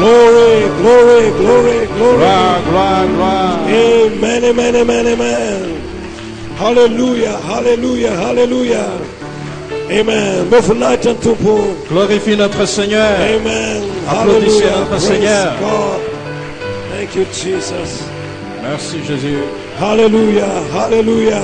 Glory, glory, glory, glory. Gloire, gloire, gloire. Amen, amen, amen, amen. Hallelujah, hallelujah, hallelujah. Amen. Glorifie notre Seigneur. Amen. Applaudissez Hallelujah. notre Praise Seigneur. God. Thank you, Jesus. Merci Jésus. Hallelujah, hallelujah.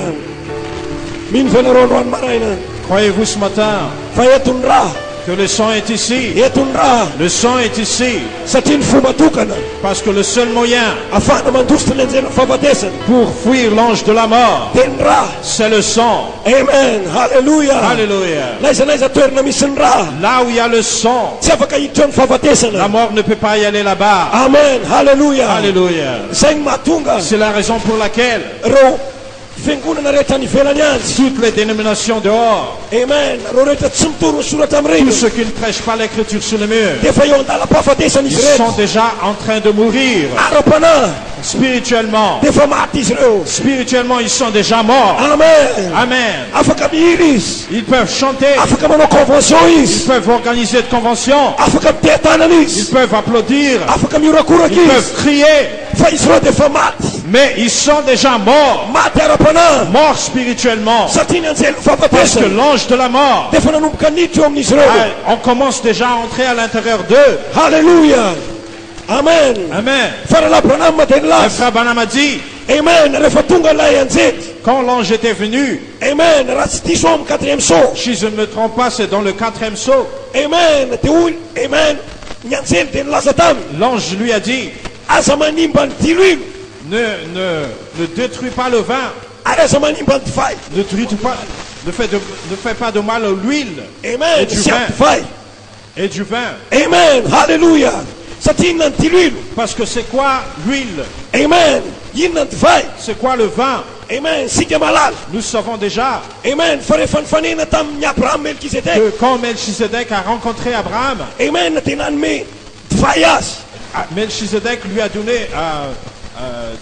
Min feleron maraina. Croyez-vous ce matin Fayatunra. que le sang est ici? Yetunra. Le sang est ici. Satin fumatukana. Parce que le seul moyen Afana mandusten favatesen. pour fuir l'ange de la mort, Tenra. c'est le sang. Amen. Hallelujah. Alléluia. Laisa tuerna misenra. Là où il y a le sang, Sefaka yiton favatesen. la mort ne peut pas y aller là-bas. Amen. Hallelujah. Alléluia. Seng matunga. C'est la raison pour laquelle Ro. Fenguna naretani felanians. toutes les dénominations dehors, Amen. Roreta tsumturu surat amrin. tous ceux qui ne prêchent pas l'écriture sur le mur, Defayon dala pafatesen ils Israël. sont déjà en train de mourir. Arapana. Spirituellement, Defamat Israël. spirituellement, ils sont déjà morts. Amen. Amen. Afaka iris. Ils peuvent chanter, Afaka mono ils convenções. peuvent organiser de conventions, Afaka ils tetananis. peuvent applaudir, Afaka ils miracurakis. peuvent crier, Fa Israël defamat. mais ils sont déjà morts, Mate arapana. morts spirituellement. Satinanzel Parce que favatesen. l'ange de la mort, Defananum kanito om Israël. on commence déjà à entrer à l'intérieur d'eux. Hallelujah. Amen. Amen. Farala pranam Le matenlas. frère Branham a dit, Amen. Refatunga layanzit. quand l'ange était venu, Amen. Rastisom 4e saut. si je ne me trompe pas, c'est dans le 4e saut, Amen. Teul. Amen. Nyanzel ten lasatam. l'ange lui a dit, Asamanimban tilwil. ne détruis pas le vin, Arasamanimban fai. ne détruis pas, ne fais pas de mal à l'huile Amen. Et du Siap vin. fai. et du vin. Amen. Hallelujah. Satinan tilwil. Parce que c'est quoi l'huile? Amen. Yinan fai. C'est quoi le vin? Amen. Sikemalal. Nous savons déjà Amen. Fare fanfanina tam nyapram melkizedek. que quand Melchizedek a rencontré Abraham, Amen. Tinan me fayas. Melchizedek lui a donné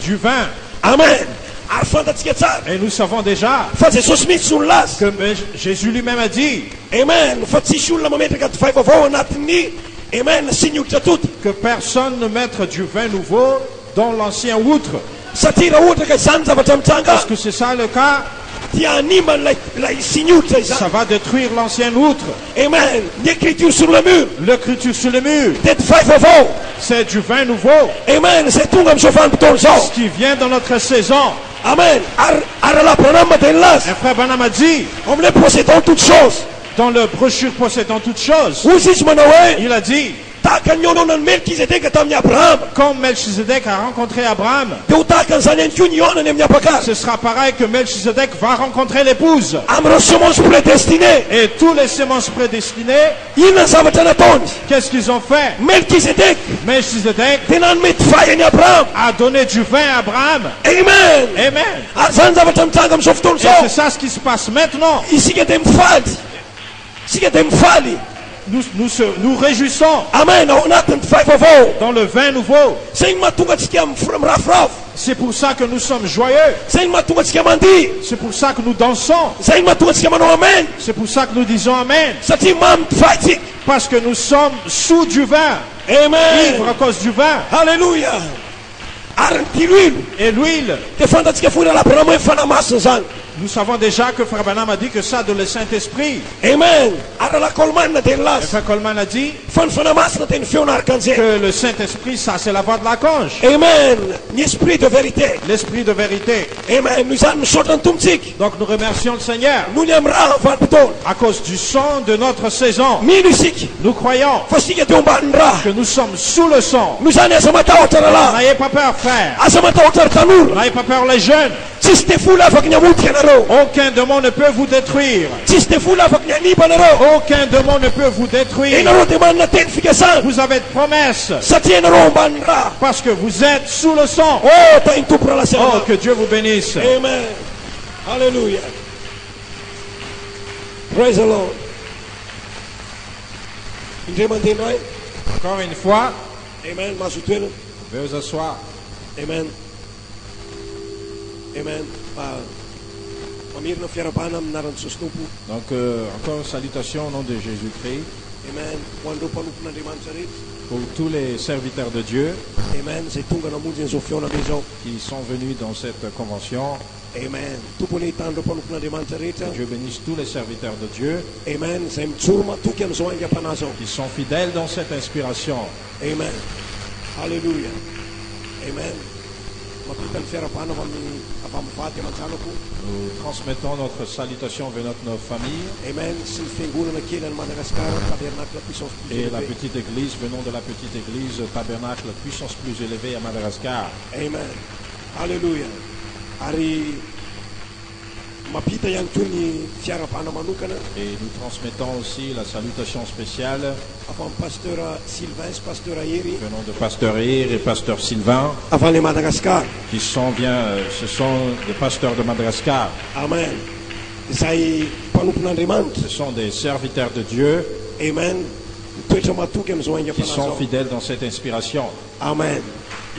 du vin. Amen. Arfantatsketsar. Et nous savons déjà Faz sosmit sulas. que Jésus lui-même a dit Amen. Fatsishul la momentre kat fai vavo natni. Amen. Sinyuk tatut. que personne ne mette du vin nouveau dans l'ancien outre. Satira outra ka sanza vatamtanga. Est-ce que c'est ça le cas? Ti animan la sinyuk Ça sa. va détruire l'ancien outre. Amen. L'écriture sur le mur. L'écriture sur le mur, Det fai vavo. c'est du vin nouveau. Amen. C'est tungam sofan ton Ce so. qui vient dans notre saison. Amen. Arala pranam matenlas. Un frère Branham a dit, On les possédons toutes choses. dans le brochure possédant toutes choses, Usis manawe. il a dit, Takan yono nan melkizedek tam Abraham. quand Melchizedek a rencontré Abraham, Deutakan sanen kunyon nem nyapakar. ce sera pareil que Melchizedek va rencontrer l'épouse. Amro somos prédestinés. Et tous les semences prédestinés, Yinan sabatana tons. qu'est-ce qu'ils ont fait? Melkizedek. Melchizedek Tenan mit fayen Abraham. a donné du vin à Abraham. Amen. Amen. Azanza batam tangam softon Et so. c'est ça ce qui se passe maintenant. Isigetem fali. Isigetem fali. Nous réjouissons Amen. Onatan fai vavo. dans le vin nouveau. Sing matunga tsikiam from rafraf. C'est pour ça que nous sommes joyeux. Sing matunga tsikiam andi. C'est pour ça que nous dansons. Sing matunga tsikiam ano amen. C'est pour ça que nous disons Amen. Sati mam fighting. Parce que nous sommes sous du vin. Amen. Ivres à cause du vin. Hallelujah. Arantilwil. Et l'huile, Te fanda tsikia fura la pramo e fana masan. nous savons déjà que Frère Branham a dit que ça de le Saint-Esprit. Amen. Ara la kolman na ten Et las. Frère Coleman a dit Fan fana mas na ten fiona arkanze. que le Saint-Esprit, ça c'est la voix de l'archange. Amen. Ni esprit de vérité. L'Esprit de vérité. Amen. Nous sommes sortant tumtik. Donc nous remercions le Seigneur Nous n'aimera van beton. à cause du sang de notre saison. Minusik. Nous croyons Fasike te umbandra. que nous sommes sous le sang. Nous allons asamata otarala. N'ayez pas peur, frère. Asamata otar tanur. N'ayez pas peur, les jeunes. Siste fula faknya mut kenaro. Aucun démon ne peut vous détruire. Siste fula faknya ni banaro. Aucun démon ne peut vous détruire. Enaro te man na ten fikesan. Vous avez de promesses Satienaro umbandra. parce que vous êtes sous le sang. Oh, ta intu pra la Oh, sema. que Dieu vous bénisse. Amen. Hallelujah. Praise the Lord. Indemandinai. Encore une fois, Amen. Masutwelo. veuillez vous asseoir. Amen. Amen. Pamir na fiarapanam naran sustupu. Donc, encore une salutation au nom de Jésus-Christ. Amen. Quando panup na diman sarit. pour tous les serviteurs de Dieu Amen. Zay tonga namonjy ny zao fiona be zao. qui sont venus dans cette convention. Amen. Tompony hitandro mpanompon'Andriamanitra rehetra. Dieu bénisse tous les serviteurs de Dieu Amen. Zay mijoro matoky amin'izao aingam-panahy zao. qui sont fidèles dans cette inspiration. Amen. Alléluia. Amen. Mampita ny fiarabana avy amin'ny vady aman-janako. Nous transmettons notre salutation vers nos familles Amen. Sy ny fiangonana kely any Madagasikara, tabernacle puissance plus et la élevée. petite église, venons de la petite église Tabernacle Puissance Plus Élevée à Madagascar. Amen. Alléluia. Ary mampita ihany koa ny fiarabana manokana Et nous transmettons aussi la salutation spéciale avy amin'ny pasteur Sylvain sy pasteur Ahery venant de Pasteur Hir et Pasteur Sylvain avy any Madagasikara. qui sont ce sont des pasteurs de Madagascar. Amen. Izay mpanompon'Andriamanitra. Ce sont des serviteurs de Dieu Amen. Mitoetra matoky amin'izao qui aingam-panahy sont zao. fidèles dans cette inspiration. Amen.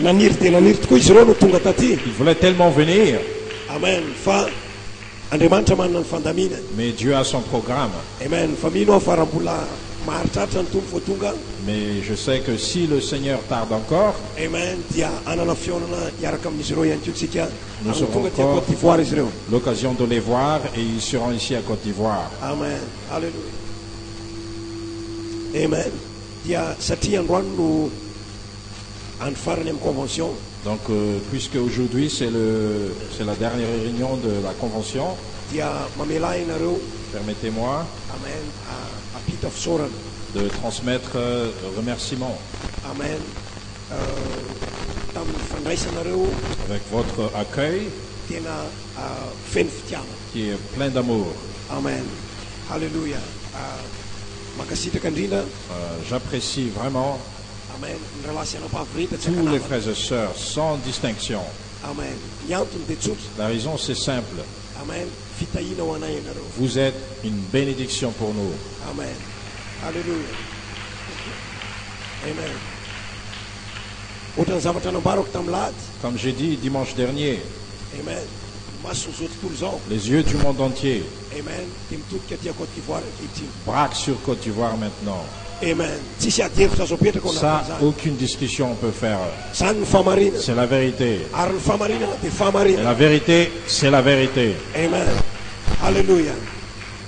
Naniry dia naniry tokoa izy ireo no tonga taty. Ils voulaient tellement venir, Amen. Fa Andriamanitra manana ny fandamina. mais Dieu a son programme. Amen. Fa mino aho fa raha mbola maharitraritra ny tombo vao tonga. Mais je sais que si le Seigneur tarde encore, Amen. Dia anana fionana hiaraka amin'izy ireo ihany koa tsika. Nous Amin'ny serons tonga ty encore- Côte d'Ivoire izy ireo. l'occasion de les voir et ils seront ici à Côte d'Ivoire. Amen. Alléluia. Amen. Dia satria androany no andro farany amin'ny convention. Donc, puisque aujourd'hui c'est la dernière réunion de la convention, Dia mamela ianareo. permettez-moi Amen. Apita fisaorana. de transmettre remerciements Amen. Tamin'ny fandraisanareo avec votre accueil tena feno fitiavana. qui est plein d'amour. Amen. Alléluia. Makasitraka indrindra. J'apprécie vraiment Amen. Ny rahalasy anam-pahavorita tsy tous les ankanavana. frères et sœurs sans distinction. Amen. Ny antony dia tsotra. La raison c'est simple, Amen. Fitahiana ho anay ianareo. vous êtes une bénédiction pour nous. Amen. Alléluia. Amen. Ohatrany zavatra nambarako tamin'ny lahady. Comme j'ai dit dimanche dernier, Amen. Maso zao tontolo zao. les yeux du monde entier Amen. Dia mitodika aty Côte d'Ivoire ankehitriny. braquent sur Côte d'Ivoire maintenant. Amen. Tsisy ady-hevitra azo apetraka ao Ça, anatin'izany. aucune discussion on peut faire. Zany ny famarinana. C'est la vérité. Ary ny famarinana dia Et famarinana. la vérité, c'est la vérité. Amen. Alléluia.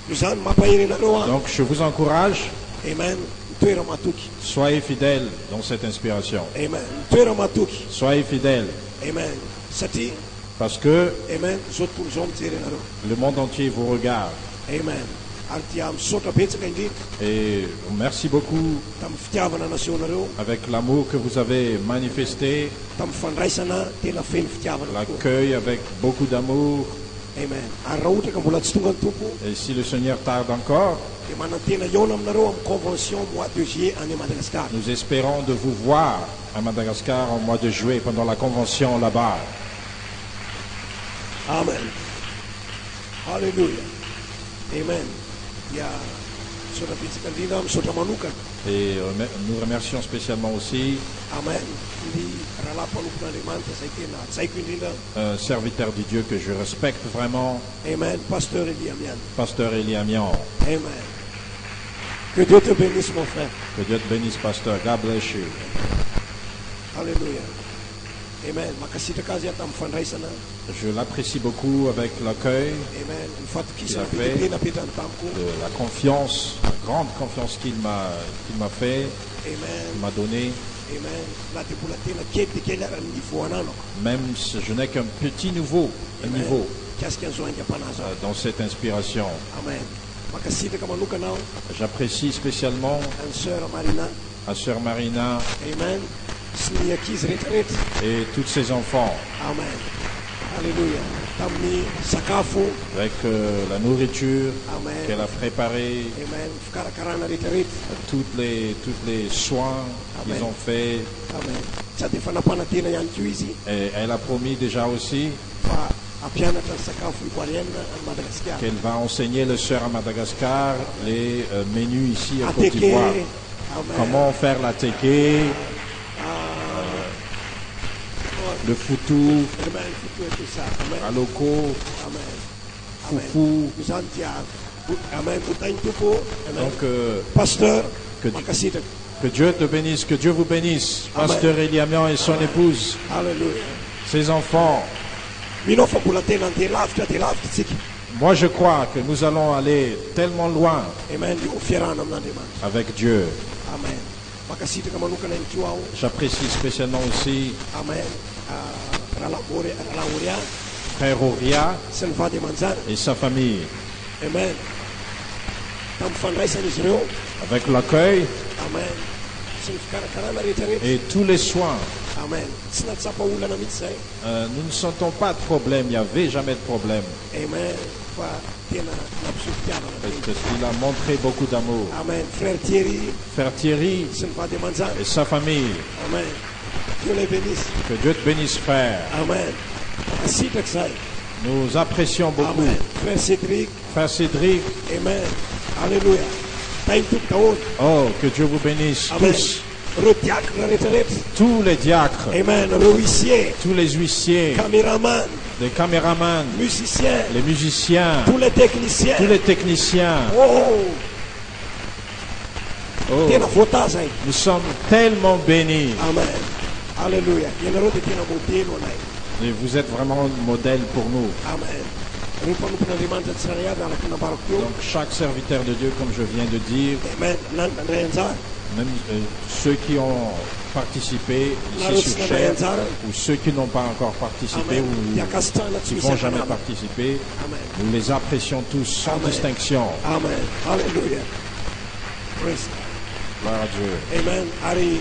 Noho zany mampahery anareo aho. Donc je vous encourage, Amen. Mitoera matoky. soyez fidèles dans cette inspiration. Amen. Mitoera matoky. Soyez fidèles Amen. Satria parce que amen zao tontolo zao mijery anareo. le monde entier vous regarde. Amen. Ary dia misaotra betsaka indrindra Et merci beaucoup tamin'ny fitiavana naseonareo, avec l'amour que vous avez manifesté, tamin'ny fandraisana tena feno fitiavana tokoa. l'accueil avec beaucoup d'amour. Amen. Ary raha ohatra ka mbola tsy tonga ny tompo Et si le Seigneur tarde encore, dia manantena iona aminareo amin'ny convention mois de juillet any Madagascar. nous espérons de vous voir à Madagascar au mois de juillet pendant la convention là-bas. Amen. Alléluia. Amen. Dia misaotra betsaka indrindra misaotra manokana. Et nous remercions spécialement aussi Amen. Ny rahalahy mpanompon'Andriamanitra izay tena tsaiko indrindra. un serviteur de Dieu que je respecte vraiment, Amen. Pasteur Eliamian. Pasteur Eliamian. Amen. Que Dieu te bénisse mon frère. Que Dieu te bénisse, Pasteur. God bless you. Alléluia. Amen. Makasitraka azy aho tamin'ny fandraisana. Je l'apprécie beaucoup avec l'accueil, Amen. Ny fatokisana Il a fait. be tena apetrany tamiko. la confiance, la grande confiance qu'il m'a fait, Amen. qu'il m'a donné. Amen. Na dia mbola tena kely dia kely ary ny niveau ananako. Même si je n'ai qu'un petit niveau Kasika an'izao aingam-panahy zao. dans cette inspiration. Amen. Makasitraka manokana aho J'apprécie spécialement any sœur Marina. à Sœur Marina Amen. Sy ny ankizy rehetrarehetra. et tous ses enfants Amen. Alléluia. Tamin'ny sakafo. avec la nourriture Amen. qu'elle a préparée, Amen. Fikarakarana rehetrarehetra. toutes les soins qu'ils Amen. ont fait. Amen. Sady fanampanantena ihany koa izy Et elle a promis déjà aussi fa ampianatra ny sakafo ivoirienne à Madagascar. qu'elle va enseigner les sœurs à Madagascar les menus ici à Côte Ateke. d'Ivoire. Amen. Comment faire la teke, le foutou, Amen. Fito et tout ça. Amen. aloko, Amen. Amen. foufou. Izany dia amen. Botainy tompo. Amen. Donc Pasteur que- makasitraka. Que Dieu te bénisse, que Dieu vous bénisse. Amen. Pasteur Eliamian et son épouse, Hallelujah. ses enfants. Minofa bulatena ante lavitra de lavitra tsika. Moi, je crois que nous allons aller tellement loin Amen. Io fiarana amin'Andriamanitra. avec Dieu. Amen. Makasitraka manokana ny tio aho. J'apprécie spécialement aussi Amen. Rahalaoria Frère Auria sy ny vady aman-jany. et sa famille. Amen. Tamin'ny fandraisan'izy ireo. Avec l'accueil Amen. Sy ny fikarakarana rehetrarehetra. et tous les soins. Amen. Tsy natsapa olana mihitsy zay. Nous ne sentons pas de problème, il n'y avait jamais de problème. Amen. Fa tena nampiseho fitiavana. Parce qu'il a montré beaucoup d'amour. Amen. Frère Thierry Frère Thierry sy ny vady aman-jany. et sa famille. Amen. Dieu les bénisse. Que Dieu te bénisse, frère. Amen. Asitraka zay. Nous apprécions beaucoup. Amen. Frère Cédric. Frère Cédric, Amen. Alléluia. Taïtuk Taon. oh, que Dieu vous bénisse Amen. tous. Reo diacre rehetrarehetra. Tous les diacres, Amen. Reo huissier. tous les huissiers, Caméraman. les caméramans, Musicien. les musiciens, Tous les techniciens. tous les techniciens. Oh. Oh, Tena voata zay. nous sommes tellement bénis. Amen. Alléluia. Ianareo dia tena modelo anay. Et vous êtes vraiment un modèle pour nous. Amen. Reo mpanompon'Andriamanitra tsirairay avy araka nambarako teo. Donc chaque serviteur de Dieu, comme je viens de dire, Amen. Nandray anjara. même ceux qui ont participé Nareo ici tsy sur nandray chair, anjara. ou ceux qui n'ont pas encore participé, Amen. ou Dia kasitrahana tsy qui ne misy vont jamais hafanana. participer, Amen. nous les apprécions tous sans Amen. distinction. Amen. Alléluia. Praise God. Gloire à Dieu. Amen. Ary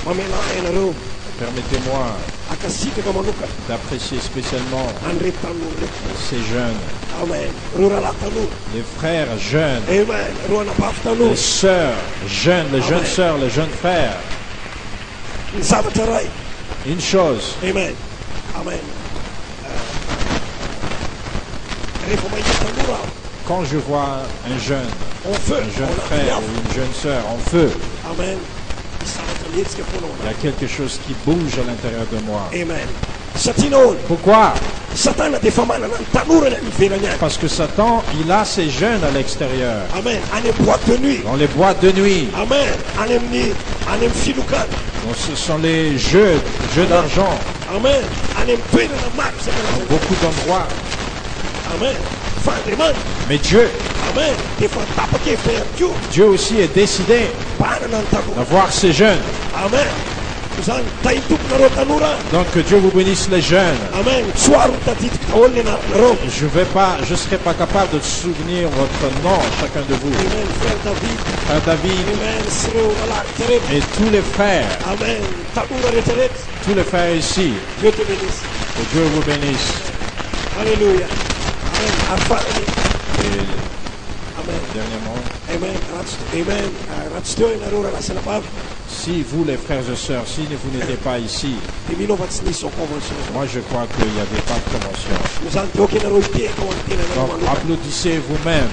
mamela ianareo Permettez-moi akasitraka manokana d'apprécier spécialement an'ireto tanora reto. ces jeunes, Amen. Reo rahalahy tanora. les frères jeunes, Amen. Reo anabavy tanora. les sœurs jeunes, les jeunes Amen. sœurs, les jeunes frères. Ny zavatra ray. Une chose, Amen. Amen. Rehefa mahita tanora aho, quand je vois un jeune feu. frère ou une jeune sœur en feu, Amen. Misy zavatra mihetsika foana ao il y a anaty. quelque chose qui bouge à l'intérieur de moi. Amen. Satria nahoana Pourquoi? satana dia efa manana ny tanora ny ivelany any. Parce que Satan, il a ses jeunes à l'extérieur, Amen. Any amin'ny boîte de nuit. dans les boîtes de nuit. Amen. Any amin'ny filokana. Donc ce sont les jeux d'argent, Amen. Any amin'ny toerana maro dans isan-karazany. beaucoup d'endroits. Amen. Fa Andriamanitra. Mais Dieu, Amen. Dia efa tapaka ihany koa Dieu aussi est décidé mpanana ny tanora. d'avoir ces jeunes. Amen. Zany tahitomponareo tanora. Donc que Dieu vous bénisse les jeunes. Amen. Tsoaro ny tadidiky daholo ny anaranareo. Je serai pas capable de souvenir votre nom, chacun de vous. Amen. Frère David. Frère David Amen. Sy ireo ralahy rehetrarehetra. et tous les frères, Amen. Tanora rehetrarehetra. tous les frères ici, Dieu te bénisse. que Dieu vous bénisse. Alléluia. Amen. Afarany. Et Amen. dernièrement, Amen. Amen. Raha tsy teo ianareo raha lasa nabavy. si vous les frères et sœurs, si vous n'étiez pas ici, Dia mino fa tsy nisy ao convention. moi je crois qu'il n'y avait pas de promotion. Noho izany dia oka ianareo hiteka ao amin'ny tenanareo Donc manokana. applaudissez vous-même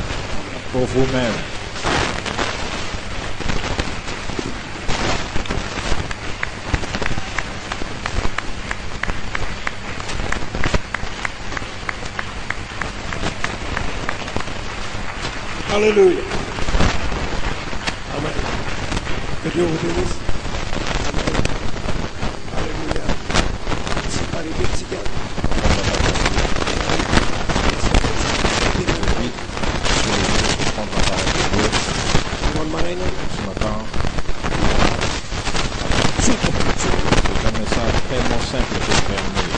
pour vous-même. Alléluia. Amen. Que Dieu vous bénisse. Amen. Alléluia. C'est pas les petits gars. Vite, je vais prendre la parole de Dieu Simon Marina. ce matin. Super. C'est un message tellement simple que je vais amener.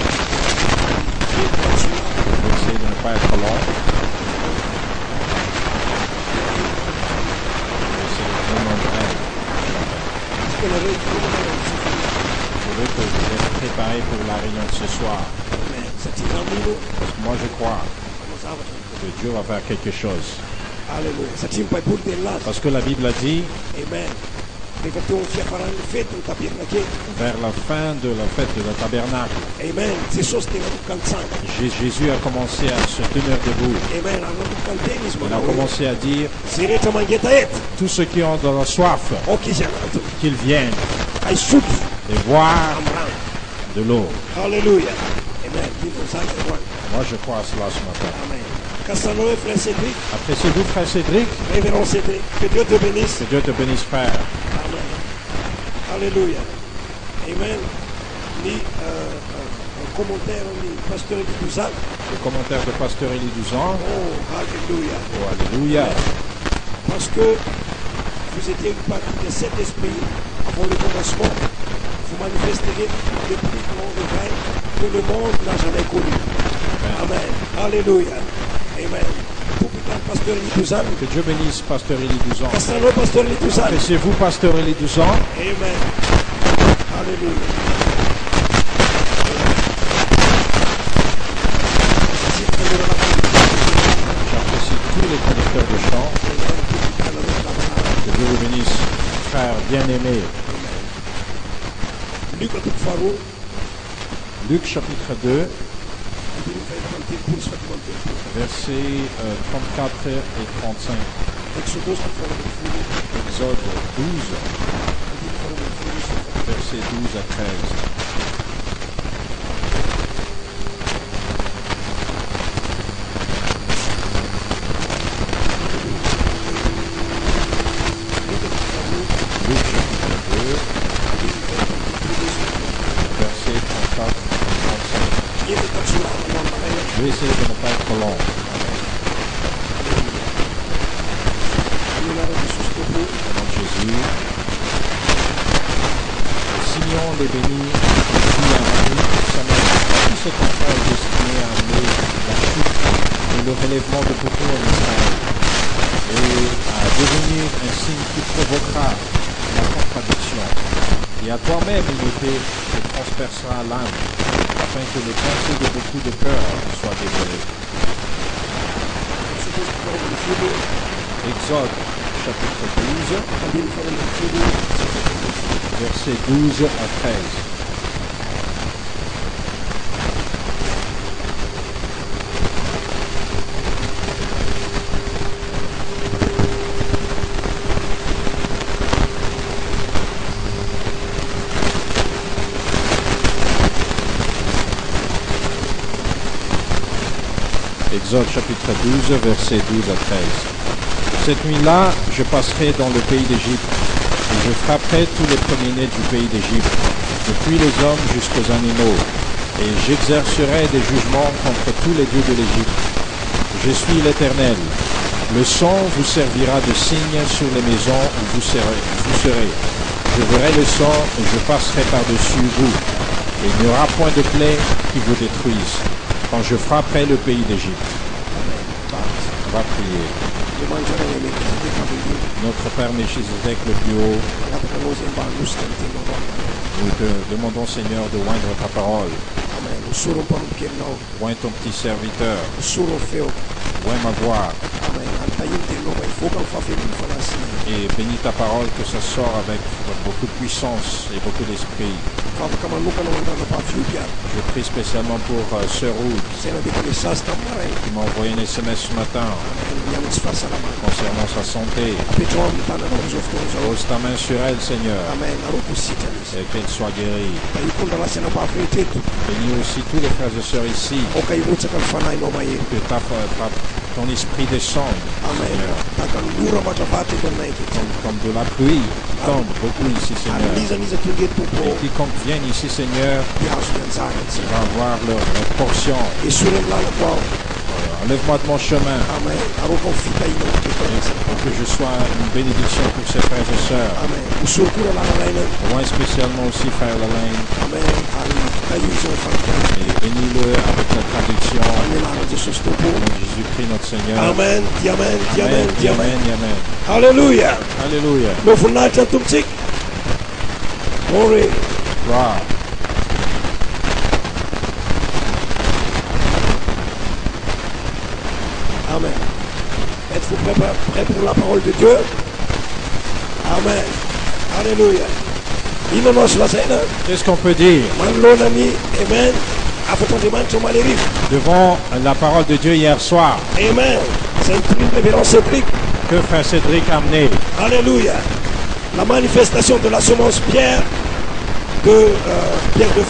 Je vais essayer de ne pas être long. Je veux que vous êtes préparés pour la réunion de ce soir. Parce que moi je crois que Dieu va faire quelque chose. Alléluia. Satria ny baiboly dia nilaza. Parce que la Bible a dit, Amen. Rehefa teo amin'ny fiafaran'ny fety ny tabernakely. vers la fin de la fête de la tabernacle, Amen. Jesosy tena nomboka nitsanga. Jésus a commencé à se tenir debout. Amen. Ary nanomboka ny teny izy Il a manao hoe, commencé à dire, zay rehetra mangeta eto, tous ceux qui ont de la soif, aoka izy anatony. qu'ils viennent Haisotro et boire amin'ny rano. de l'eau. Alléluia. Amen. Dino zany androany. Moi je crois à cela ce matin. Amen. Casanova, frère Cédric, Appréciez vous, frère Cédric. révérend Cédric. Que Dieu te bénisse. Que Dieu te bénisse, frère. Amen. Alléluia. Amen. Ni un commentaire, ni pasteur Elie Le commentaire de pasteur Élie Douzan. Oh, alléluia. Oh, alléluia. Parce que vous étiez une partie de cet esprit avant le commencement. Vous manifesterez le plus grand réveil que le monde n'a jamais connu. Amen. Alléluia. Amen. Pour plus tard, pasteur Elie Que Dieu bénisse pasteur Élie Douzan. pasteur Elie Appréciez-vous, pasteur Élie Douzan. Amen. Alléluia. J'apprécie tous les conducteurs de chant. Que Dieu vous bénisse, frère bien-aimé. Luc chapitre 2, versets 34 et 35. Exode 12, versets 12 à 13. Luc chapitre 2, versets 34 et 35. Je vais essayer de ne pas être long. Au nom de Jésus. Simeon les bénit et dit à Marie, sa mère, tout cet enfant est destiné à amener la chute et le relèvement de beaucoup en Israël, et à devenir un signe qui provoquera la contradiction. Et à toi-même une épée te transpercera l'âme, afin que les pensées de beaucoup de cœur soient dévoilées. Exode chapitre 12, versets 12 à 13. Exode chapitre 12, versets 12 à 13. Cette nuit-là, je passerai dans le pays d'Égypte, et je frapperai tous les premiers-nés du pays d'Égypte, depuis les hommes jusqu'aux animaux, et j'exercerai des jugements contre tous les dieux de l'Égypte. Je suis l'Éternel. Le sang vous servira de signe sur les maisons où vous serez. Je verrai le sang et je passerai par-dessus vous, et il n'y aura point de plaie qui vous détruise, quand je frapperai le pays d'Égypte. On va prier. Notre Père Melchisedec le plus haut, nous te demandons, Seigneur, de oindre ta parole. Oins ton petit serviteur. Oins ma voix. Et bénis ta parole, que ça sort avec beaucoup de puissance et beaucoup d'esprit. Je prie spécialement pour Sœur Ruth, qui m'a envoyé un SMS ce matin concernant sa santé. Pose ta main sur elle, Seigneur, et qu'elle soit guérie. Bénis aussi tous les frères et sœurs ici, que ton esprit descende, Seigneur, comme de la pluie qui tombe beaucoup ici, Seigneur. Et quiconque vienne ici, Seigneur, va avoir leur portion. Enlève-moi de mon chemin, pour que je sois une bénédiction pour ces frères et sœurs. Moins spécialement aussi frère Lalaine. Et bénis-le avec la traduction. Au nom de Jésus-Christ notre Seigneur. Amen. Amen. Amen. Amen. Amen. Alléluia. Alléluia. Glory. Gloire. Amen. Êtes-vous prêts pour la parole de Dieu? Amen. Alléluia. Qu'est-ce qu'on peut dire devant la parole de Dieu hier soir? Amen. C'est une révérence Cédric. Que frère Cédric a amené? Alléluia. La manifestation de la semence Pierre de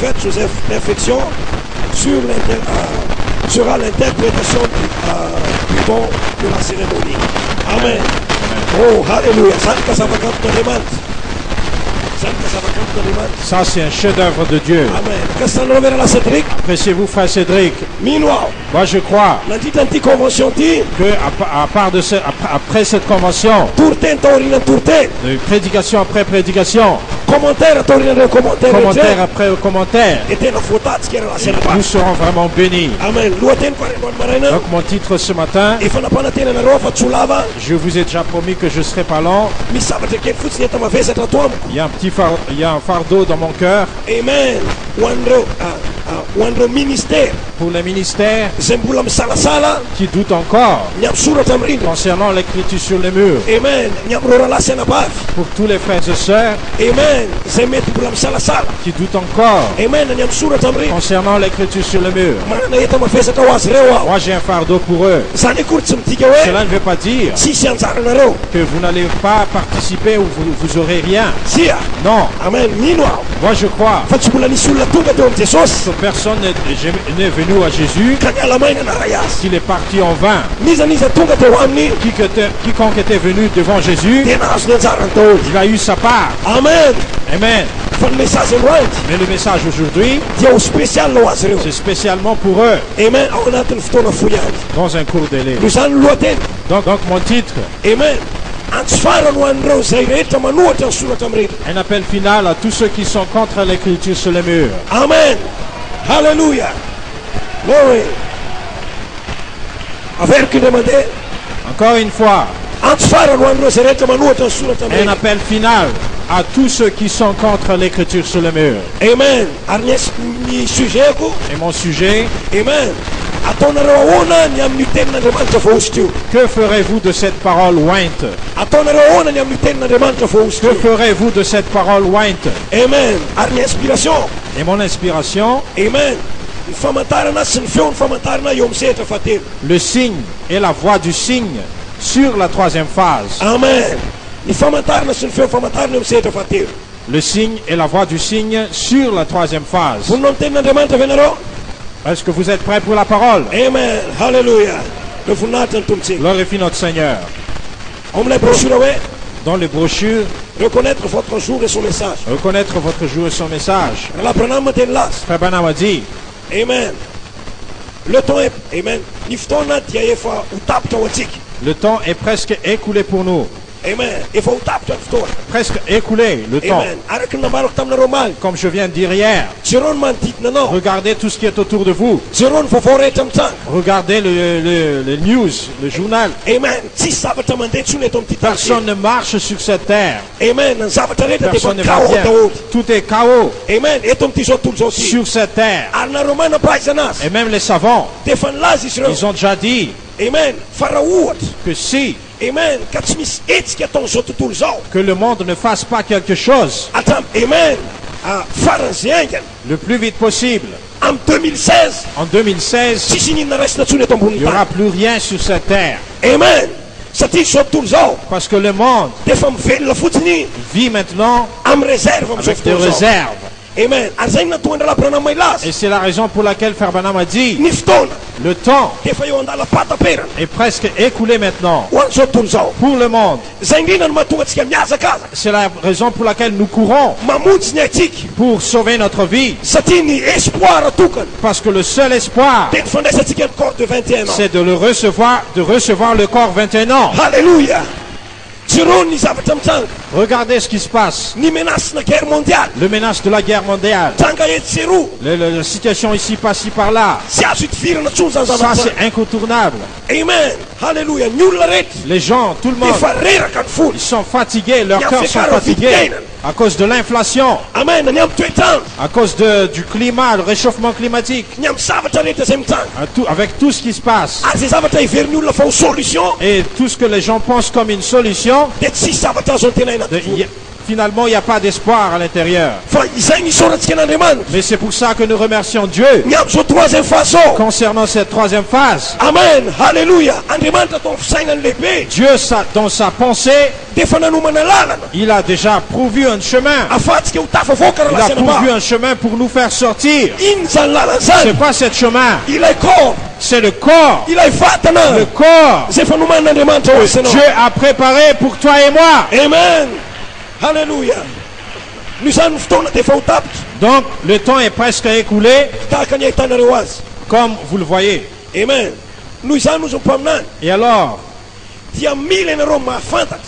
Fête, Joseph Perfection, sera l'interprétation du don de la cérémonie. Amen. Oh, alléluia. Ça, c'est un chef-d'œuvre de Dieu. Amen. Appréciez-vous, frère Cédric? Meanwhile, Moi, je crois que après cette convention, de prédication après prédication, commentaire après commentaire, nous serons vraiment bénis. Amen. Donc mon titre ce matin, je vous ai déjà promis que je ne serai pas long. Il y a un fardeau dans mon cœur. Amen. Ministère. Pour les ministères qui doutent encore concernant l'écriture sur les murs. Amen. Pour tous les frères et sœurs qui doutent encore concernant l'écriture sur les murs. Moi j'ai un fardeau pour eux. Cela ne veut pas dire que vous n'allez pas participer ou vous aurez rien. Non. Amen. Moi je crois que personne n'est venu à Jésus s'il est parti en vain. Quiconque était venu devant Jésus, il a eu sa part. Amen. Amen. Mais le message aujourd'hui, c'est spécialement pour eux. Amen. Dans un court délai. Donc mon titre, Amen. Un appel final à tous ceux qui sont contre l'écriture sur les murs. Amen. Hallelujah. Glory. Encore une fois, un appel final à tous ceux qui sont contre l'écriture sur les murs. Amen. Et mon sujet, Amen. que ferez-vous de cette parole ointe? Que ferez-vous de cette parole ointe? Amen. Et mon inspiration, Amen. le signe et la voix du signe sur la troisième phase. Amen. Le signe et la voix du signe sur la troisième phase. Est-ce que vous êtes prêts pour la parole? Amen. Hallelujah. Glorifie notre Seigneur. Dans les brochures, reconnaître votre jour et son message. Reconnaître votre jour et son message. Frère Branham a dit, Amen. Le temps est, Amen. Le temps est presque écoulé pour nous. Amen. Presque écoulé le temps. Comme je viens de dire hier, regardez tout ce qui est autour de vous. Regardez le news, le journal. Amen. Personne ne marche sur cette terre. Amen. Personne ne va bien. Tout est chaos. Amen. Sur cette terre. Et même les savants, ils ont déjà dit, Amen. Que si, Amen. Que le monde ne fasse pas quelque chose, Amen. Le plus vite possible. En 2016, il n'y aura plus rien sur cette terre. Amen. Parce que le monde vit maintenant avec des réserves. Amen. Et c'est la raison pour laquelle Frère Branham a dit, le temps est presque écoulé maintenant pour le monde. C'est la raison pour laquelle nous courons pour sauver notre vie. Parce que le seul espoir, c'est de recevoir le corps 21 ans. Alléluia. Regardez ce qui se passe. Le menace de la guerre mondiale. La situation ici, par-ci, par-là. Ça, c'est incontournable. Amen. Alléluia. Les gens, tout le monde, ils sont fatigués, leurs cœurs sont fatigués à cause de l'inflation, Amen. À cause du climat, le réchauffement climatique, avec tout ce qui se passe et tout ce que les gens pensent comme une solution. Finalement, il n'y a pas d'espoir à l'intérieur. Mais c'est pour ça que nous remercions Dieu concernant cette troisième phase. Amen. Alléluia. Dieu, dans sa pensée, il a déjà pourvu un chemin. Il a pourvu un chemin pour nous faire sortir. C'est quoi ce chemin? C'est le corps. ila ifatana Le corps zay efa noman'Andriamanitra ho que isanao. Dieu a préparé pour toi et moi. Amen. Halleluja. Noho izany ny fotoana dia efa ho tapitra Donc le temps est presque écoulé, tahaka ny ahitanareo azy. comme vous le voyez. Amen. Noho izany ozy mpaminany Et alors dia mila ianareo mahafantatra.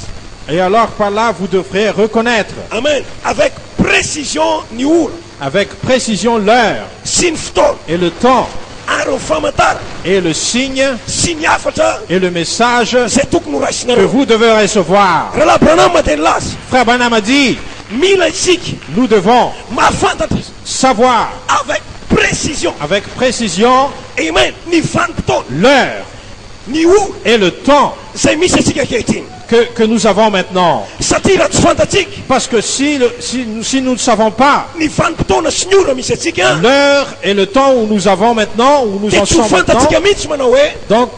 par là, vous devrez reconnaître Amen. Avec précision ny ora avec précision l'heure sy ny fotoana et le temps ary ny famantara et le signe sy ny afatra et le message zay tokony ho que raisinareo. vous devez recevoir. Rahalahy Branham mateny laza Frère Branham a dit, mila isika nous devons mahafantatra savoir avec précision. avec précision Amen. Ny vanim-potoana l'heure ny ora et le temps zay misy atsika ankehitriny. que nous avons maintenant. Satria raha tsy fantatsika Parce que si nous ne savons pas ny vanim-potoana sy ny ora misy atsika l'heure et le temps où nous avons maintenant, où nous dia en tsy sommes maintenant, fantatsika mihitsy manao hoe donc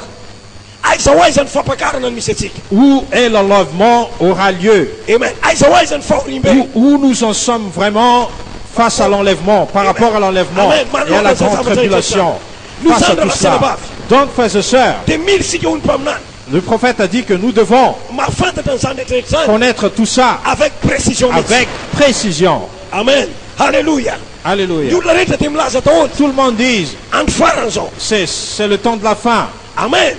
aiza ho aiza ny fampakarana ny misy atsika. où est l'enlèvement aura lieu, Amen. Aiza ho aiza ny fahoriam-be. où nous en sommes vraiment face à l'enlèvement, par rapport à l'enlèvement Amen. et à la grande tribulation, Nous face à andra tout la ça. senabavy Donc, frères et sœurs, dia mila isika ho ny mpaminany le prophète a dit que nous devons mahafantatra an'izany rehetrarehetra zany connaître tout ça avec précision mihitsy. avec précision. Amen. Halleluja. Ny Alléluia. olona rehetra dia milaza tahoany Tout le monde dit, andro farany zao. c'est le temps de la fin. Amen.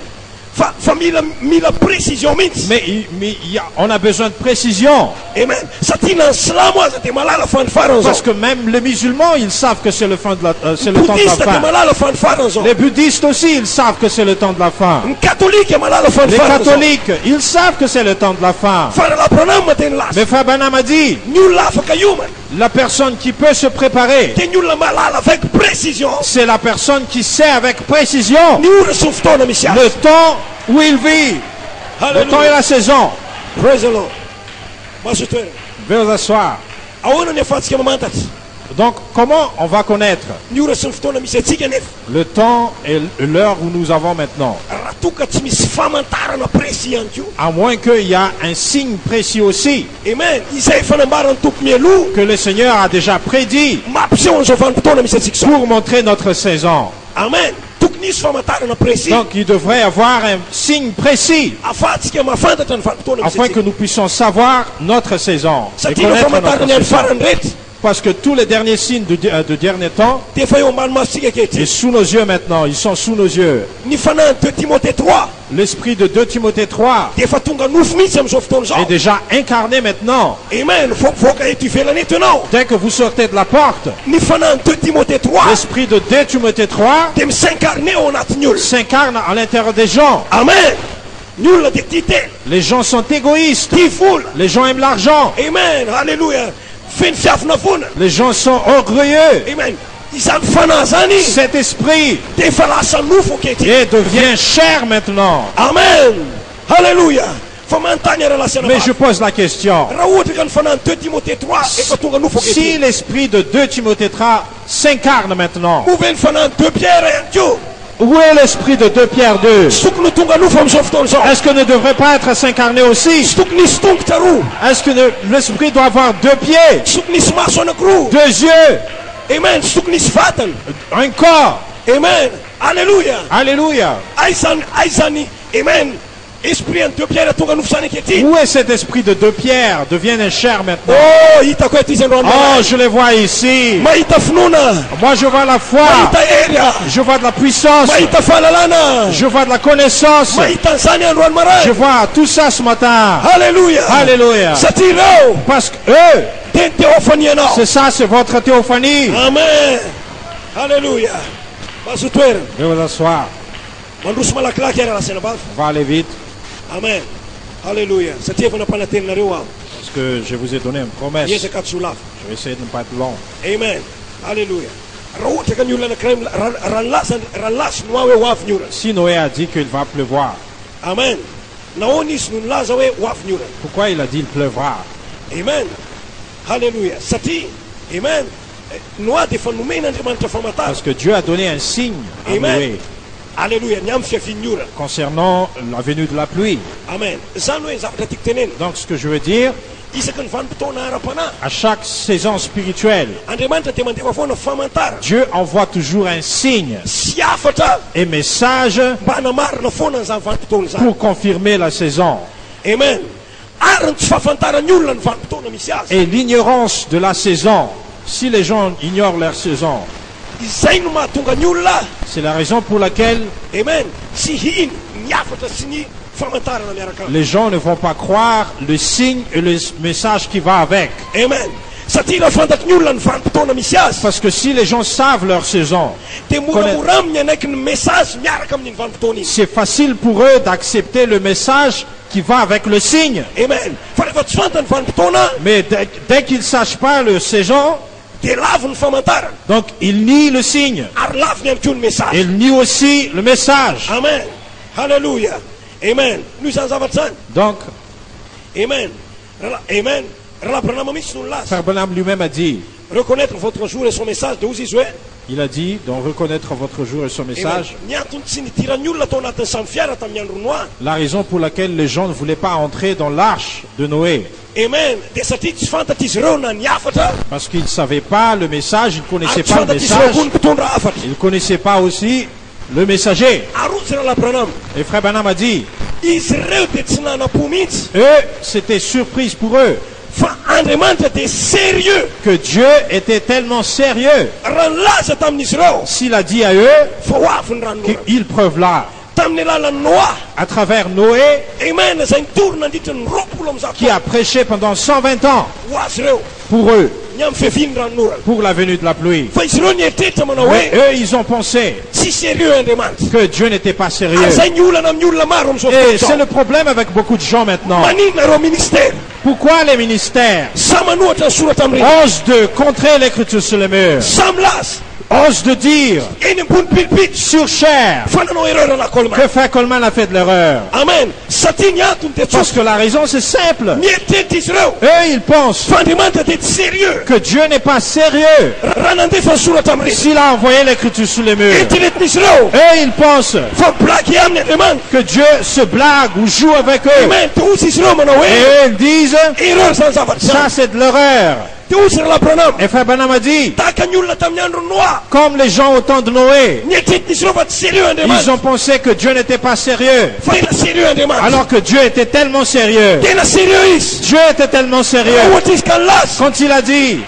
Fa mila précision mihitsy. Mais on a besoin de précision. Amen. Satria na ny silamo aza dia malala fa ny farany Parce zao. que même les musulmans, ils savent que c'est le temps de la Bouddhiste dia fin. malala fa ny farany zao. Les bouddhistes aussi, ils savent que c'est le temps de la fin. Ny katolika malala fa ny Les farany zao. catholiques, ils savent que c'est le temps de la fin. Fa rahalahy Branham mateny laza Mais Frère Branham a dit, ny olona afaka iomana la personne qui peut se préparer, dia ny olona malala avec précision c'est la personne qui sait avec précision ny ora sy ny fotoana misy azy. le temps où il vit, le temps et Hallelujah. la saison. Praise the Lord. Maso toerana. Veuillez vous asseoir. Ahoana ny ahafahantsika mamantatra Donc, comment on va connaître ny ora sy ny fotoana misy atsika nefa le temps et l'heure où nous avons maintenant? raha toka tsy misy famantarana précis ihany ko. À moins qu'il y a un signe précis aussi Amen. Izay efa nambarany tompo mialoha que le Seigneur a déjà prédit mampiseho an'izao vanim-potoana misy atsika zao. pour montrer notre saison. Amen. Tokony hisy famantarana précis Donc, il devrait y avoir un signe précis ahafahantsika mahafantatra ny vanim-potoana misy afin que atsika. nous puissions savoir notre saison et Satria no connaître famantarana notre ny any saison. farany rehetra Parce que tous les derniers signes de dernier temps dia efa eo ambany masontsika est ankehitriny. sous nos yeux maintenant, ils sont sous nos yeux. Ny fanahy 2 Timothée 3 L'esprit de 2 Timothée 3 dia efa tonga nofo mihitsy am'izao fotoana est zao. déjà incarné maintenant. Amen. Voaka eto ivelany eto ianao. Dès que vous sortez de la porte, Ny fanahy 2 Timothée 3 l'esprit de 2 Timothée 3 dia misincarne ao anatin'ny olona. s'incarne à l'intérieur des gens. Amen. Ny olona dia tia tena, Les gens sont égoïstes. tia vola. Les gens aiment l'argent. Amen. Halleluja. Feno fiavina vona. Les gens sont orgueilleux. Amen. Izany fanahy zany Cet esprit dia efa lasa nofo ankehitriny. et devient cher maintenant. Amen. Halleluja. Fa manontany ara lasana Mais je pose la question. raha ohatra ka ny fanahy 2 Timothée 3 efa tonga nofo Si ankehitriny. l'esprit de 2 Timothée 3 s'incarne maintenant, Ovy ny fanahy 2 Pierre ihany ko. où est l'esprit de 2 Pierre 2? Tsy tokony ho tonga nofo am'izao fotoana zao. Est-ce que ne devrait pas être s'incarner aussi? Tsy tokony hisy tongotra roa. Est-ce que l'esprit doit avoir 2 pieds, Tsy tokony hisy maso anankiroa. 2 yeux, Amen. Tsy tokony hisy vatana. un corps? Amen. Halleluja. Alléluia. Aizany. Amen. Esprit any 2 Pierre tonga nofo zany ankehitriny. Où est cet esprit de 2 Pierre? Devient un cher maintenant. Oh, hitako eto izy androany Oh, manahy. je les vois ici. Mahita finoana. Moi, je vois la foi. Mahita hery. Je vois de la puissance. Mahita fahalalana. Je vois de la connaissance. Mahita an'izany androany Je maray. vois tout ça ce matin. Halleluja. Alléluia. Satria ireo Parce que eux, dia ny teofany ianao. c'est ça, c'est votre théophanie. Amen. Halleluja. Mazo toerana. Veuillez vous asseoir. Mandroso malakilaky ara lasana bavy. On va aller vite Amen. Halleluja. Satria efa nampanateninareo aho. parce que je vous ai donné une promesse. Hiezaka tsy ho lava. Je vais essayer de ne pas être long. Amen. Halleluja. Raha ohatra ka ny olona anankiray raha lasy no hoe ho avy ny orana. Si Noé a dit qu'il va pleuvoir, Amen. Nahoana izy no nilaza hoe ho avy ny orana. pourquoi il a dit il pleuvra? Amen. Halleluja. Satria, amen, Noa dia efa nomen'Andriamanitra famatara. Parce que Dieu a donné un signe à Amen. Noé Halleluja. Ny amin'ny fiavian'ny orana. concernant la venue de la pluie. Amen. Zany hoe zavatra tiako tenena. Donc ce que je veux dire, isaky ny vanim-potoana ara-panahy À chaque saison spirituelle, Andriamanitra dia mandefa foana famantarana Dieu envoie toujours un signe sy afatra et message mba hanamarina foana n'izany vanim-potoana izany. pour confirmer la saison. Amen. Ary ny tsy fahafantaran'ny olona ny vanim-potoana misy azy. Et l'ignorance de la saison, si les gens ignorent leur saison, Izay no mahatonga ny olona, c'est la raison pour laquelle amen, tsy hiny ny afatra sy ny famantarana miaraka aminy. les gens ne vont pas croire le signe et le message qui va avec. Amen. Satria raha fantatry ny olona ny vanim-potoana misy azy, Parce que si les gens savent leur saison, dia moramora aminy anaiky ny message miaraka amin'iny vanim-potoana iny. c'est facile pour eux d'accepter le message qui va avec le signe. Amen. Fa rehefa tsy fanta ny vanim-potoana, Mais dès qu'ils ne sachent pas le saison, dia lavo ny famantarana, donc ils nient le signe. ary lavo ny ihany koa ny message. Ils nient aussi le message. Amen. Halleluja. Amen. Noho izany zavatra zany. Donc, Amen. Amen. Raha Branham mihitsy no nilaza. Frère Branham lui-même a dit, Reconnaître votre jour et son message dia ozy izy hoe, il a dit, donc reconnaître votre jour et son amen, message. ny antony tsy nidiran'ny olona tao anatin'ny samy fiara tamin'ny andro noa. La raison pour laquelle les gens ne voulaient pas entrer dans l'arche de Noé, Amen. Dia satria tsy fantatry izy ireo na ny afatra, parce qu'ils ne savaient pas le message, ils ne connaissaient ary tsy pas le fantatry izy ireo message, koa ny mpitondra afatra. ils ne connaissaient pas aussi le messager. Arotsy raha Branham. Et Frère Branham a dit, Izy ireo dia tsy nana-po mihitsy, eux, c'était surprise pour eux, fa Andriamanitra dia sérieux. que Dieu était tellement sérieux. Raha nilaza tamin'izy ireo S'il a dit à eux fa ho avy ny ranonora qu'ils preuve là, tamin'ny alalan'ny Noa. à travers Noé, Amen. Izay nitorina nandritra ny 20 am'izao qui a prêché pendant 120 ans ho azy ireo pour eux, ny amin'ny fiaviany ranonora. pour la venue de la pluie. Fa izy ireo nieritreritra manao Mais hoe eux, ils ont pensé tsy sérieux Andriamanitra. que Dieu n'était pas sérieux. Ary zay ny olana amin'ny olona maro am'izao Et c'est fotoana le problème avec beaucoup de gens maintenant. manina ireo ministère Pourquoi les ministères sa manohatra ny soratra amin'ny osent de contrer l'écriture sur les murs, sa milaza osent de dire eny ambony pilipity sur chair fa nanao erreur ana Coleman. que Frère Coleman a fait de l'erreur. Amen. Satria ny antony dia Parce tsotra que la raison c'est simple. mieritreritra izy ireo Eux, ils pensent fa Andriamanitra dia tsy sérieux que Dieu n'est pas sérieux raha nandefa ny soratra amin'ny s'il a envoyé l'écriture sur les murs. eritreretin'izy ireo Eux, ils pensent fa blaky aminy Andriamanitra. que Dieu se blague ou joue avec eux. Amen. Dia ozy izy ireo manao Et hoe eux, ils disent, erreur zany zavatra ça zany. c'est de l'erreur. Dia ozy raha Branham Et Frère Branham a dit, tahaka ny olona tamin'ny andro Noa comme les gens au temps de Noé, nieritreritin'izy ireo fa tsy sérieux ils Andriamanitra ont pensé que Dieu n'était pas sérieux. fa tena sérieux Andriamanitra. Alors que Dieu était tellement sérieux. Tena sérieux izy. Dieu était tellement sérieux. Ohatra izy ka nilaza. Quand il a dit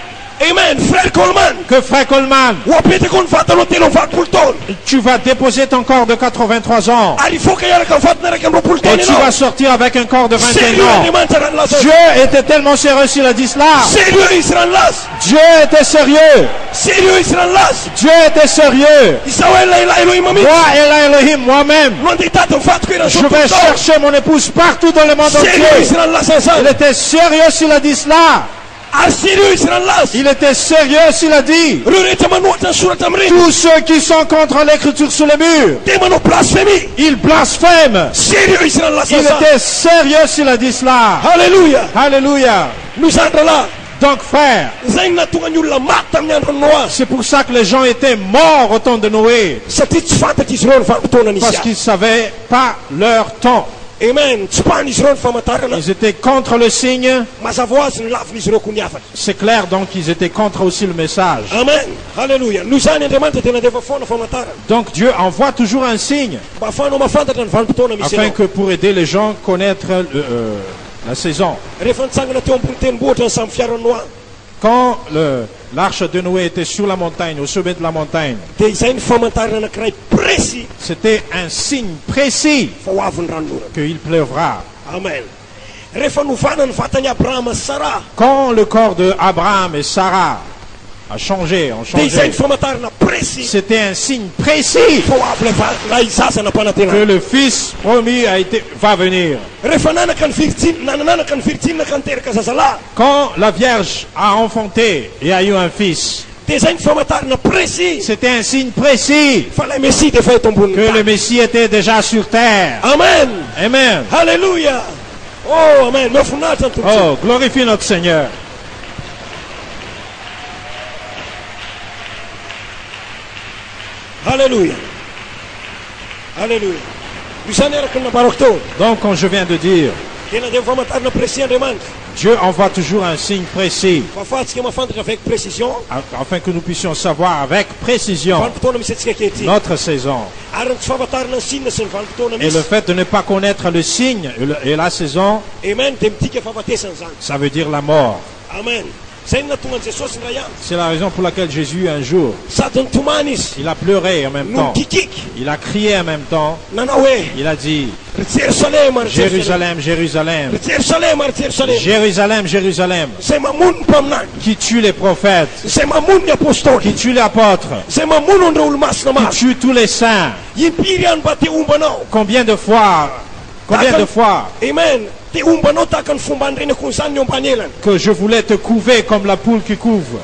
Amen. Frère Coleman que Frère Coleman, ho apetako ny vatanao 30 taona tu vas déposer ton corps de 83 ans ary ifoka hiaraka amin'ny vatana raiky amin'ny 20 et taona tu vas ianao. sortir avec un corps de 21 Sérieux ans. Andriamanitra raha nilaza. Dieu était tellement sérieux s'il a dit cela. Sérieux izy raha nilaza. Dieu était sérieux. Sérieux izy raha nilaza. Dieu était sérieux. Isaho elaila Elohim mihitsy Moi, Elah Elohim, moi-même, no andeha hitady ny vatiko je eran'izao vais tontolo. chercher mon épouse partout dans le monde Sérieux izy entier. raha nilaza Il izany. était sérieux s'il a dit cela. Ary sérieux izy raha nilaza. Il était sérieux s'il a dit, Ireo rehetra manohatra ny soratra amin'ny reny tous ceux qui sont contre l'écriture sur les murs, dia manao blasphémie. ils blasphèment. Sérieux izy raha nilaza Il izany. était sérieux s'il a dit cela. Halleluja. Alléluia. Noho izany rahalahy Donc frère, zay ny nahatonga ny olona maty tamin'ny andro Noa. c'est pour ça que les gens étaient morts au temps de Noé. Satria tsy fantatry izy ireo ny vanim-potoana nisy Parce azy. qu'ils ne savaient pas leur temps. Amen. Tsy pahan'izy ireo ny famantarana. Ils étaient contre le signe. Mazava ho azy ny lavin'izy ireo koa niafatra. C'est clair donc qu'ils étaient contre aussi le message. Amen. Halleluja. Noho izany Andriamanitra dia nandefa foana famantarana Donc Dieu envoie toujours un signe mba ahafahanao mahafantatra ny vanim-potoana misy afin ianao. que pour aider les gens à connaître la saison. Rehefa nitsangana teo ambony tendrombohitra ny samy fiaran'ny Noa Quand l'arche de Noé était sur la montagne, au sommet de la montagne, dia izay ny famantarana anankiray précis c'était un signe précis fa ho avy ny ranonora. qu'il pleuvra. Amen. Rehefa novana ny vatan'i Abrahama sy Sara Quand le corps de Abraham et Sarah a changé, ont dia izay changé, ny famantarana précis c'était un signe précis fa ho avy ilay zaza que nampanantenana. le fils promis va venir. Rehefa nanaka ny nananaka ny viritsinina ka niteraka zazalahy Quand la Vierge a enfanté et a eu un fils, dia izay ny famantarana précis c'était un signe précis fa ilay Messie dia efa eto amboniny que le tany. Messie était déjà sur terre. Amen. Amen. Halleluja. Oh, amen. Mahafinaritra ny tompoko. Oh, glorifie notre Seigneur. Halleluja. Halleluja. Izany araka ny nabarako teo Donc, comme je viens de dire, dia nandeha famantarana précis Andriamanitra. Dieu envoie toujours un signe précis Fahafahantsika mahafantatra avec précision. afin que nous puissions savoir avec précision Vanim-potoana misy antsika ankehitriny. notre saison. Ary ny tsy fahafantarana ny signe sy ny vanim-potoana Et le misy. fait de ne pas connaître le signe et la saison, Amen. Dia midika fahafatesana zany. ça veut dire la mort. Amen. Zay no nahatonga an'i Jesosy ny ray andro. C'est la raison pour laquelle Jésus, un jour, Sady nitomany izy. il a pleuré en même No temps. mikikiky. Il a crié en même temps. Nanao hoe Il a dit, ry Jerosalema ry Jerosalema. Jérusalem, Jérusalem, Ry Jerosalema ry Jerosalema. Jérusalem, Jérusalem, Zay mamono ny mpaminany. qui tue les prophètes, Zay mamono ny apôstôly. qui tue les apôtres, Zay mamono an'ireo olo-masina qui maro. tue tous les saints. Impiry ihany mba te ombanao. Combien de fois, Amen. Te ombanao tahaka ny fomba andrenako nyzany ny ambany elany. que je voulais te couver comme la poule qui couve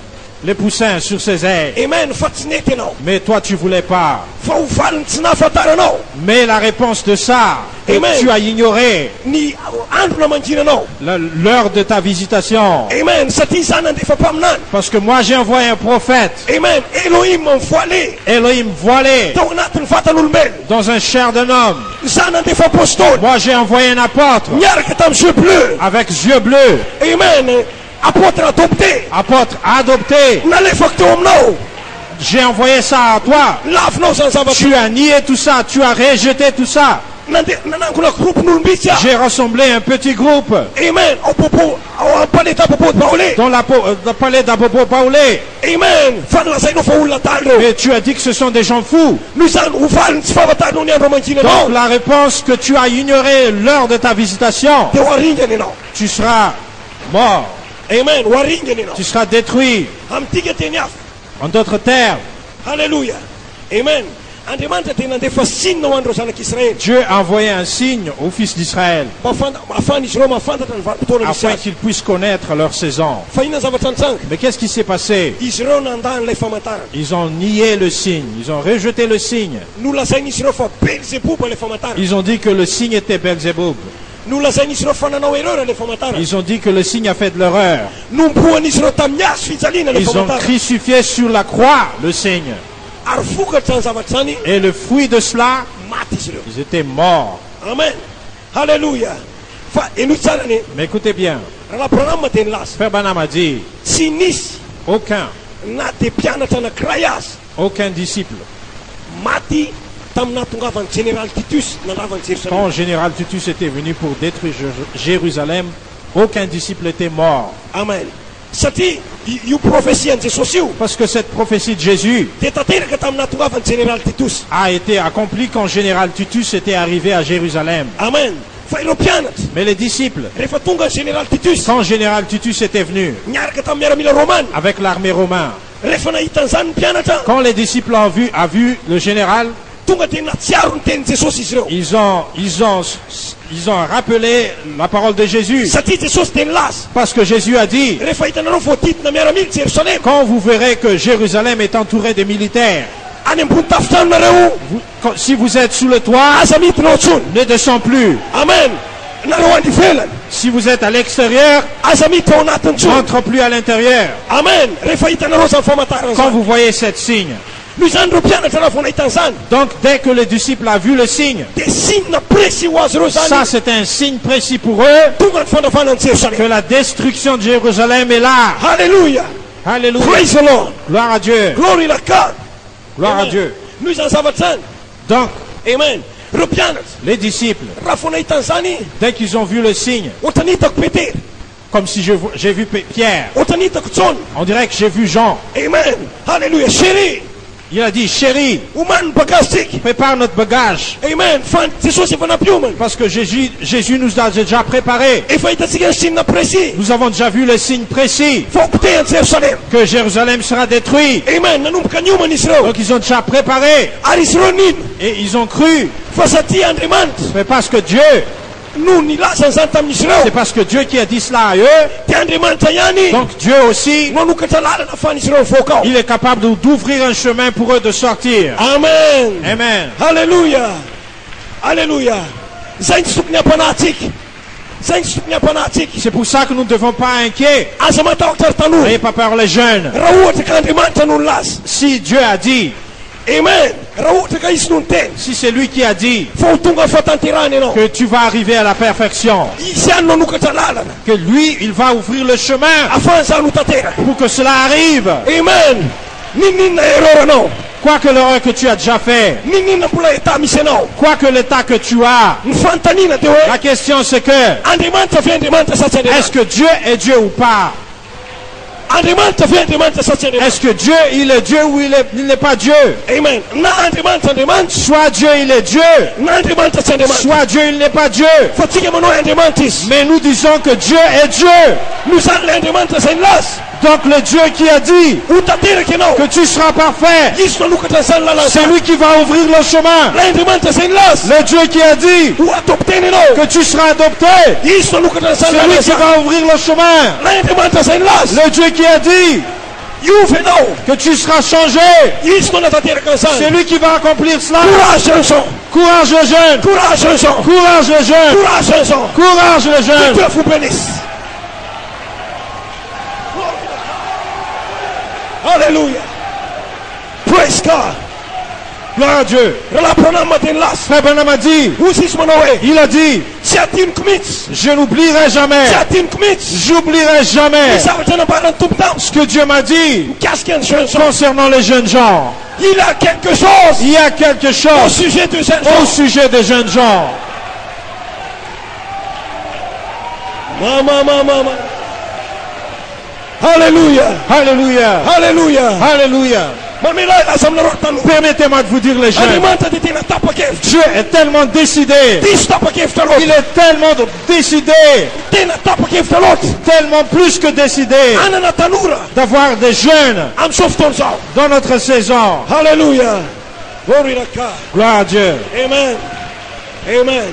les poussins sur ses ailes. Amen. Fa tsy nety ianao. Mais toi, tu voulais pas. Fa ho valiny tsy nahafantaranao. Mais la réponse de ça, que Amen. tu as ignoré Ny andro namanginanao. l'heure de ta visitation. Amen. Satria zany nandefa mpaminany. Parce que moi, j'ai envoyé un prophète, Amen. Elohim mivoale Elohim voilé, tao anatin'ny vatan'olombelona. dans un chair d'un homme. Zany nandefa apôstôly. Moi, j'ai envoyé un apôtre Miaraka tamin'ny yeux bleus. avec yeux bleus, Amen. Apôtre adopté. apôtre adopté. Nalefako teo aminao. J'ai envoyé ça à toi. Lavinao zany zavatra. Tu as nié tout ça, tu as rejeté tout ça. Nanangona groupin'olombitsy aho. J'ai rassemblé un petit groupe Amen. Ao ampaleta apôpôty Paolé. dans la palais d'Apopo Paolé. Amen. Fa nilazainao fa olona tany reo. Mais tu as dit que ce sont des gens fous. Noho izany ho valiny tsy fahafantarinao ny andro Donc amanginanao. la réponse que tu as ignoré l'heure de ta visitation, Dia ho aringana ianao. tu seras mort, Amen. Ho aringana ianao. tu seras détruit. Amin'tika teny hafa. En d'autres termes, Alléluia. Amen. Andriamanitra dia nandefa sinina ho andreo zanak'Israely. Dieu a envoyé un signe aux fils d'Israël Ahafahana izy ireo mahafantatra ny vanim-potoana misy afin azy. qu'ils puissent connaître leur saison. Fa inona zavatra nitsanga? Mais qu'est-ce qui s'est passé? Izy ireo nandany ilay famantarana. Ils ont nié le signe, ils ont rejeté le signe. Nolazain'izy ireo fa Belzebub ilay famantarana. Ils ont dit que le signe était Belzéboub. Nolazain'izy ireo fa nanao erreur ilay famantarana. Ils ont dit que le signe a fait de l'erreur. Nomboan'izy ireo tamin'ny hazo fijaliana ilay Ils ont famantarana. crucifié sur la croix le signe. Ary vokatra zany zavatra zany Et le fruit de cela, maty izy ireo. ils étaient morts. Amen. Alléluia. Fa enoy tsara ny Mais écoutez bien, raha Abraham dia nilaza. Frère Branham a dit, Tsy nisy aucun na dia mpianatra anankiray azy aucun disciple, maty tamin'ny nahatongavan'ny général Titus nandravan'ny Jérusalem. quand le général Titus était venu pour détruire Jérusalem, aucun disciple était mort. Amen. Satria io profesia an' Jesosy io Parce que cette prophétie de Jésus dia tanteraka tamin'ny nahatongavan'ny général Titus. a été accomplie quand le général Titus était arrivé à Jérusalem. Amen. Fa ireo mpianatra Mais les disciples, rehefa tonga ny général Titus quand le général Titus était venu niaraka tamin'ny miaramila romane avec l'armée romaine, rehefa nahita an'izany ny mpianatra quand les disciples ont vu le général, tonga dia natsiaro ny tenin' Jesosy izy ireo ils ont rappelé la parole de Jésus. satria Jesosy dia nilaza Parce que Jésus a dit, rehefa hitanareo voadidina miaramily Jérusalem quand vous verrez que Jérusalem est entouré de militaires, any ambony tafotranonareo si vous êtes sous le toit, aza midinao ntsony. ne descends plus. Amen. Nareo any ivelany Si vous êtes à l'extérieur, aza miditra ao anatiny ntsony. n'entre plus à l'intérieur. Amen. Rehefa hitanareo zany famantarana Quand zany vous voyez cette signe. noho izany reo mpianatra raha vao nahita an'izany Donc dès que le disciple a vu le signe, dia sinina précis ho azy ireo ça zany c'est un signe précis pour eux tonga ny fandrafanany que Jérusalem. la destruction de Jérusalem est là. Alléluia. Alléluia. Praise the Lord. Gloire à Dieu. Glory to God. Gloire à Dieu. Noho izany zavatra zany. Donc, Amen. Reo mpianatra les disciples, raha vao nahita an'izany dès qu'ils ont vu le signe, ohatra nitako Petera, comme si j'ai vu Pierre, ohatra nitako John. on dirait que j'ai vu Jean. Amen. Alléluia. Chéri, Il a dit, chérie, omany ny bagazy prépare notre bagage. Amen. Fa Jesosy efa nampiomany. Parce que Jésus nous a déjà préparé. Efa hitantsika ny sinina précis Nous avons déjà vu le signe précis fa hopotehany Jérusalem. que Jérusalem sera détruit. Amen. Nanomboka niomana izy ireo. Donc ils ont déjà préparé Ary izy ireo nino et ils ont cru. fa satria Andriamanitra C'est parce que Dieu, no nilazany zany tamin'izy c'est ireo parce que Dieu qui a dit cela à eux. dia Andriamanitra ihany Donc Dieu aussi, manokatra lalana afahan'izy ireo mivoaka ao. il est capable d'ouvrir un chemin pour eux de sortir. Amen. Amen. Alléluia. Alléluia. Zay ny tsy tokony hampanahintsika. Zay ny tsy tokony hampanahintsika. C'est pour ça que nous ne devons pas inquiéter. Aza matahotra ry tanora. N'ayez pas peur les jeunes. Raha ohatra ka Andriamanitra no nilaza. Si Dieu a dit, Amen. Raotra ka izy no teny. Si c'est lui qui a dit Fa ho tonga ny fahatanterahany ianao. que tu vas arriver à la perfection, Izy ihany nanokatra lalana. que lui, il va ouvrir le chemin Ahafahan'izany ho tantera. pour que cela arrive. Amen. Ninninona erreur anao. Quoi que l'erreur que tu as déjà fait, Ninninona mbola état misy anao. quoi que l'état que tu as, Ny fanontaniana dia hoe la question c'est que, Andriamanitra ve Andriamanitra sa tsy est-ce Andriamanitra? que Dieu est Dieu ou pas? Andriamanitra ve Andriamanitra sa tsy Andriamanitra? Est-ce que Dieu, il est Dieu ou il n'est pas Dieu? Amen. Na Andriamanitra Andriamanitra, Soit Dieu, il est Dieu, na Andriamanitra tsy Andriamanitra. soit Dieu, il n'est pas Dieu. Fa tsika manao hoe Andriamanitra izy. Mais nous disons que Dieu est Dieu. No zany le Andriamanitra zay nilaza. Donc le Dieu qui a dit Ho tanteraky ianao. que tu seras parfait, Izy nanokatra an'izany lalana. c'est lui qui va ouvrir le chemin. Le Andriamanitra zay nilaza. Le Dieu qui a dit Ho atopiteny ianao. que tu seras adopté, Izy nanokatra c'est an'izany lui lalana qui zany. va ouvrir le chemin. Le Andriamanitra zay nilaza. Le Dieu qui a dit Iovy ianao. que tu seras changé, Izy no natanteraka c'est an'izany. lui qui va accomplir cela. Courage les gens. Courage les jeunes, Courage les gens. courage les jeunes, Courage les gens. courage les Que jeunes. Dieu vous bénisse. Alléluia. Praise God. Gloire à Dieu. Relapona matenlas. Frère Branham a dit, Usis manoe. il a dit, Siatin kumits. je n'oublierai jamais, Siatin kumits. j'oublierai jamais Sabatana baran tuptam. ce que Dieu m'a dit Kasken chanson. concernant les jeunes gens. Il a quelque chose Il y a quelque au chose sujet de jeunes au gens. sujet des jeunes gens. Mama. Alléluia. Alléluia. Alléluia. Alléluia. Mamela asamna rotanu. Permettez-moi de vous dire les jeunes. Alimenta de tina tapa kef. Dieu est tellement décidé. Dis tapa kef talot. Il est tellement décidé, Tina tapa kef talot. tellement plus que décidé Anana tanura. d'avoir des jeunes Am softon sao. dans notre saison. Alléluia. Glory to God. Gloire à Dieu. Amen. Amen.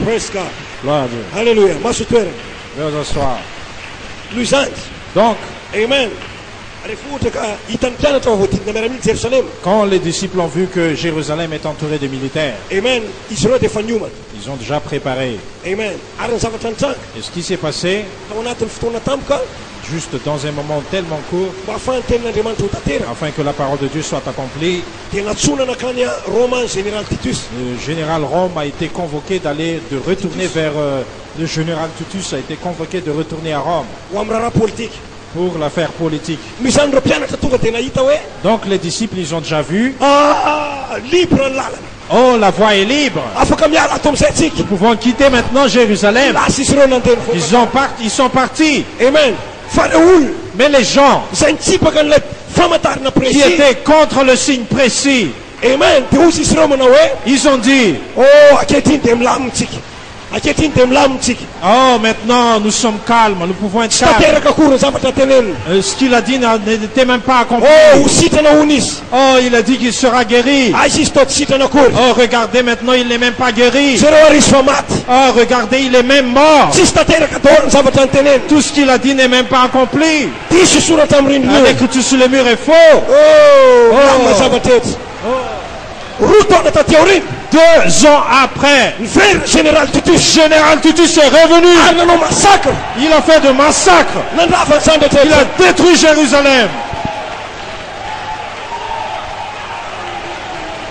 Praise God. Gloire à Dieu. Alléluia. Masutwere. Veuillez asseoir. Luisante. Donc, Amen. Alifutaka itanjana tawuti na meramil Jerusalem. quand les disciples ont vu que Jérusalem est entourée de militaires, Amen. Israel de fanyuma. ils ont déjà préparé. Amen. Aran sabatantan. Et ce qui s'est passé, Tawanatan futuna tamka. juste dans un moment tellement court, Bafan tena de mantu tatera. afin que la parole de Dieu soit accomplie, Tenatsuna na kanya Roman General Titus. le général Rome a été convoqué de retourner vers le général Titus a été convoqué de retourner à Rome Wamrara politique. pour l'affaire politique. Misandro piana tatuga tena itawe. Donc les disciples, ils ont déjà vu, Libre lala. oh, la voie est libre. Afaka miala tom setsik. Nous pouvons quitter maintenant Jérusalem. La sisro nanten. Ils sont partis. Amen. Faraoul. Mais les gens Zantsipakan le famatar na qui presi. étaient contre le signe précis, Amen. Teus isro manawe. ils ont dit, Oh, aketin tem lamtik. Aketin tem lamtik. oh, maintenant nous sommes calmes, nous pouvons être calmes. Statera kakuru zabata tenen. Ce qu'il a dit n'était même pas accompli. Oh, usita na unis. Oh, il a dit qu'il sera guéri. Aisis tot sita na kur. Oh, regardez maintenant, il n'est même pas guéri. Zero aris famat. Oh, regardez, il est même mort. Si statera kator zabata tenen. Tout ce qu'il a dit n'est même pas accompli. Tisu surat amrin nu. L'écriture sur le mur est faux. Oh, lama zabatet. Ruto na tatiorin. 2 ans après, Ver général Titus. Général Titus est revenu. Anano massacre. Il a fait de massacres. Nandafa sande te. Il a détruit Jérusalem.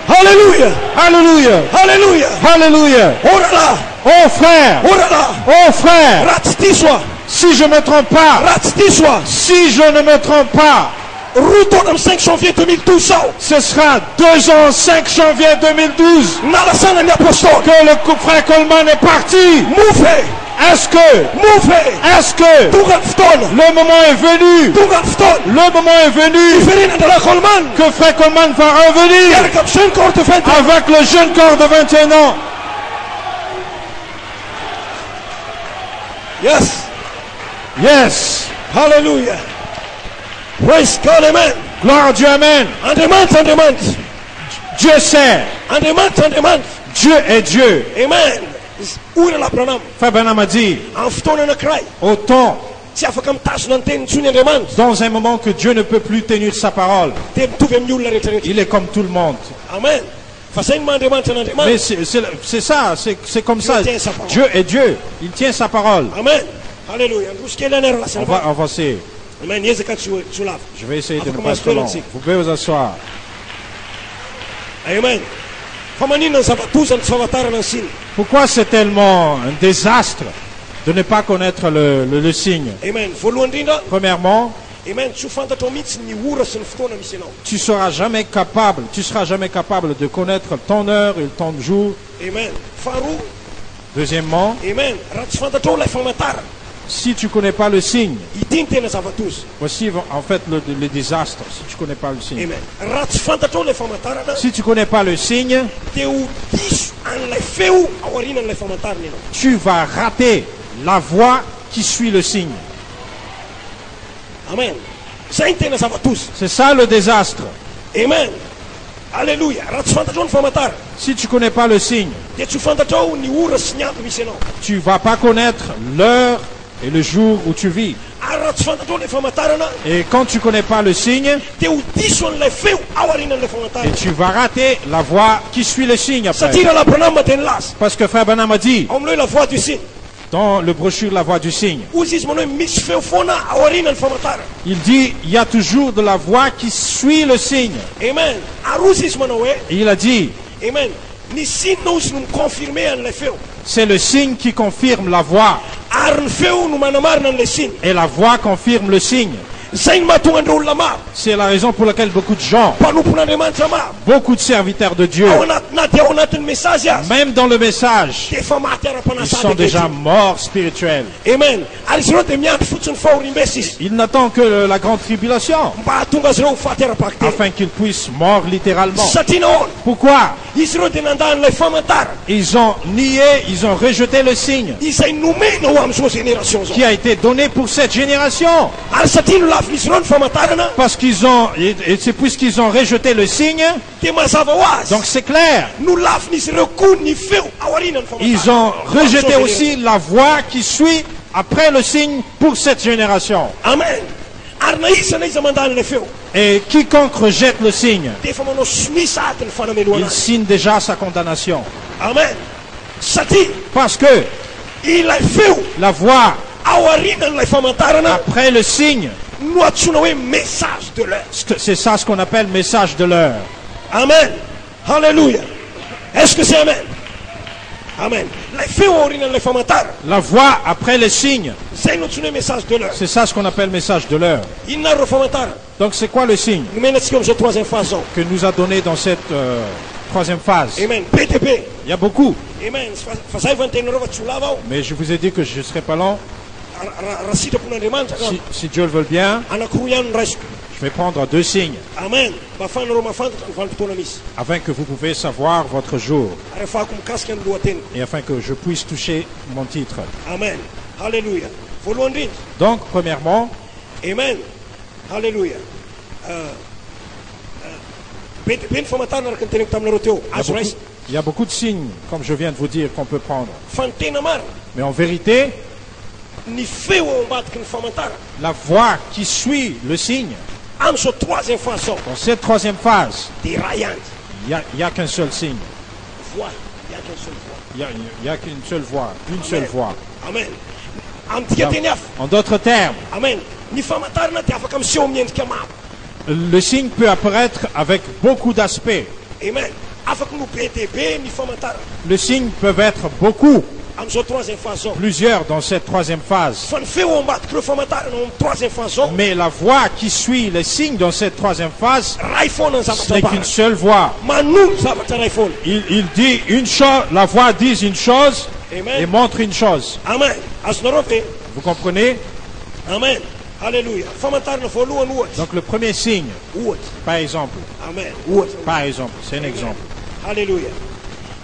Alléluia. Alléluia. Alléluia. Alléluia. Orala. Oh frère. Orala. Oh frère. Ratstiswa. Si je ne me trompe pas. Ratstiswa. Si je ne me trompe pas. Ruto na 5 janvier 2012 sao. Ce sera 2 ans, 5 janvier 2012. Nalasana ni apostol. Que le frère Coleman est parti. Moufe. Est-ce que Tugan fton. le moment est venu, Tugan fton. le moment est venu Ferina de la Colman. que frère Coleman va revenir Erkap sen kort de fente. avec le jeune corps de 21 ans? Yes. Yes. Hallelujah. Praise God, amen. Gloire à Dieu, amen. En demande. Dieu sait. En demande. Dieu est Dieu. Amen. Ura la pranam. Frère Branham a dit, En fton na cry. autant Si afakam tas nanten suni en demande. dans un moment que Dieu ne peut plus tenir sa parole, Tem tuvem nyul la retraite. il est comme tout le monde. Amen. Fasen man demande en demande. Mais c'est ça, c'est comme ça. Dieu tient sa parole. Dieu est Dieu. Il tient sa parole. Amen. Hallelujah. Ruskela na la On va avancer. Amen. Yezaka tsulava. Je vais essayer de ne Afaka pas être long. masitoerantsika. Vous pouvez vous asseoir. Amen. Fa maninona ny zavatozany tsy fahafantarana ny siny. Pourquoi c'est tellement un désastre de ne pas connaître le signe? Amen. Voalohany indrindra, Premièrement, amen, tsy ho fantatrao mihitsy ny ora sy ny fotoana misy anao. tu seras jamais capable de connaître ton heure et ton jour. Amen. Faharoa, Deuxièmement, amen, raha tsy fantatrao ilay famantarana, si tu connais pas le signe, ity ny tena zavatozy. voici en fait le désastre, si tu connais pas le signe. Amen. Raha tsy fantatrao ilay famantarana, Si tu connais pas le signe, dia ho diso an'ilay feo ao aorianan'ilay famantarana ianao. tu vas rater la voie qui suit le signe. Amen. Zay ny tena zavatozy. C'est ça le désastre. Amen. Alléluia. Raha tsy fantatrao ny famantarana, Si tu connais pas le signe, dia tsy ho fantatrao ny ora sy ny andro misy anao. tu vas pas connaître l'heure et le jour où tu vis. Ary raha tsy fantatrao ilay famantarana, Et quand tu connais pas le signe, dia ho diso an'ilay feo ao aorianan'ilay et famantarana. tu vas rater la voie qui suit le signe après. Satria raha Branham dia nilaza Parce que Frère Branham a dit ao amin'ilay la voix du signe, dans le brochure La Voix du signe, ozy izy manao hoe misy feo foana ao aorianan'ny famantarana. il dit il y a toujours de la voie qui suit le signe. Amen. Ary ozy izy manao hoe, Et il a dit amen, ny sinona ozy no miconfirme an'ilay feo, c'est le signe qui confirme la voie ary ny feo no manamarina an'ilay signe. et la voie confirme le signe. Zay ny mahatonga andreo olona maro, C'est la raison pour laquelle beaucoup de gens, mpanompon'Andriamanitra maro, beaucoup de serviteurs de Dieu, ao anatina dia ao anatin'ny mesazy azy, même dans le message, dia efa maty ils ara-panasady sont déjà ankehitriny. morts spirituels. Amen. Ary izy ireo dia miandry fotsiny fahoriam-besa izy, Ils n'attendent que la grande tribulation mba hahatonga azy ireo ho faty ara-pakiteny. afin qu'ils puissent mordre littéralement. Satria nahoana, Pourquoi? izy ireo dia nandahan'ilay famantarana Ils ont nié, ils ont rejeté le signe izay nomena ho amin'izao génération zao. qui a été donné pour cette génération. Ary satria no lafin'izy ireo ny famantarana, Parce qu'ils ont, et c'est puisqu'ils ont rejeté le signe, dia mazava ho azy donc c'est clair. no lafin'izy ireo koa ny feo ao aorianany Ils famantarana. ont rejeté aussi la voie qui suit après le signe pour cette génération. Amen. Ary na iza na iza mandahan'ilay feo, Et quiconque rejette le signe, dia efa manao smisady ny fanameloana il azy. signe déjà sa condamnation. Amen. Satria Parce que ilay feo la voie ao aorianan'ilay famantarana après le signe, no antsoina hoe message de l'heure. c'est ça ce qu'on appelle message de l'heure. Amen. Alléluia. Est-ce que c'est amen? Amen. Ilay feo ao aorianan'ilay famantarana, La voie après le signe, zay no antsoina hoe message de l'heure. c'est ça ce qu'on appelle message de l'heure. Inona ary reo famantarana? Donc c'est quoi le signe Nomenantsika amin'izao troisième phase zao. que nous a donné dans cette troisième phase? Amen. BTP. Il y a beaucoup, Amen. Fa zay efa nitenareo fa tsy ho lava aho. mais je vous ai dit que je ne serai pas long. Raha sitrapon'Andriamanitra ka Si Dieu le veut bien, anankiroa ihany no raisiko. je vais prendre 2 signes Amen. Mba ahafahanareo mahafantatra ny vanim-potoana misy. afin que vous pouvez savoir votre jour Ary ahafahako mikasika ny lohateniko. et afin que je puisse toucher mon titre. Amen. Alléluia. Voalohany indrindra. Donc, premièrement, Amen. Alléluia. BTP ny famantarana araka ny teneko taminareo teo. Azo raisy. il y a beaucoup de signes, comme je viens de vous dire, qu'on peut prendre. Fa ny tena marina, Mais en vérité, ny feo ao ambadiky ny famantarana la voie qui suit le signe, amin'izao troisième phase zao dans cette troisième phase, dia raha ihany. il y a qu'un seul signe. Voix. Il y a qu'une seule voix. Il y a qu'une seule voie, une seule voie. Amen. Amin'tika teny hafa. En d'autres termes, Amen. Ny famantarana dia afaka miseho miendrika maro. le signe peut apparaître avec beaucoup d'aspects. Amen. Afaka no be dia be ny famantarana Le signe peut être beaucoup, amin'izao troisième phase zao. plusieurs dans cette troisième phase. Fa ny feo ao ambadiky reo famantarana ao amin'ny troisième phase zao, Mais la voie qui suit les signes dans cette troisième phase, ray foana ny ce zavatra n'est qu'une ambara. seule voie. Manono zavatra ray foana. Il dit une chose, la voie dit une chose et Amen. montre une chose. Amen. Azonareo ve? Vous comprenez? Amen. Alléluia. Famantarana voalohany ohatsy. Donc le premier signe, Ohatsy. par exemple, Amen. Ohatsy. c'est un exemple. Alléluia.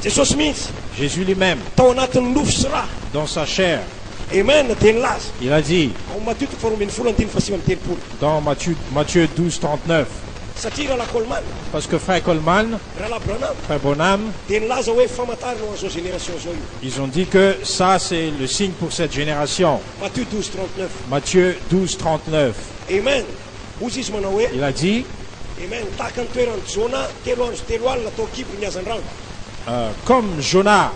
Jesosy mihitsy Jésus lui-même, tao anatin'ny nofo sy raha. dans sa chair, Amen. Dia nilaza il a dit ao Matthieu 4:10 dans Matthieu 12, 39, satria raha la Coleman, parce que frère Coleman, raha la Branham, frère Bonham, dia nilaza hoe famantarana ho an'izao génération zao io. ils ont dit que ça c'est le signe pour cette génération. Matthieu 12:39. Matthieu 12, 39, Amen. Ozy izy manao hoe, il a dit, amen, tahaka ny toerany Jona telo andro sy telo alina tao kibony niazan-drano. comme Jonas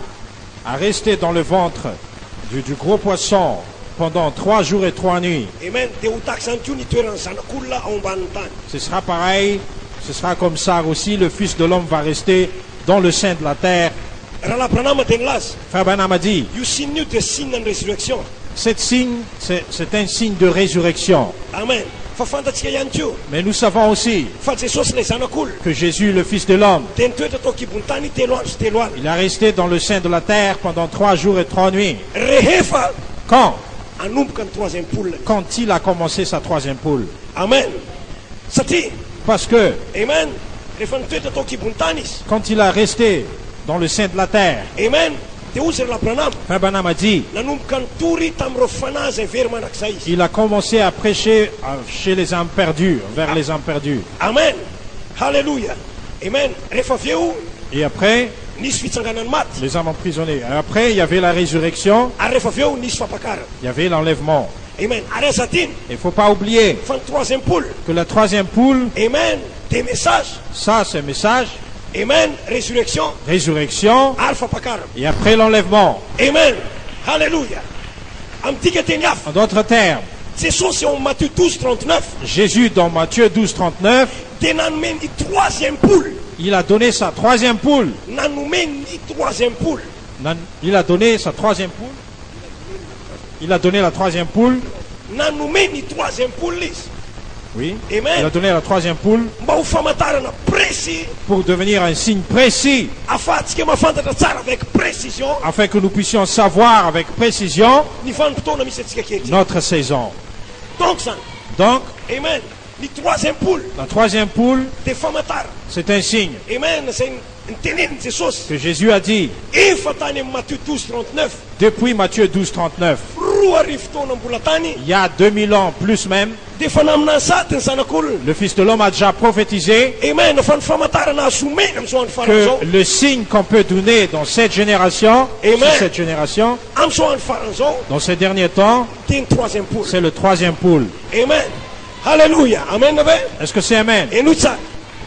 a resté dans le ventre du gros poisson pendant 3 jours et 3 nuits. Amen. Dia ho tahaka izany koa ny toeran'ny zanak'olona ao ambanin'ny tany. Ce sera pareil, ce sera comme ça aussi, le Fils de l'homme va rester dans le sein de la terre. Raha Branham dia nilaza, Frère Branham a dit, io signe io dia signe ny résurrection. cette signe, c'est un signe de résurrection. Amen. Fa fantatsika ihany koa Mais nous savons aussi fa Jesosy ilay zanak'olona que Jésus, le Fils de l'homme, dia nitoetra tao kibony tany 3 andro sy 3 alina. il est resté dans le sein de la terre pendant 3 jours et 3 nuits. Rehefa Quand? anomboka ny 3e poule. Quand il a commencé sa 3e poule. Amen. Satria, Parce que amen, rehefa nitoetra tao kibony tany izy, quand il a resté dans le sein de la terre, amen, dia ozy ry Branham Frère Branham a dit, nanomboka nitory tamin'ireo fanahy zay very manak'izay izy. il a commencé à prêcher chez les âmes perdues, vers les âmes perdues. Amen. Halleluja. Amen. Rehefa avy eo Et après, nisy fitsanganany maty, les âmes emprisonnées. Après, il y avait la résurrection, ary rehefa avy eo nisy fampakarana. il y avait l'enlèvement. Amen. Ary aza adiny Il ne faut pas oublier fa ny 3e poule, que la 3e poule, amen, dia message, ça c'est message, amen, résurrection, résurrection, ary fampakarana. et après l'enlèvement. Amen. Halleluja. Amin'tika teny hafa, En d'autres termes, Jesosy eo amin'ny Matthieu 12:39 Jésus dans Matthieu 12:39, dia nanome ny 3e poule, il a donné sa 3e poule. nanome ny 3e poule, Il a donné sa 3e poule. Il a donné la 3e poule. nanome ny 3e poule izy Oui. Amen. Il a donné la 3e poule mba ho famantarana précis, pour devenir un signe précis, afahantsika mahafantatra tsara avec précision afin que nous puissions savoir avec précision ny vanim-potoana misy atsika kehitriny. notre saison. Donc zany, Donc, amen, ny 3e poule la 3e poule, dia famantara, c'est un signe amen, zay niteneniny Jesosy que Jésus a dit efa tany amin'ny Matthieu 12:39, depuis Matthieu 12:39. 2 arivo taona mbola tany, Il y a 2000 ans, plus même, dia efa namina sady ny zanak'olona, le Fils de l'homme a déjà prophétisé amen, fa ny famantarana azo omena amin'izao andro farany que zao, le signe qu'on peut donner dans cette génération, Amen. sur cette génération, amin'izao andro farany zao dans ces derniers temps, dia ny 3e poule. c'est le 3e poule. Amen. Halleluja. Amen ve? Est-ce que c'est Amen? Enoy tsara.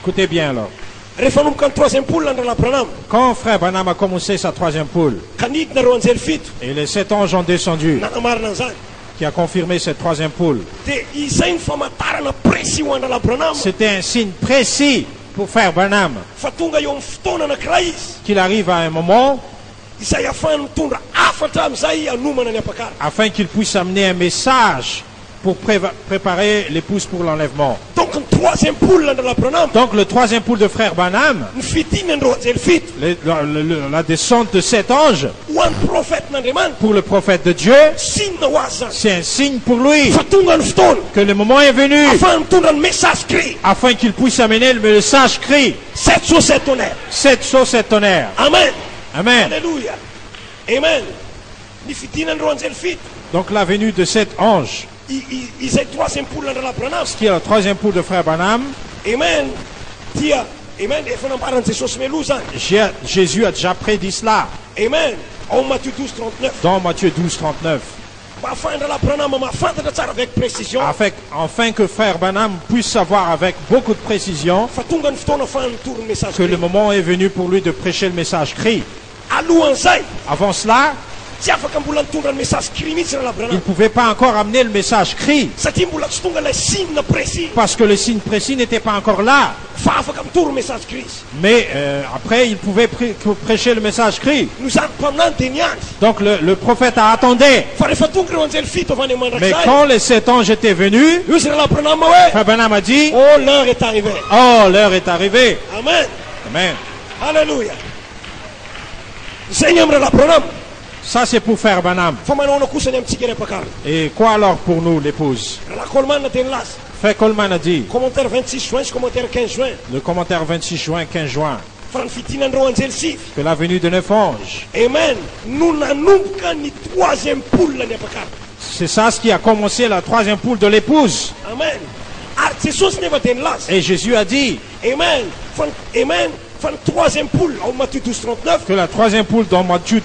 Écoutez bien alors. Rehefa nomboka ny 3e poule nandrala Branham, Quand Frère Branham a commencé sa 3e poule, ka nidina reo anjely fito, et les 7 anges ont descendu, nanamarina an'izany, qui a confirmé cette 3e poule, dia izay ny famantarana précis ho andrala Branham c'était un signe précis pour Frère Branham fa tonga eo amin'ny fotoana anankiray izy qu'il arrive à un moment izay ahafahany mitondra afatra amin'izay anomana ny apakara. afin qu'il puisse amener un message pour préparer l'épouse pour l'enlèvement. Donc ny 3e poule nandrala Branham, Donc le 3e poule de Frère Branham, ny fidinany reo anjely fito la descente de 7 anges ho an'ny profetan'Andriamanitra, pour le prophète de Dieu, signe ho azy zany c'est un signe pour lui fa tonga ny fotoana que le moment est venu ahafahany mitondra ny message cri afin qu'il puisse amener le message cri 7 sauts 7 tonnerres. 7 sauts, 7 tonnerres. Amen. Amen. Alléluia. Amen. Ny fidinany reo anjely fito Donc la venue de 7 anges, izay 3e poule nandrala Branham, qui est la 3e poule de Frère Branham, amen, dia amen, efa nambarany Jesosy mialoha zany, Jésus a déjà prédit cela amen, ao Matthieu 12:39, dans Matthieu 12:39, mba ahafahandrala Branham mahafantatra tsara avec précision afin que Frère Branham puisse savoir avec beaucoup de précision fa tonga ny fotoana ahafahany mitory ny message que le cri. moment est venu pour lui de prêcher le message cri. Alohan'izay Avant cela, tsy afaka mbola nitondra ny message cri mihitsy raha il ne Branham pouvait pas encore amener le message cri satria mbola tsy tonga ilay signe précis parce que le signe précis n'était pas encore là. fa afaka mitory message cri izy. Mais après, il pouvait prêcher le message cri. No zany mpaminany dia niandry Donc le prophète a attendu. fa rehefa tonga ireo anjely fito avy any Mais amandrakizay quand les 7 anges étaient venus, io izy raha Branham hoe Frère Branham a dit, oh l'heure est arrivée. oh, l'heure est arrivée. Amen. Amen. Alléluia. Zay ny amin'ny raha Branham Ça, c'est pour Frère Branham. fa manaona kosa ny amintsika repakarina. Et quoi alors pour nous, l'épouse? Raha Coleman teny laza Frère Coleman a dit, commentaire 26 juin sy commentaire 15 juin le commentaire 26 juin, 15 juin, fa ny fidinan'ireo anjely sivy, que la venue de 9 anges, amen, no nanomboka ny 3e poule ny apakara. c'est ça ce qui a commencé la 3e poule de l'épouse. Amen. Ary Jesosy nefa teny laza, Et Jésus a dit amen, fa ny 3e poule ao Matthieu 12:39 que la 3e poule dans Matthieu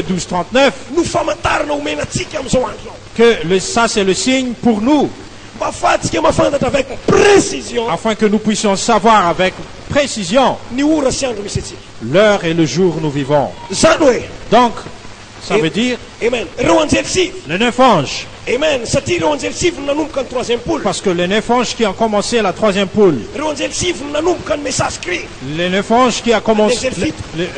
12:39, no famantarana omena antsika amin'izao andro zao, que ça c'est le signe pour nous, mba ahafahantsika mahafantatra avec précision afin que nous puissions savoir avec précision ny ora sy andro misy atsika. l'heure et le jour où nous vivons. Zany hoe Donc, Ça veut dire Amen. Rewanzel sif. les 9 anges. Amen. Satire rewanzel sif nanomboka ny troisième poule. Parce que les 9 anges qui ont commencé la 3e poule. Rewanzel sif nanomboka ny message cri. Les 9 anges qui ont commencé.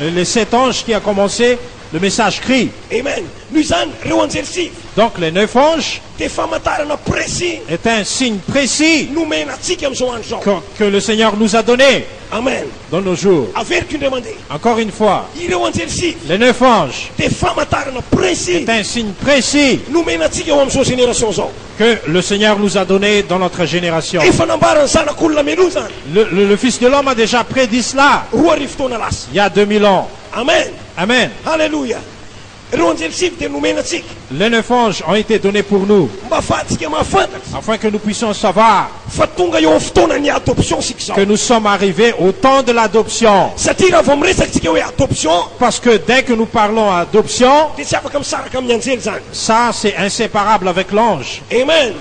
Les 7 anges qui ont commencé le message cri. Amen. Noho izany rewanzel sif. Donc les 9 anges Dia famantarana précis est un signe précis nomena antsika amin'izao andro zao. que le Seigneur nous a donné Amen. dans nos jours. Averiko indray mandeha. Encore une fois, Ireo anjely sif les 9 anges dia famantarana précis est un signe précis nomena antsika eo amin'izao génération zao. que le Seigneur nous a donné dans notre génération. Efa nambarany zanak'olona meloa zany. Le Fils de l'homme a déjà prédit cela 2000 taona lasa. il y a 2000 ans. Amen. Amen. Halleluja. Ireo anjely sif dia nomena antsika Les 9 anges ont été donnés pour nous mba ahafahantsika mahafantatra afin que nous puissions savoir fa tonga eo amin'ny fotoana ny adoption sika zao. que nous sommes arrivés au temps de l'adoption. Satria raha vao miresakitsika hoe adoption Parce que dès que nous parlons adoption, dia tsy afaka misaraka amin'ny anjely zany. ça c'est inséparable avec l'ange. Amen.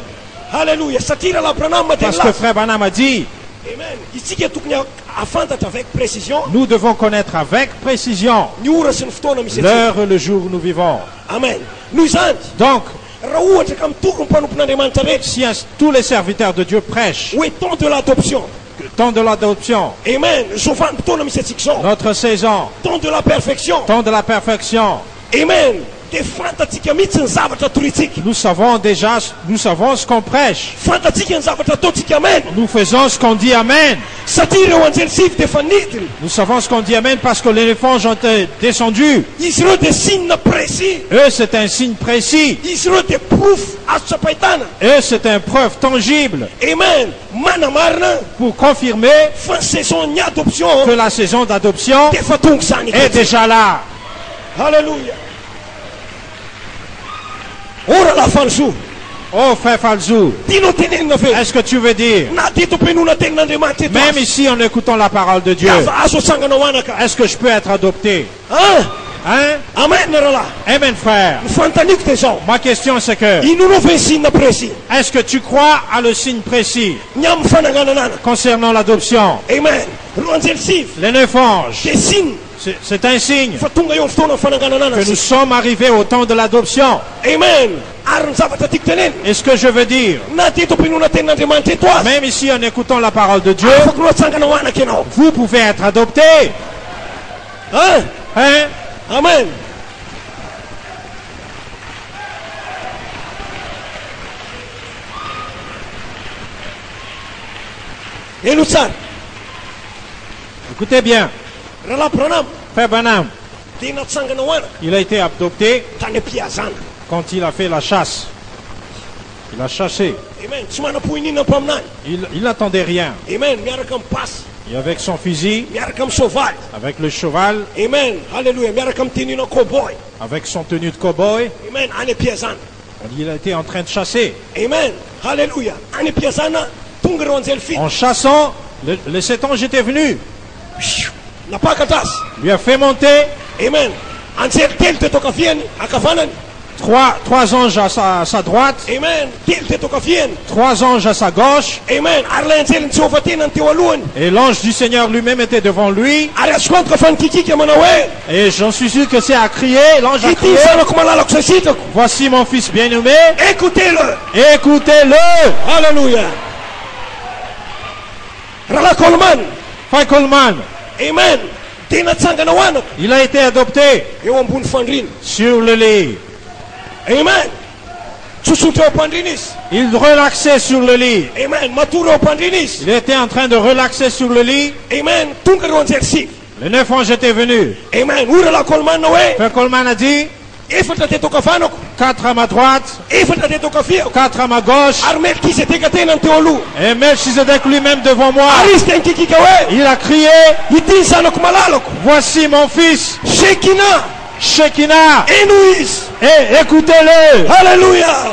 Halleluja. Satria raha Branham dia Parce que milaza. frère Branham a dit, Amen. Isika tokony afantatra avec précision nous devons connaître avec précision ny ora sy ny fotoana misy atsika. l'heure et le jour où nous vivons. Amen. Noho izany Donc, raha ohatra ka mitoro ny mpanompon'Andriamanitra rehetra si tous les serviteurs de Dieu prêchent hoe temps de l'adoption. le temps de l'adoption, Amen. Zao vanim-potoana misy atsika zao. notre saison, Temps de la perfection. temps de la perfection, Amen. Dia fantatsika mihitsy ny zavatra toritsika. nous savons déjà, nous savons ce qu'on prêche. Fantatsika ny zavatra ataontsika amen. Nous faisons ce qu'on dit Amen. Satria ireo anjely sif dia efa nidiny. Nous savons ce qu'on dit Amen parce que les anges ont été descendus. Izy ireo dia signe précis. Eux, c'est un signe précis. Izy ireo dia proof azo tsapahitana. Eux, c'est une preuve tangible Amen. Manamarina pour confirmer fa ny saison ny adoption que la saison d'adoption dia efa tonga zany est eto. déjà là. Halleluja. Ora la falso. Oh, frère Falzou, Tianao tenenina ve? est-ce que tu veux dire, Na dito am-pianona tenin'Andriamanitra eto même azy. ici en écoutant la parole de Dieu, Dia azo atsanganao anaka. est-ce que je peux être adopté? Ah, Hein? amen rahalahy. Amen, frère. Ny fantaniko dia zao. Ma question c'est que, Inonao ve ny signe précis? est-ce que tu crois à le signe précis Ny amin'ny fananganana anaka. concernant l'adoption? Amen. Roa anjely sif Les 9 anges, dia signe c'est un signe fa tonga eo amin'ny fotoana ny fananganana que nous anazy. sommes arrivés au temps de l'adoption. Amen. Ary ny zavatra tiako tenena. Et ce que je veux dire, Na dito am-pianona tenin'Andriamanitra eto azy. même ici en écoutant la parole de Dieu, Afaka ro atsanganao anaka ianao. vous pouvez être adopté. Ah, Hein? amen. Elo tsara. Écoutez bien, Rahalahy Branham frère Branham, dia natsanganao anaka il a été adopté tany am-piazana. quand il a fait la chasse. Il a chassé. Amen. Tsy manam-pohinina mpaminany. Il n'attendait rien. Amen. Miaraka amin'ny pasy, Et avec son fusil, miaraka amin'ny soavaly. avec le cheval, Amen. Halleluja. Miaraka amin'ny tenina cowboy. avec son tenue de cow-boy, Amen. Any am-piazana. il a été en train de chasser. Amen. Halleluja. Any am-piazana tonga ireo anjely fito. En chassant, les 7 anges étaient venus. Napakatra azy. Lui a fait monter Amen. Anjely telo teto ankavanany. 3 anges à sa droite, Amen. Telo teto ankaviany. 3 anges à sa gauche, Amen. Ary ilay anjely ny Jehovah tenany teo alohany. et l'ange du Seigneur lui-même était devant lui. Ary azoko antoka fa nikikika manao hoe Et j'en suis sûr que c'est à crier, l'ange a ity crié, zanako malalako zay sitako. voici mon fils bien-aimé, Écoutez-le. écoutez-le. Halleluja. Rahalahy Coleman. Frère Coleman, Amen. Dia natsanganao anaka il a été adopté eo ambony fandrina. sur le lit. Amen. Tsotsotra eo am-pandrina izy. Il relaxait sur le lit. Amen. Matory eo am-pandrina izy. Il était en train de relaxer sur le lit. Amen. Tonga ireo anjely sivy. Les 9 anges étaient venus. Amen. Hoy rahalahy Coleman hoe Frère Coleman a dit, efatra teto ankavanako, 4 à ma droite, efatra teto ankaviako. 4 à ma gauche, Ary Melkisedeka tenany teo aloha. et Melchizedek lui-même devant moi. Ary izy dia nikikika hoe Il a crié, ity ny zanako malalako. voici mon fils, Shekina. Shekinah, Eno izy. et écoutez-le. Halleluja.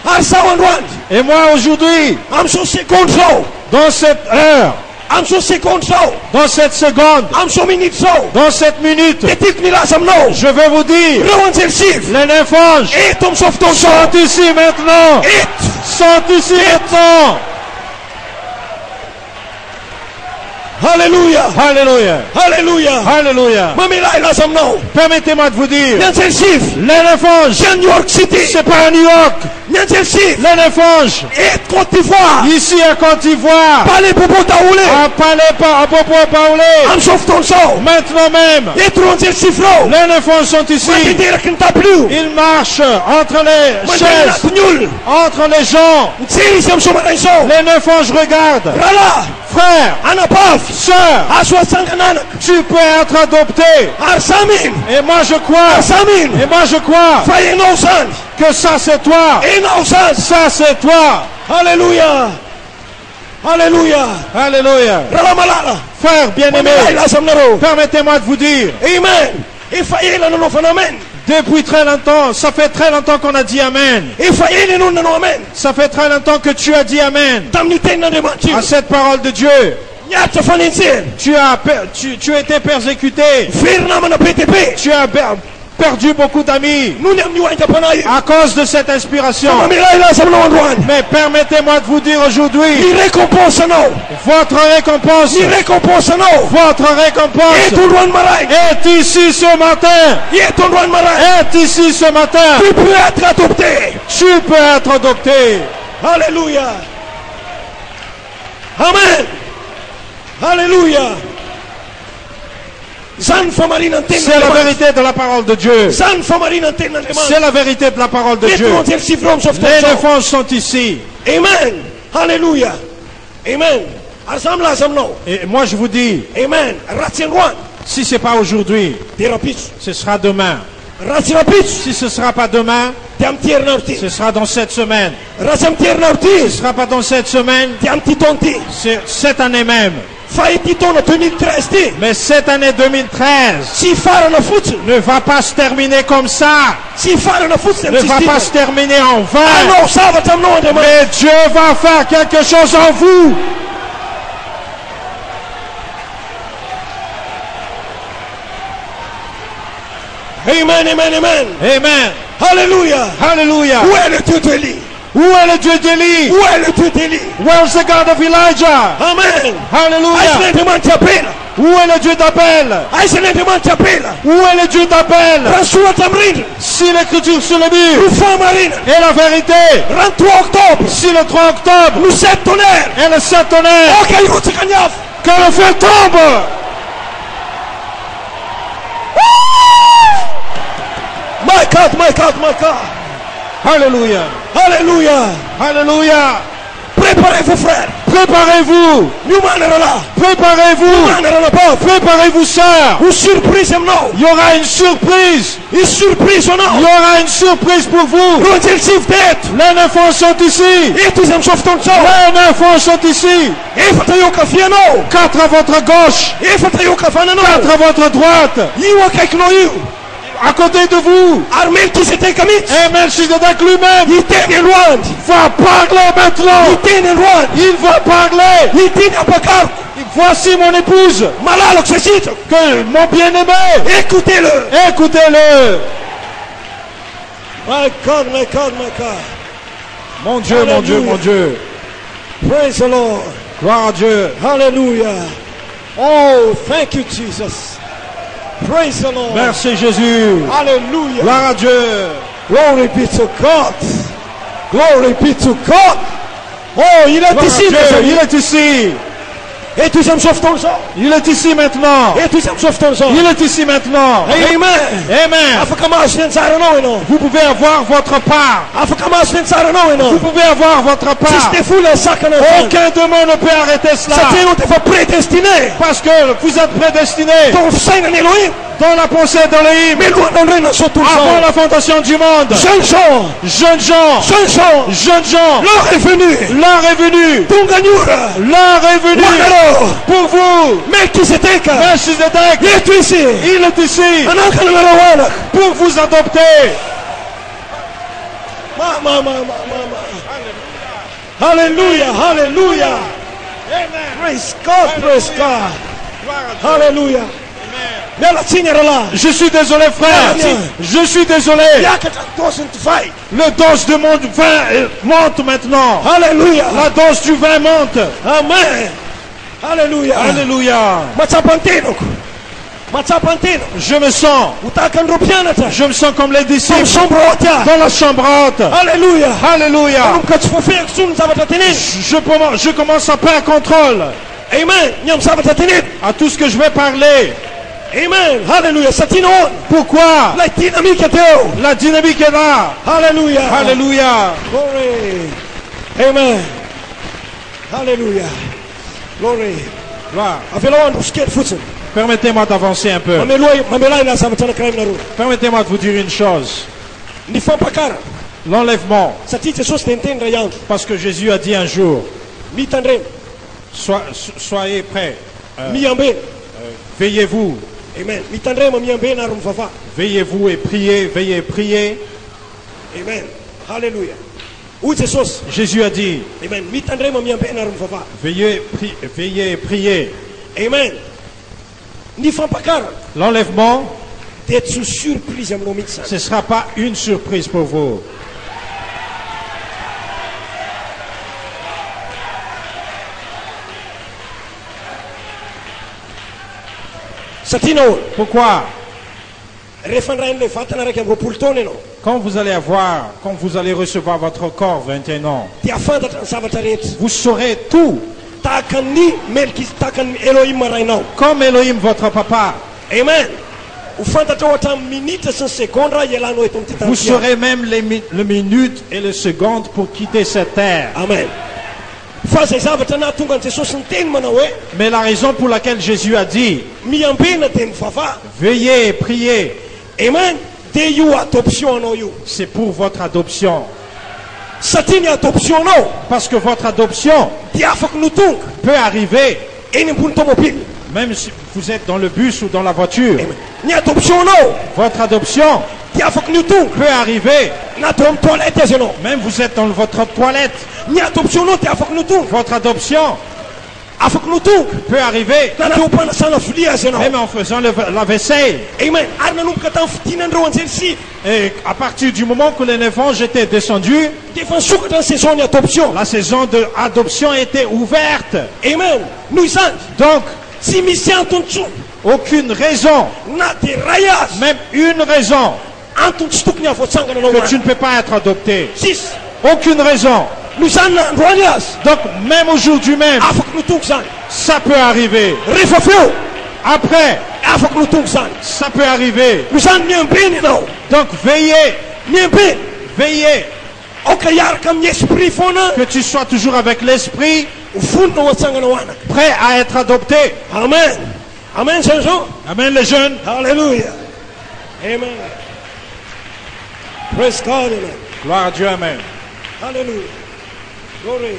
Ary zaho androany Et moi aujourd'hui, am'izao seconde zao, dans cette heure, am'izao seconde zao, dans cette seconde, am'izao minute zao, dans cette minute, dia tiako nilaza aminao je vais vous dire, ireo anjely sivy les 9 anges eto am'izao fotoana zao. sont ici maintenant, Eto. sont ici maintenant. Hallelujah. Alléluia. Hallelujah. Alléluia. Mamila ilasam now. Permettez-moi de vous dire, Nyantel chief. les neuf anges, C'est New York City. c'est pas à New York. Nyantel chief. Les neuf anges, Et Côte d'Ivoire. ici à Côte d'Ivoire, Palais Bobo Taoulé. à Palais, à Popo Paulé, Am Softon Show. maintenant même, Et Tronzel Chifro. les neuf anges sont ici. Matidira Kintablu. Ils marchent entre les Mandela chaises, Tunyul. entre les gens. Ntsiri Sam Somalan Show. Les neuf anges regardent. Rala. Frère, Anapaf. sœur, Aswa Sangananak. tu peux être adopté. Arsamin. Et moi je crois, Arsamin. et moi je crois Faye Nausan. que ça c'est toi. Et Nausan. Ça c'est toi. Alléluia. Alléluia. Alléluia. Rala Malala. Frère bien-aimé, Mamila ilasam naro. permettez-moi de vous dire, Amen. Et Faye la nono phénomène. depuis très longtemps, ça fait très longtemps qu'on a dit Amen. Et Faye la nono amen. Ça fait très longtemps que tu as dit Amen Tamniten na demanti. à cette parole de Dieu. Nyata faninsin. Tu as été persécuté. Firna mana PTP. Tu as perdu beaucoup d'amis Nous n'aimons ni wanja panaï. à cause de cette inspiration. Mamila ilasam no andwan. Mais permettez-moi de vous dire aujourd'hui, Ni récompense no. votre récompense, Ni récompense no. votre Et récompense ton droit de malade. est ici ce matin. Et ton droit de malade. Est ici ce matin. Tu peux être adopté. Tu peux être adopté. Alléluia. Amen. Alléluia. Zan famarine antenne. C'est la vérité de la parole de Dieu. Zan famarine antenne. C'est la vérité de la parole de Et Dieu. ton sifrom sauf ton Les sang. neuf anges sont ici. Amen. Alléluia. Amen. Asam la asam no. Et moi je vous dis, Amen. Ratien rwan. si ce n'est pas aujourd'hui, Thérapie. ce sera demain. Ratien rapide. Si ce ne sera pas demain, Tiam tier nauti. ce sera dans cette semaine. Ratien tier Ce ne nauti. sera pas dans cette semaine, Tiam titonti. c'est cette année même. Faye titon en 2013. Mais cette année 2013 Si fara na foot. ne va pas se terminer comme ça. Si fara na foot. Ne va pas se terminer en vain. Ah non, ça va t'amener en demain. Mais Dieu va faire quelque chose en vous. Amen, amen, amen. Amen. Alléluia. Alléluia. Où est le Dieu d'Élie? Où est le Dieu d'Élie? Où est le Dieu d'Élie? Where's the God of Elijah? Amen. Hallelujah. Aïe, demande t'appelle. Où est le Dieu d'Abel? Aïe, demande t'appelle. Où est le Dieu d'Abel? Rasoula Tamrin. Si l'écriture sur le mur Nous sommes marine. est la vérité, 23 octobre. si le 3 octobre Nous sommes tonnerre. est le 7 tonnerre, Ok, il faut te gagner. que le feu tombe. My God, my God, my God. Alléluia. Alléluia. Alléluia. Préparez-vous, frères. Préparez-vous. Nous manera là. Préparez-vous. Manera là, pas. Préparez-vous, sœurs. Une surprise, non. Il y aura une surprise. Une surprise, Il non. y aura une surprise pour vous. Nous avons le d'être. Les neuf anges sont ici. Et tous les sauf ton sang. Les neuf anges sont ici. Et faut te yoka fiano. 4 à votre gauche. Et faut te yoka fanano. 4 à votre droite. Yiwa kaikno you. À côté de vous. Armel qui s'était commis. Et Melchizedek lui-même Il était loin. va parler maintenant. Il était loin. Il va parler. Il était à Bakar. Voici mon épouse. Malalo que c'est. Que mon bien-aimé. Écoutez-le. Écoutez-le. My God, my God, my God. Mon Dieu, mon Dieu, mon Dieu. Praise the Lord. Gloire à Dieu. Hallelujah. Oh, thank you, Jesus. Praise the Lord. Merci Jésus. Hallelujah. Gloire à Dieu. Glory be to God. Glory be to God. Oh, il est Gloire à ici, Dieu. mes amis. Il est ici. Et tous aiment sauf ton sang. Il est ici maintenant. Et tous aiment sauf ton sang. Il est ici maintenant. Amen. Amen. Afakamash nensarano eno. Vous pouvez avoir votre part. Afakamash nensarano eno. Vous pouvez avoir votre part. Si c'était fou le sac en enfant. Aucun démon ne peut arrêter cela. C'était nous t'es prédestiné. Parce que vous êtes prédestinés Ton sein en Elohim. dans la pensée d'Élohim Mais nous on donne sur tout avant ça. la fondation du monde. Jeunes gens. Jeunes gens. Jeunes gens. Jeunes gens. L'heure est venue. L'heure est venue. Ton gagnura. L'heure est venue. Wanero. Pour vous. Mais qui c'était que? Melchizedek. Il est ici. Il est ici. Anaka numéro 1. Pour vous adopter. Hallelujah, hallelujah. Praise God, praise God. Hallelujah. Nella signora là. Je suis désolé, frère. Je suis désolé. Le dose de mon vin monte maintenant. Hallelujah. La dose du vin monte. Amen. Hallelujah. Alléluia. Matsapantino. Matsapantino. Je me sens comme les disciples dans la chambre haute. Alléluia. Alléluia. Je commence à perdre contrôle Amen. à tout ce que je vais parler. Amen. Hallelujah. Pourquoi? La dynamique est là. Alléluia. Alléluia. Glory. Amen. Hallelujah. Glory. Gloire. Permettez-moi d'avancer un peu. Permettez-moi de vous dire une chose. L'enlèvement. Parce que Jésus a dit un jour, soyez prêts. Veillez-vous. Amen. Veillez-vous et priez, veillez et priez. Amen. Hallelujah. Jésus a dit, Amen. veillez et priez. Amen. L'enlèvement, surprise. ce ne sera pas une surprise pour vous. Pourquoi? Quand vous allez recevoir votre corps 21 ans, vous saurez tout. Comme Elohim, votre papa. Amen. Vous saurez même les minutes et les secondes pour quitter cette terre. Amen. Mais la raison pour laquelle Jésus a dit, veillez et priez, Amen. c'est pour votre adoption. Parce que votre adoption peut arriver même si vous êtes dans le bus ou dans la voiture. Votre adoption peut arriver même vous êtes dans votre toilette. Votre adoption peut arriver même en faisant la vaisselle. Et à partir du moment que les néphanges étaient descendus, la saison d'adoption était ouverte. Amen. Donc, aucune raison, même une raison, que tu ne peux pas être adopté. Aucune raison. Donc, même aujourd'hui même, ça peut arriver. Après, ça peut arriver. Donc, veillez. Veillez. Que tu sois toujours avec l'esprit, prêt à être adopté. Amen. Amen, Jean. Amen, les jeunes. Hallelujah. Amen. Praise God. Amen. Gloire à Dieu. Amen. Hallelujah. Glory.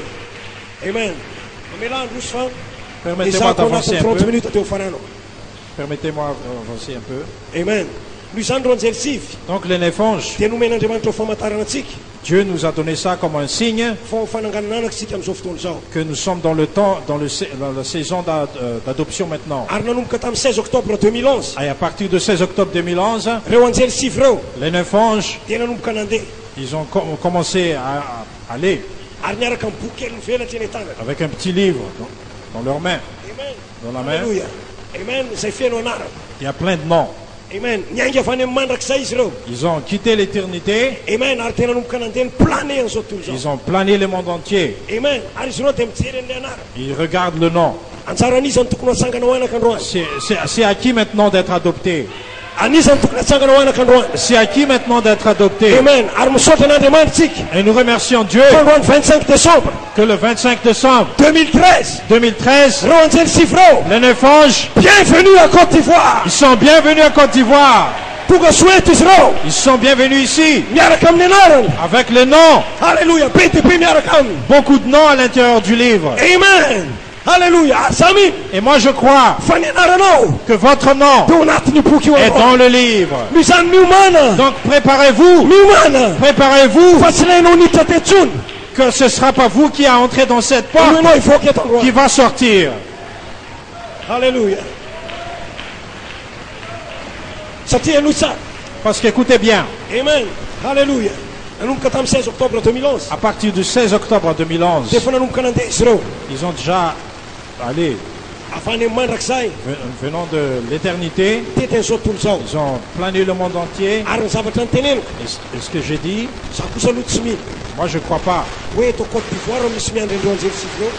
Amen. Permettez-moi d'avancer un peu. Permettez-moi d'avancer un peu. Amen. Donc les néphanges, Dieu nous a donné ça comme un signe que nous sommes dans le temps, dans la saison d'adoption maintenant. Et à partir de 16 octobre 2011, les néphanges, ils ont commencé à aller avec un petit livre dans leurs mains. Dans la main. Amen. Il y a plein de noms. Amen. Ils ont quitté l'éternité. Amen. Ils ont plané le monde entier. Amen. Ils regardent le nom. C'est à qui maintenant d'être adopté? C'est à qui maintenant d'être adopté? Amen. Et nous remercions Dieu que le 25 décembre 2013, les néphanges, bienvenue à Côte d'Ivoire. Ils sont bienvenus à Côte d'Ivoire. Ils sont bienvenus ici avec le nom. Alléluia. Beaucoup de noms à l'intérieur du livre. Amen. Alléluia. Et moi je crois que votre nom est dans le livre. Donc préparez-vous. Que ce ne sera pas vous qui a entré dans cette porte qui va sortir. Alléluia. Parce qu'écoutez bien. Amen. Alléluia. À partir du 16 octobre 2011, ils ont déjà allé afany mandrakizay venant de l'éternité. tetin'izao tontolo zao Ils ont plané le monde entier. ary ny zavatra nyteneniko Et ce que j'ai dit, za kosa aloha tsy mino moi je ne crois pas hoe eto Côte d'Ivoire misy miandry andreo anjelisivy reo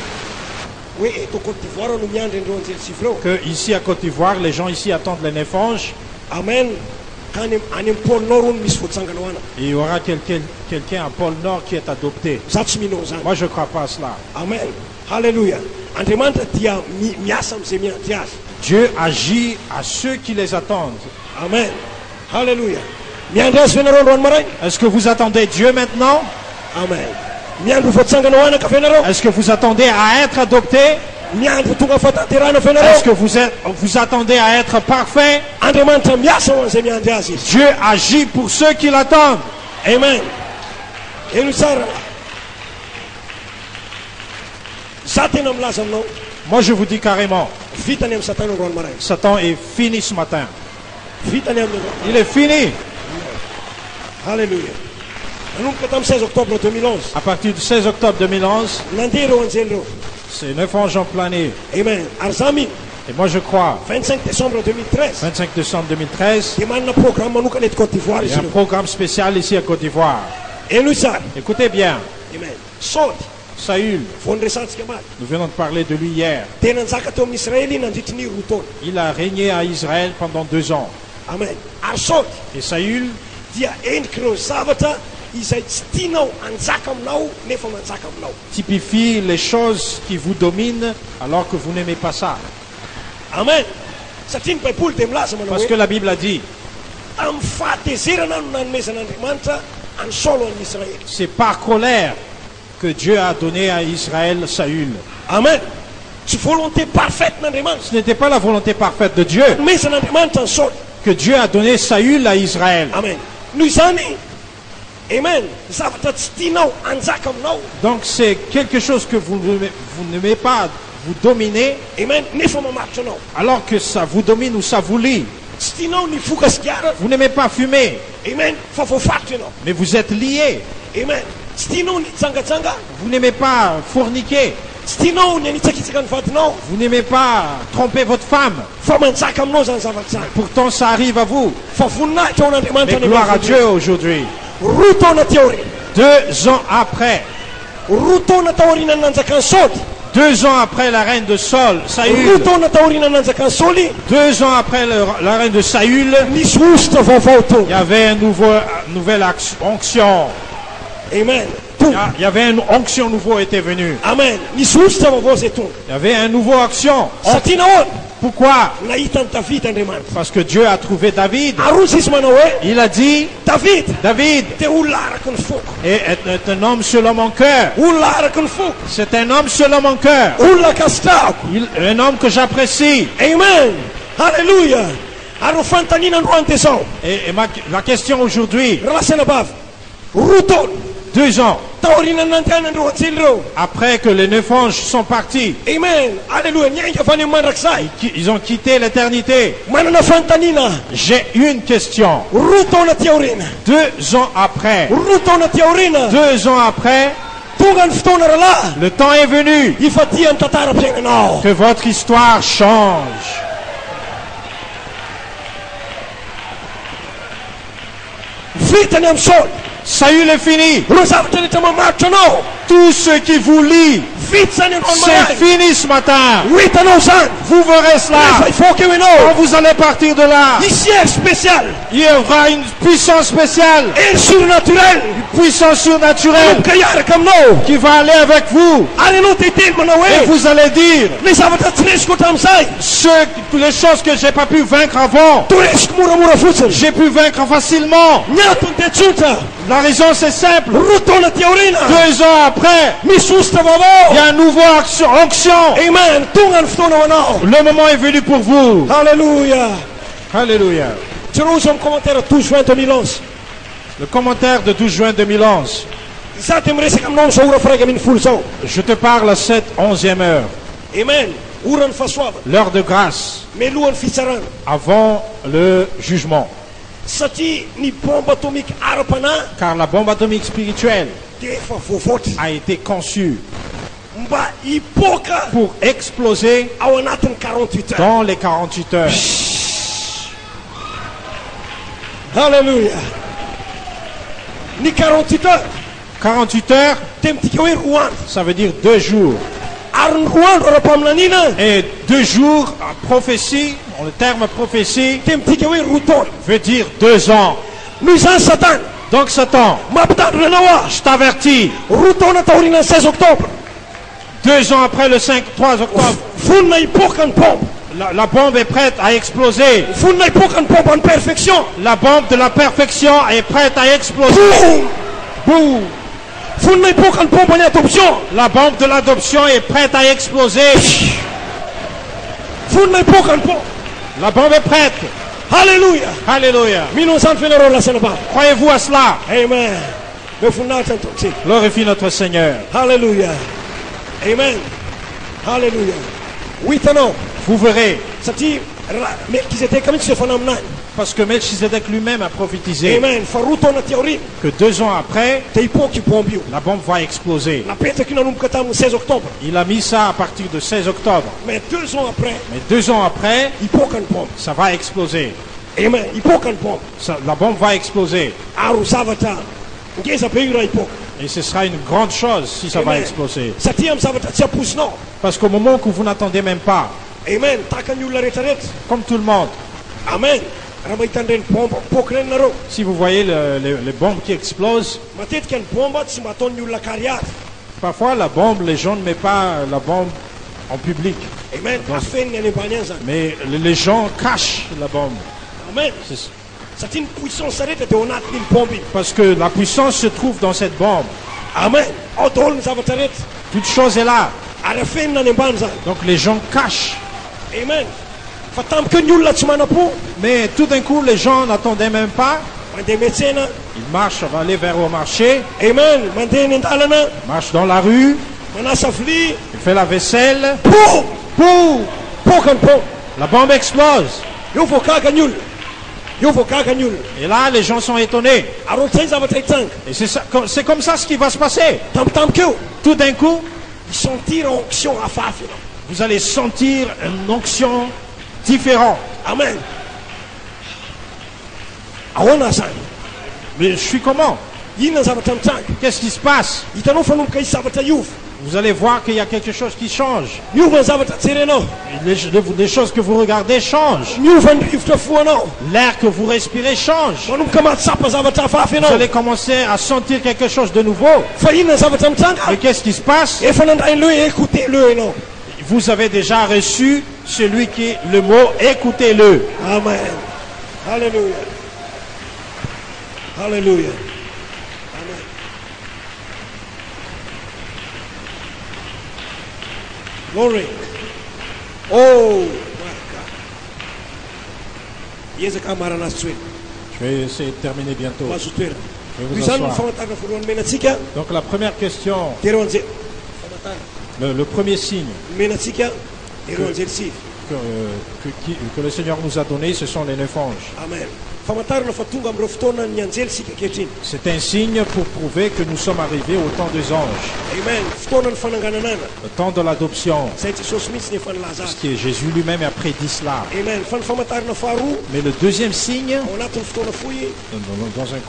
hoe eto Côte d'Ivoire no miandry andreo anjelisivy reo que ici à Côte d'Ivoire, les gens ici attendent les nef anges. amen ka any amin'ny pôle nord ony misy voatsangana ho ana Et il y aura quelqu'un à pôle Nord qui est adopté. za tsy mino zany Moi je ne crois pas à cela. amen halleluja andriamanitra dia miasa am'izay miandry azy Dieu agit à ceux qui les attendent. amen halleluja miandry azy ve nareo androany maray Est-ce que vous attendez Dieu maintenant? amen miandry voatsangana ho anaka ve nareo Est-ce que vous attendez à être adopté? miandry tonga fahatanterana ve nareo Est-ce que vous attendez à être parfait? andriamanitra miasa ho an'izay miandry azy izy Dieu agit pour ceux qui l'attendent. amen eno tsara za tena milaza aminao Moi je vous dis carrément, vitany amin'ny satana androany maray Satan est fini ce matin. vitany amin'ny androany Il est fini. halleluja nanomboka tamin'ny 16 octobre 2011 À partir du 16 octobre 2011, nandeha reo anjely reo ces 9 anges ont plané. amen ary za mino Et moi je crois, 25 décembre 2013 25 décembre 2013, dia manana programme manokana eto Côte d'Ivoire il y izy a un reo programme spécial ici à Côte d'Ivoire. eno tsara Écoutez bien, amen saody Saül, vao niresantsika maty nous venons de parler de lui hier. tena nanjaka teo amin'ny Israely nandritry ny roa taona Il a régné à Israël pendant 2 ans. amen ary saody Et Saül, dia endriky reo zavatra izay tsy tianao anjaka aminao nefa manjaka aminao typifie les choses qui vous dominent alors que vous n'aimez pas ça. amen satria ny baiboly dia milaza manao Parce que hoe la Bible a dit, amin'ny fahatezerana no nanomezan'andriamanitra any Saolo any Israely c'est par colère que Dieu a donné à Israël Saül. amen tsy volonté parfaite n'andriamanitra Ce n'était pas la volonté parfaite de Dieu nomezan'andriamanitra any Saolo que Dieu a donné Saül à Israël. amen noho izany amen zavatra tsy tianao anjaka aminao Donc c'est quelque chose que vous n'aimez pas, vous dominez, amen nefa mamaritra anao alors que ça vous domine ou ça vous lie. tsy tianao ny foka sigara Vous n'aimez pas fumer, amen fa voafaritra ianao mais vous êtes liés. amen tsy tianao ny tsangatsanga Vous n'aimez pas forniquer, tsy tianao ny anitsakitsaka ny vadinao vous n'aimez pas tromper votre femme. fa manjaka aminao zany zavatra zany Pourtant ça arrive à vous. fa voninahitra ao Mais n'andriamanitra gloire à Dieu aujourd'hui. roa taona taorina 2 ans après, roa taona taorina nanjaka ny Saody 2 ans après la reine de Saül, roa Saül, taona taorina nanjaka ny Saoly 2 ans après la reine de Saül, nisy ositra vaovao il y tonga avait nouvelle onction. amen Il tonga y avait une onction nouveau était venue. amen nisy ositra vaovao zay tonga Il y avait un nouveau action. satria nahoana Pourquoi? nahita ny David andriamanitra Parce que Dieu a trouvé David. arozy izy manao hoe Il a dit, David David dia olona araky ny foko est un homme selon mon cœur. olona araky ny foko C'est un homme selon mon cœur. olona kasitrahako Un homme que j'apprécie. amen halleluja ary no fanontaniana androany dia zao Et la question aujourd'hui, rasana bavy roa taona 2 ans taorina nandehanandreo anjely reo après que les 9 anges sont partis, amen halleluja niainga avy any amin'ny mandrakizay ils ont quitté l'éternité. manana fanontaniana J'ai une question. roa taona ty aorina 2 ans après, roa taona ty aorina 2 ans après, tonga ny fotoana rahalahy le temps est venu ifatia ny tantara-piainanao que votre histoire change. vitany amin'ny Saoly Saül est fini. reo zavatra rehetra mamaritra anao Tout ce qui vous lie, vity zany androany c'est maray fini ce matin. ho hitanao zany Vous verrez rehefa cela. ifoka eo Quand ianao vous allez partir de là, misy hery spécial il y aura une puissance spéciale, hery surnaturel une puissance surnaturelle ka hiaraka aminao qui va aller avec vous. ary anao te hiteny manao Et hoe vous allez dire, le zavatra tsy resiko hatramin'izay les choses que j'ai pas pu vaincre avant, toresiko moramora fotsiny j'ai pu vaincre facilement. ny antony dia tsotra La raison c'est simple. roa taona ty aorina 2 ans après, misy ositra il y vaovao a un nouveau onction. amen tonga ny fotoana ho anao Le moment est venu pour vous. halleluja Alléluia. jerozy amin'ny commentaire 12 juin 2011 Le commentaire de 12 juin 2011. za dia miresaka aminao am'izao ora faraika amin'ny folo zao Je te parle à cette 11e heure, amen ora ny fahasoavana l'heure de grâce, mialohan'ny fitsarana avant le jugement. satria ny bombe atomika ara-panahy Car la bombe atomique spirituelle dia efa voavoatra a été conçue. mba hipoka pour exploser ao anatin'ny 48 heures. dans les 48 heures. Alléluia. Ny 48 heures 48 heures, dia midika hoe roa andro. ça veut dire 2 jours. Ary ny roa andro ara-paminaniana Et 2 jours, en prophétie, le terme prophétie, dia midika hoe roa taona. veut dire 2 ans. Noho izany Satana Donc Satan, mampitandrina anao aho. je t'avertis, Roa taona taorian'ny 16 octobre 2 ans après le 3 octobre, vonona hipoka ny pompe. la bombe est prête à exploser. Vonona hipoka ny pompe any perfection. La bombe de la perfection est prête à exploser. Boum! Boum! Vonona hipoka ny pompe any adoption. La bombe de l'adoption est prête à exploser. Vonona hipoka ny pompe. La bombe est prête. Alléluia. Alléluia. Mino izany fianarao lasana baba. Croyez-vous à cela? Amen. Me voninahitra ny tomponsika. Glorifie notre Seigneur. Alléluia. Amen. Alléluia. Ho hitanao Vous verrez, satria Melkizedeka mihitsy zay fanaminany. parce que Melchizedek lui-même a prophétisé Amen. Fa roa taona ty aoriana que 2 ans après, dia hipoka io bombe io. la bombe va exploser. Napetraka io nanomboka tamin'ny 16 octobre. Il a mis ça à partir de 16 octobre. Mais 2 ans après, Mais 2 ans après, hipoka ny bombe. ça va exploser. Amen. Hipoka ny bombe. La bombe va exploser. Aro zavatra ngeza be io raha hipoka. Et ce sera une grande chose si ça va Amen. exploser. Satria amin'ny zavatra tsy aposinao. Parce qu'au moment où vous n'attendez même pas, Amen. Tahaka ny olona rehetrarehetra. comme tout le monde, Amen. Raha mahita an'ireny bomba mipoka ireny nareo. si vous voyez les bombes qui explosent, Matetika ny bomba tsy mba ataon'ny olona carrière. parfois la bombe, les gens ne mettent pas la bombe en public. Amen. Afeniny any ambany any zany. Mais les gens cachent la bombe. Amen. C'est- Satria ny puissance rehetra dia ao anatin'iny bomba iny. Parce que la puissance se trouve dans cette bombe. Amen. Ao daholo ny zavatra rehetra. Toute chose est là. Ary afenina any ambany zany. Donc les gens cachent. Amen. Fa tampoka ny olona tsy mana-po Mais tout d'un coup, les gens n'attendaient même pas. mandeha miantsena. Ils marchent, va aller vers au marché, Amen. Mandeha eny an-dalana. marchent dans la rue, Manasa vilia. il fait la vaisselle. Po! Pouf! Poka ny pomba. La bombe explose. Io vao gaga ny olona. Io vao gaga ny olona. Et là, les gens sont étonnés. Ary ohatr'izay zavatra hitsanga. Et c'est comme ça ce qui va se passer. Tampotampoka eo Tout d'un coup, hisentir onction hafahafa ianao. vous allez sentir une onction différente. Amen. Ahoana zany? Mais je suis comment? Inona ny zavatra mitsanga? Qu'est-ce qui se passe? Hitanao fanomboka isy zavatra iova. Vous allez voir qu'il y a quelque chose qui change. Miova ny zavatra jerenao. Les choses que vous regardez changent. Miova ny rivotra foanao. L'air que vous respirez change. Manomboka mahatsapa zavatra hafahafa Vous ianao. allez commencer à sentir quelque chose de nouveau. Fa inona ny zavatra mitsanga? Mais qu'est-ce qui se passe? Efa nandrain'le écoutez-le ianao. Vous avez déjà reçu celui qui est le mot, écoutez-le. Amen. Alléluia. Alléluia. Amen. Glory. Oh, my God. Iezaka maranazy toerana. Je vais essayer de terminer bientôt. Mahazo toerana. Je vais Io vous zany ny asseoir. famantarana voalohany menantsika. Donc la première question, Dia ireo anjely. Famantarana. le premier signe Menantsika. Ireo anjely sivy. que le Seigneur nous a donné, ce sont les 9 anges. Amen. Famantarana fa tonga amin'ireo fotoana ny anjely sika ankehitriny. C'est un signe pour prouver que nous sommes arrivés au temps des anges, Amen. Fotoana ny fanangananana. le temps de l'adoption. Zay Jesosy mihitsy ny efa nilaza Parce azy. que Jésus lui-même a prédit cela. Amen. Fa ny famantarana faharoa Mais le deuxième signe, ao anatin'ny fotoana fohy. dans un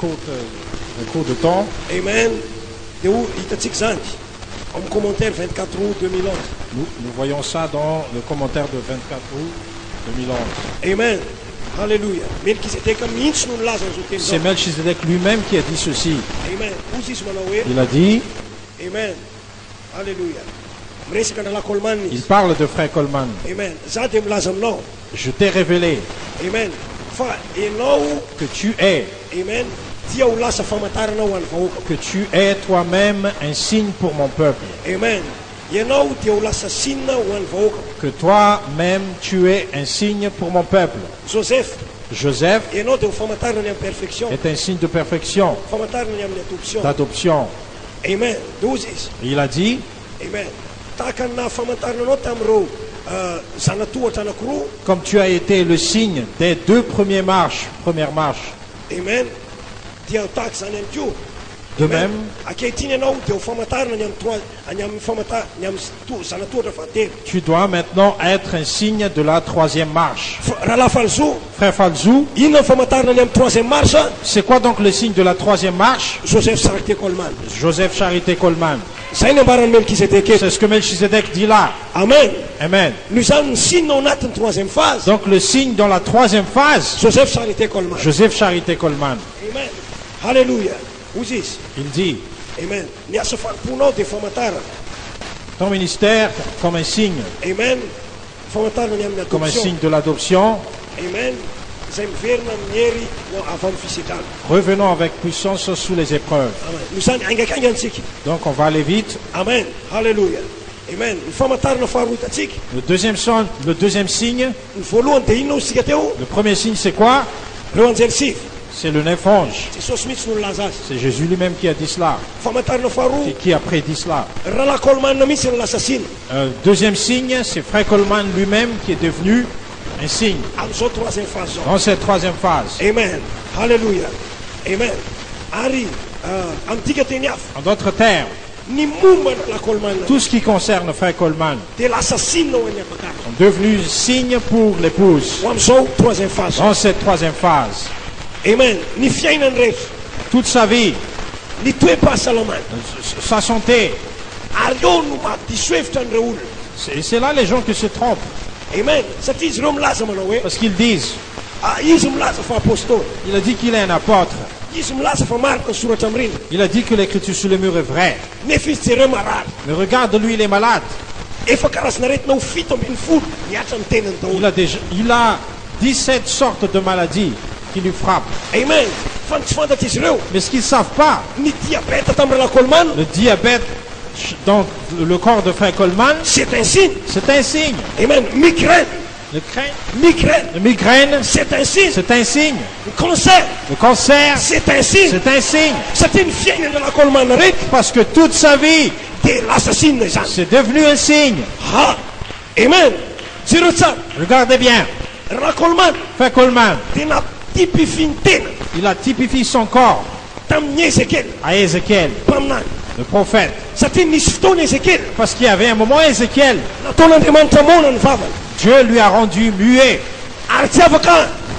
cours de temps, Amen. Dia ho hitantsika zany amin'ny commentaire 24 août 2011. nous voyons ça dans le commentaire de 24 août 2011. Amen. Alléluia. Melkizedeka mihitsy no nilaza an'izao teny C'est zao. Melchizedek lui-même qui a dit ceci. Amen. Ozy izy manao hoe Il a dit, Amen. Alléluia. Miresaka andrala Coleman il izy. parle de frère Coleman. Amen. Za dia milaza aminao. Je t'ai révélé Amen. Fa ianao, que tu es, amen, dia ho lasa famantarana ho an'ny vahoaka. que tu es toi-même un signe pour mon peuple. Amen. Ianao dia ho lasa sinina ho an'ny vahoaka. Que toi-même tu es un signe pour mon peuple. Joseph, Joseph ianao dia ho famantarana ny amin'ny perfection. est un signe de perfection, Famantarana ny amin'ny adoption. d'adoption. Amen. Dia ozy izy. Et il a dit, Amen. Tahaka ny nahafamantarana anao tamin'ireo zanatohatra anankiroa. comme tu as été le signe des 2 premières marches, Amen. Dia ho tahaka izany ihany koa De même, tu dois maintenant être un signe de la troisième marche. Frère Falzou, c'est quoi donc le signe de la troisième marche? Joseph Charité Coleman. Joseph Charité Coleman. C'est ce que Melchizedek dit là. Amen. Amen. Nous avons un signe dans la troisième phase. Donc le signe dans la troisième phase, Joseph Charité Coleman. Joseph Charité Coleman. Amen. Alléluia. Il dit, Amen. ton ministère comme un signe, Amen. comme un signe de l'adoption. Amen. Revenons avec puissance sous les épreuves. Amen. Donc on va aller vite. Amen. Alléluia. Amen. Le deuxième signe, le premier signe c'est quoi? C'est le neuf ange. C'est Jésus lui-même qui a dit cela. Qui a prédit cela. Deuxième signe, c'est Frère Coleman lui-même qui est devenu un signe. Dans cette troisième phase. Amen. Alléluia. Amen. En d'autres termes, tout ce qui concerne Frère Coleman sont devenus signes pour l'épouse. Dans cette troisième phase. Amen. Toute sa vie, sa santé. C'est là les gens qui se trompent. Amen. Parce qu'ils disent, il a dit qu'il est un apôtre. Il a dit que l'écriture sur le mur est vraie. Mais regarde, lui, il est malade. Il a 17 sortes de maladies qui lui frappent. Amen. Mais ce qu'ils ne savent pas, le diabète dans le corps de Frère Coleman, c'est un signe. C'est un signe. Amen. Migraine. Le migraine, c'est un signe. C'est un signe. Le cancer, c'est un signe. C'est un signe. C'est une fille de la Coleman. Parce que toute sa vie, c'est devenu un signe. Ah. Amen. Regardez bien. Frère Coleman, il a typifié son corps à Ézéchiel, le prophète. Parce qu'il y avait un moment, Ézéchiel, Dieu lui a rendu muet.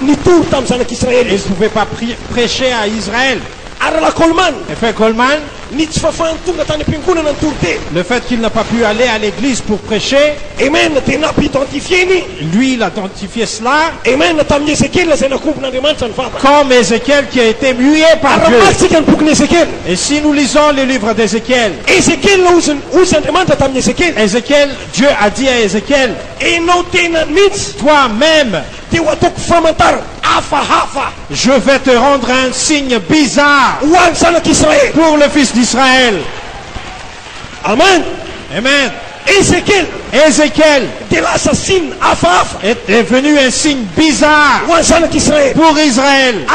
Il ne pouvait pas prêcher à Israël. Et Frère Coleman, le fait qu'il n'a pas pu aller à l'église pour prêcher, lui il a identifié cela comme Ézéchiel qui a été mué par Dieu. Et si nous lisons le livre d'Ézéchiel, Dieu a dit à Ézéchiel, toi-même, je vais te rendre un signe bizarre pour le fils d'Israël. Amen. Amen. Ézéchiel est devenu un signe bizarre pour Israël.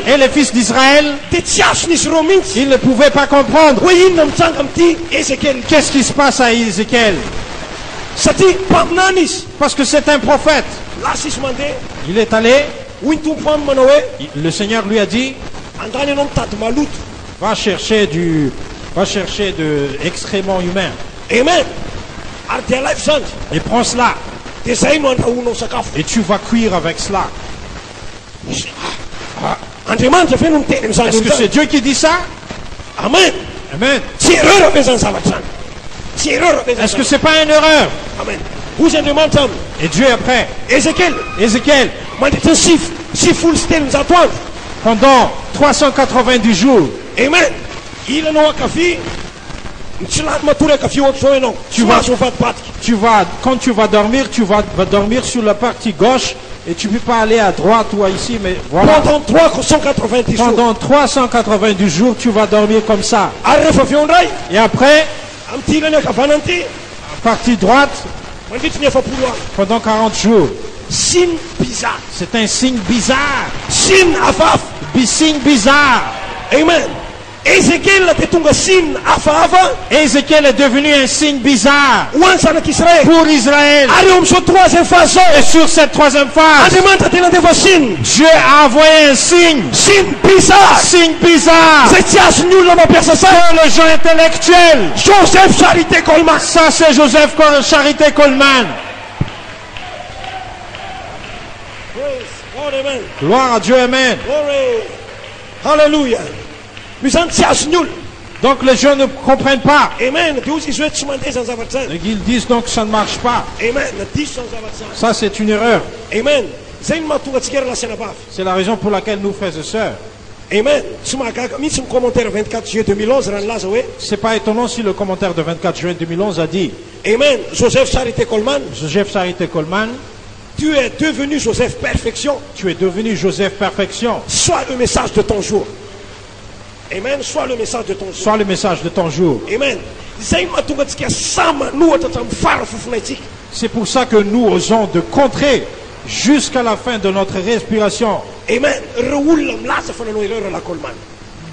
Et les fils d'Israël, ils ne pouvaient pas comprendre. Qu'est-ce qui se passe à Ézéchiel? Parce que c'est un prophète. Il est allé, le Seigneur lui a dit, va chercher de excréments humains. Amen. Et prends cela. Et tu vas cuire avec cela. Est-ce que c'est Dieu qui dit ça? Amen. Amen. Est-ce que c'est pas une erreur? Amen. Et Dieu est prêt. Ézéchiel. Pendant 390 jours. Amen. Quand tu vas dormir, tu vas dormir sur la partie gauche et tu ne peux pas aller à droite ou à ici, mais voilà. Pendant 390 jours. Pendant 390 jours, tu vas dormir comme ça. Et après, partie droite, pendant 40 jours. Signe bizarre. C'est un signe bizarre. Signe bizarre. Amen. Ézéchiel Ézéchiel est devenu un signe bizarre Israël. pour Israël. Et sur cette troisième phase, Dieu a envoyé un signe. Signe bizarre. Pour les gens intellectuels. Joseph Charité Coleman. Ça c'est Joseph Charité Coleman. Gloire à Dieu, amen. Alléluia. Donc les gens ne comprennent pas. Amen. Ils disent donc que ça ne marche pas. Amen. Ça c'est une erreur. Amen. C'est la raison pour laquelle nous, frères et sœurs, Amen. Commentaire 24 juillet 2011. c'est pas étonnant si le commentaire de 24 juin 2011 a dit, Amen. Joseph Charité Coleman. Joseph Charité Coleman, Tu es devenu Joseph Perfection. tu es devenu Joseph Perfection. Sois le message de ton jour. Amen. Sois le message de ton jour. Sois le message de ton jour. Amen. C'est pour ça que nous osons de contrer jusqu'à la fin de notre respiration. Amen.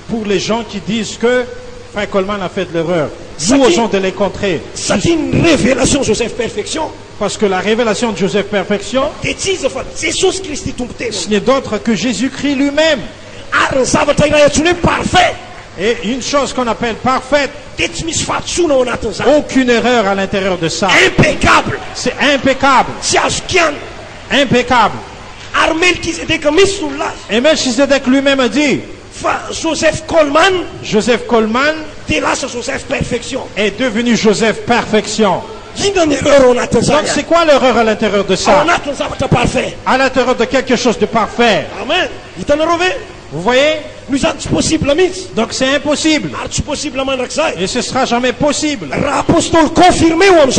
Pour les gens qui disent que Frère Coleman a fait de l'erreur, Ça nous dit- osons de les contrer. C'est une révélation Joseph Perfection. Parce que la révélation de Joseph Perfection, ce n'est d'autre que Jésus-Christ lui-même. Parfait. Et une chose qu'on appelle parfaite, aucune erreur à l'intérieur de ça. Impeccable. C'est impeccable. Impeccable. Et Melchizedek lui-même a dit, Joseph Coleman, Joseph Coleman Joseph Perfection. est devenu Joseph Perfection. Donc c'est quoi l'erreur à l'intérieur de ça? Parfait. À l'intérieur de quelque chose de parfait. Amen. Vous voyez? Nous sommes possible, Donc c'est impossible. Et ce sera jamais possible. L'apôtre confirmé ou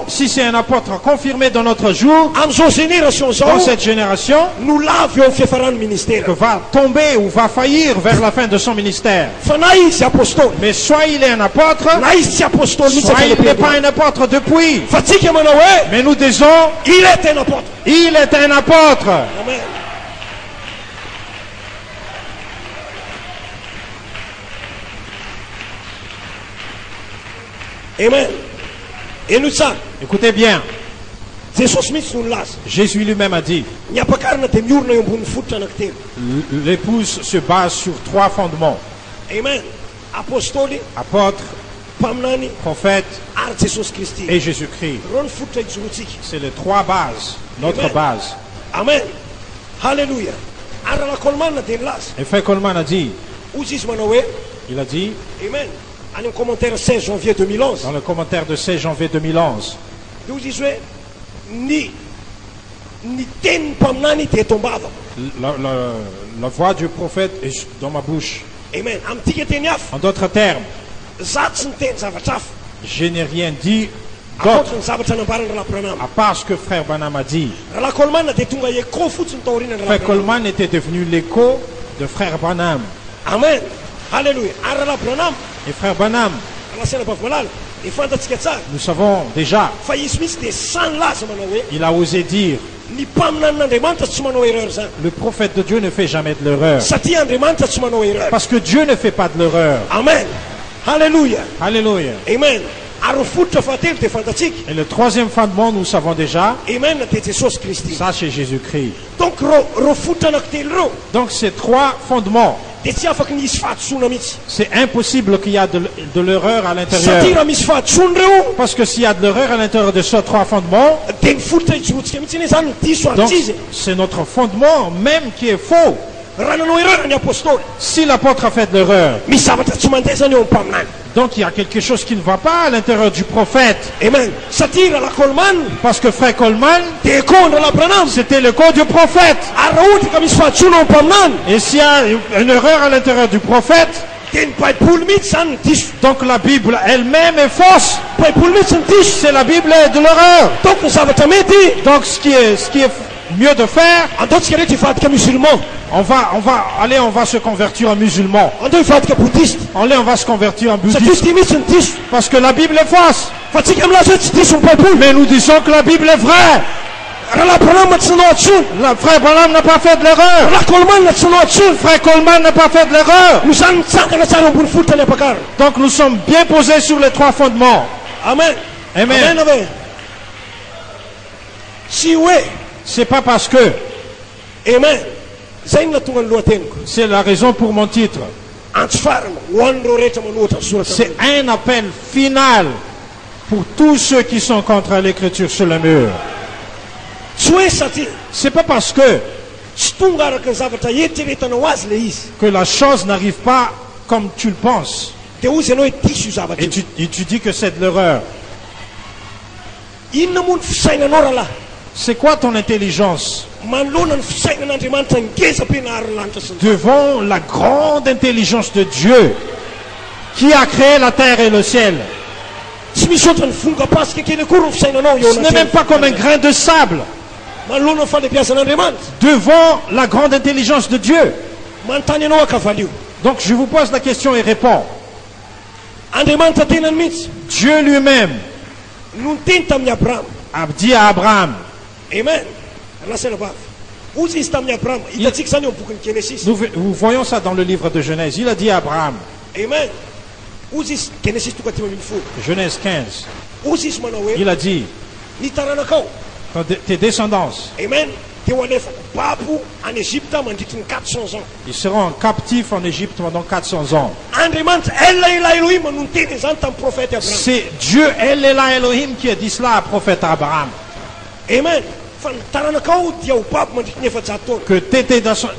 Si c'est un apôtre confirmé dans notre jour, génération, dans cette génération, nous l'avions fait faire un ministère. que va tomber ou va faillir vers la fin de son ministère. Fanaïs apostole. Mais soit il est un apôtre, Naïs apostole. soit il n'est pas un apôtre depuis. Fatigue Manawe. Mais nous disons, Il est un apôtre. il est un apôtre. Amen. Amen. Et nous ça, Écoutez bien, Jesus Smith nous lasse. Jésus lui-même a dit, Il n'y a pas qu'à ne te mûr ne bon foot en acteur. l'épouse se base sur trois fondements. Amen. Apostole, Apôtre, Pamnani, prophète Art Jesus Christi. et Jésus-Christ. Ron foot exotique. C'est les trois bases, notre Amen. base. Amen. Alléluia. Ara la colmana de las. Et Frère Coleman a dit, Usis Manawe. il a dit, Amen. En un commentaire 16 janvier 2011. dans le commentaire de 16 janvier 2011, Nous disons, ni ten Pamnani te tombado. la voix du prophète est dans ma bouche. Amen. Am tiketeniaf. En d'autres termes, Zatsen ten zavataf. je n'ai rien dit d'autre Apotren zavatan baran la pranam. à part ce que Frère Branham a dit. La colmana de tunga ye kofut taurin la Frère pranam. Coleman était devenu l'écho de Frère Branham. Amen. Alléluia. Ara la pranam. Et Frère Branham, La sena pas malal. Et fanta tiketsa. nous savons déjà, Faillismis de 100 las manawe. il a osé dire, Ni pamnan de manta tsumano erreur za. le prophète de Dieu ne fait jamais de l'erreur. Sati andre manta tsumano erreur. Parce que Dieu ne fait pas de l'erreur. Amen. Alléluia. Alléluia. Amen. Arufut fatel te fantastique. Et le troisième fondement, nous savons déjà, Amen. Te Jesus Christi. ça c'est Jésus-Christ. Donc rofuta naktel ro. Donc ces trois fondements, Detia fak ni sfat sunamits. c'est impossible qu'il y a de l'erreur à l'intérieur. Satira misfat sunreu. Parce que s'il y a de l'erreur à l'intérieur de ces trois fondements, Den futa jutske mitine san tiso donc artise. c'est notre fondement même qui est faux. Ranano erreur ni apostol. Si l'apôtre a fait de l'erreur, Mi sabata tsumandesa ni on pamnan. donc il y a quelque chose qui ne va pas à l'intérieur du prophète. Amen. Satira la colman. Parce que Frère Coleman, Te konda la pranam. c'était le corps du prophète. Araut ka misfat suno pamnan. Et s'il y a une erreur à l'intérieur du prophète, Den pai pulmit san tis. donc la Bible elle-même est fausse. Pai pulmit san tis. C'est la Bible de l'erreur. Donc sabata meti. Donc ce qui est mieux de faire, Andot skere ti fat ka musulman. on va se convertir en musulman. Andot fat ka bouddhiste. On va se convertir en Sa bouddhiste. tis san tis. Parce que la Bible est fausse. Fatikam la tis son pai pul. Mais nous disons que la Bible est vraie. Raha Branham tsy nanao atsony. Le frère Branham n'a pas fait de l'erreur. Raha Coleman tsy nanao atsony. Frère Coleman n'a pas fait de l'erreur. No zany mitsangana tsara ambony fototra ny apakara. Donc nous sommes bien posés sur les trois fondements. Amen. Amen. Ave. Tsy hoe C'est pas parce que, amen. Zay no natonga ny lohateniko. c'est la raison pour mon titre. Antsofarana ho an'ireo rehetra manohatra ny soratra. C'est un appel final pour tous ceux qui sont contre l'écriture sur le mur. Tsy hoe satria C'est pas parce que tsy tonga araka ny zavatra eritreretanao azy le izy. la chose n'arrive pas comme tu le penses. Dia ozy ianao hoe diso io zavatra Et io. tu dis que c'est de l'erreur. Inona moa ny fisainanao rahalahy? C'est quoi ton intelligence manoloana ny fisainan'Andriamanitra ngeza be nahary ny lanitra sy ny devant la grande intelligence de Dieu qui a créé la terre et le ciel? tsy misy oatra ny vongapasika kely akory ny fisainanao eo Ce n'est même pas comme un grain de sable manoloana ny falebiazan'Andriamanitra devant la grande intelligence de Dieu. manontany ianao akavalio. Donc je vous pose la question et réponds. Andriamanitra tenany mihitsy Dieu lui-même no niteny tamin'ny Abraham. a dit à Abraham, Amen. Lasana bavy. Ozy izy tamin'ny Abraham. Hitantsika zany eo amin'ny bokin'ny Genesis. nous voyons ça dans le livre de Genèse, il a dit à Abraham, Amen. Ozy izy Genesis tonga 10:10. Genèse 15, Ozy izy manao hoe il a dit, ny taranakao. tes descendants, Amen. Dia ho alefako babo any Egypte mandritra ny 400 ans. ils seront captifs en Égypte pendant 400 ans. Andriamanitra ela Elohim no niteny zany tamin'ny prophète Abraham. C'est Dieu, El Elohim, qui a dit cela à prophète Abraham, Amen. Fa ny taranakao dia ho babo mandritra ny 400 taona. que tes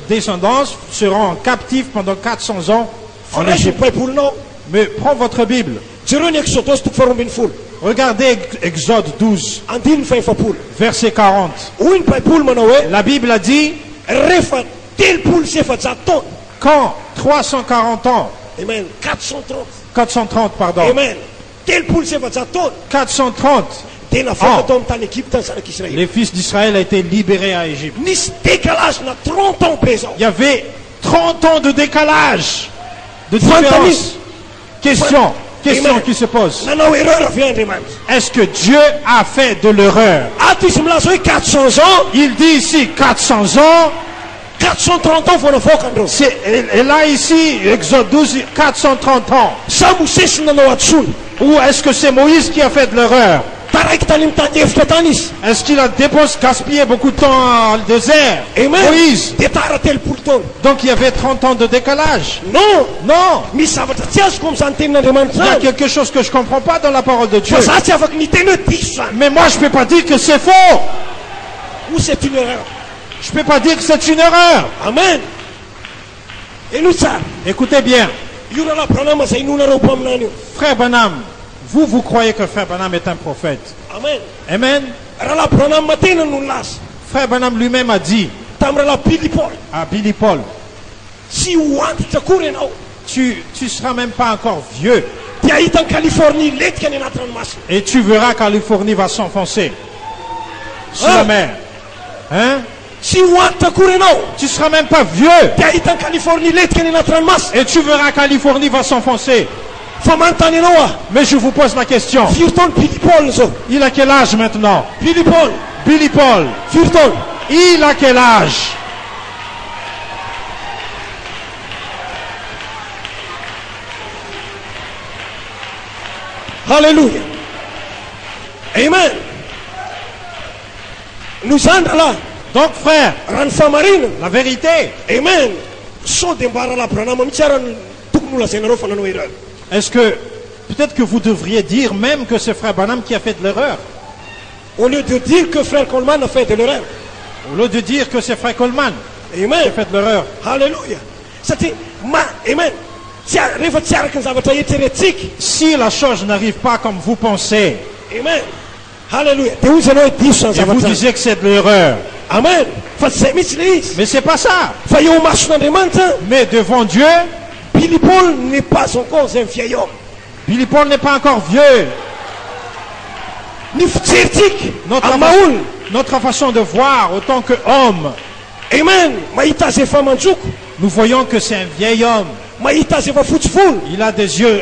descendants seront captifs pendant 400 ans en Fa raisy ny Égypte. baibolinao. Mais prends votre Bible, Jereo ny Exodus toko 12. regardez Exode 12, Andiny ny fahefapolo. verset 40. Hoy ny baiboly manao hoe La Bible a dit, rehefa 307 taona. quand 340 ans, Amen. 430. 430 pardon, Amen. 307 taona 430, dia navoaka tao amin'ny tany Egypte ny zanak'Israël. les fils d'Israël a été libérés à Égypte. Nisy décalage na 30 ans be zao. Il y avait 30 ans de décalage, de Fantamise. différence. Question Amen. qui se pose. Nanao erreur avy Andriamanitra. Est-ce que Dieu a fait de l'erreur? Ato izy milaza hoe 400 ans, Il dit ici 400 ans, 430 ans vao navoaka andreo. et là ici, Exode 12, 430 ans. Sa Mosesy nanao atsony. Ou est-ce que c'est Moïse qui a fait de l'erreur? Taraiky tany mitany hevitra tany izy. Est-ce qu'il a gaspillé beaucoup de temps dans le désert? Amen. Moïse. Dia tara 3 taona. Donc il y avait 30 ans de décalage. Non. Non, Misy zavatra tsy azoko amin'izany tenin'Andriamanitra il y a zany. quelque chose que je ne comprends pas dans la parole de Dieu. Fa za tsy afaky niteny hoe diso zany. Mais moi je ne peux pas dire que c'est faux. Ou c'est une erreur. Je ne peux pas dire que c'est une erreur. Amen. Eno tsara. Écoutez bien, Io rahalahy Branham zay inonareo po aminany io. frère Branham, vous croyez que frère Branham est un prophète. Amen. Amen. Rahalahy Branham tena no nilaza Frère Branham lui-même a dit tamin'ny rahalahy Billy Paul. à Billy Paul, Tsy ho antitra akory ianao. tu seras même pas encore vieux Dia hita ny Californie letika ny anaty ranomasina. et tu verras Californie va s'enfoncer sur Ah. la mer. Hein? Tsy ho antitra akory ianao. Tu seras même pas vieux Dia hita ny Californie letika ny anaty ranomasina. et tu verras Californie va s'enfoncer. Fa manontany ianao ah. Mais je vous pose la question, Firy taona Billy Paul zao. il a quel âge maintenant? Billy Paul. Billy Paul, Firy taona. il a quel âge? Alléluia. Amen. No zany rahalahy. Donc frère, Raha ny famarinana. la vérité, Amen. Sao dia mba rahalahy Branham mihitsy ara ny tokony holazainareo fa nanao erreur. est-ce que peut-être que vous devriez dire même que c'est frère Branham qui a fait de l'erreur, Au lieu de dire que frère Coleman a fait de l'erreur. au lieu de dire que c'est frère Coleman qui a Amen. fait de l'erreur. Alléluia. Satria amen. Rehefa tsy araky ny zavatra eritreretintsika. Si la chose n'arrive pas comme vous pensez Amen. Alléluia. Dia hoy izy ianao hoe diso zany et vous zavatra. disiez que c'est de l'erreur, Amen. Fa tsy zay mihitsy le izy. mais c'est pas ça. Fa eo mason'Andriamanitra, Mais devant Dieu, Billy Paul n'est pas encore un vieil homme. Billy Paul n'est pas encore vieux. Ny fijerintsika Notre, amin'ny maha-olona. notre façon de voir autant qu'homme, Amen. Mahita azy efa manjoko. nous voyons que c'est un vieil homme. mahita zay efa fotsifono Il a des yeux,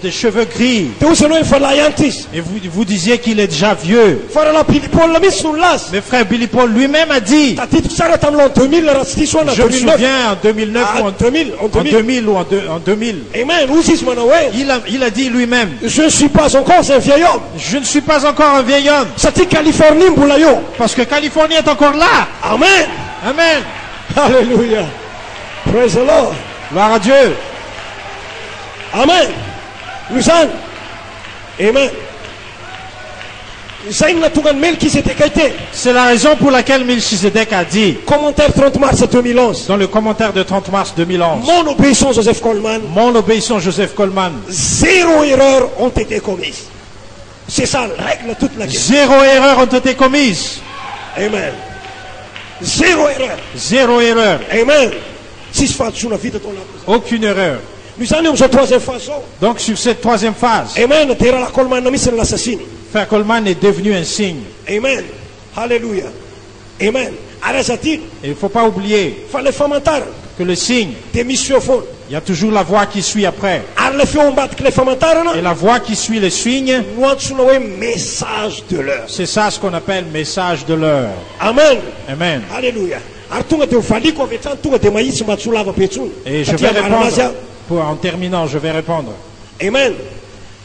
des cheveux gris. dia ozy anao efa lahy antitra izy Et vous disiez qu'il est déjà vieux. fa raha Billy Paul mihitsy no nolaza Mais frère Billy Paul lui-même a dit, tadidiko tsara tamin'ny l'an 2000 raha tsy diso ana je me 2009 souviens en 2009 ou en 2000 en 2000 ou en 2000. amen ozy izy manao hoe Il a dit lui-même, je ne suis pas encore un vieil homme je ne suis pas encore un vieil homme. satria Californie mbola eo Parce que Californie est encore là. amen Amen. Alléluia. Praise the Lord. Gloire à Dieu. Amen. Luzany. Amen. Zay no natonga ny Melkisedeka ity. C'est la raison pour laquelle Melchizedek a dit, Commentaire 30 mars 2011. dans le commentaire de 30 mars 2011, Mon obéissance Joseph Coleman, mon obéissance Joseph Coleman, 0 erreurs ont été commises. C'est ça la règle toute la question. 0 erreurs ont été commises. Amen. 0 erreur. 0 erreur. Amen. Tsisy fahatsoana vita tao anaty. Aucune erreur. Luzany am'izao troisième phase zao. Donc sur cette troisième phase, Amen. Dia raha Coleman mihitsy ny lasa siny. frère Coleman est devenu un signe. Amen. Alléluia. Amen. Ary aza adino Et il ne faut pas oublier fa le famantarana que le signe, dia misy feo foana. il y a toujours la voix qui suit après. Ary le feo ambadiky le famantarana Et la voix qui suit le signe, no antsoina hoe message de l'heure. c'est ça ce qu'on appelle message de l'heure. Amen. Amen. Alléluia. Ary tonga dia hovaliko avy hatrany tonga dia mahitsy mba tsy ho lava be intsony. Et je vais Satria marina azy aho. répondre, en terminant, je vais répondre. Amen.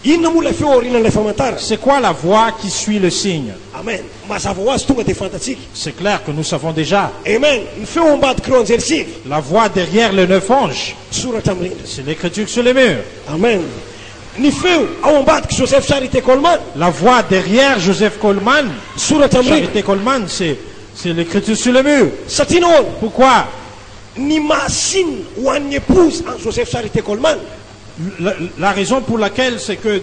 Inona moa le feo aorinan'ilay famantarana? C'est quoi la voix qui suit le signe? Amen. Mazava ho azy tonga dia fantatsika. C'est clair que nous savons déjà. Amen. Ny feo ambadiky ireo anjery sivy La voix derrière les 9 anges, soratra amin'ny rindrina. c'est l'écriture sur les murs. Amen. Ny feo ao ambadiky Joseph Charité Coleman La voix derrière Joseph Coleman, soratra amin'ny rindrina. Charité Coleman, c'est l'écriture sur les murs. Satria nahoana Pourquoi? ny mahasiny ho an'ny épouse en Joseph Charité Coleman La raison pour laquelle c'est que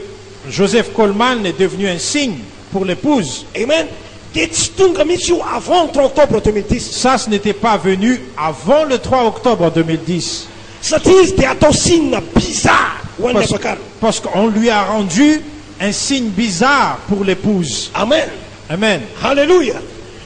Joseph Coleman est devenu un signe pour l'épouse, amen dia tsy tonga mihitsy io avant le 3 octobre 2010 ça ce n'était pas venu avant le 3 octobre 2010. satria izy dia atao signe bizarre ho an'ny apakarina. Parce qu'on lui a rendu un signe bizarre pour l'épouse. Amen. Amen. Alléluia.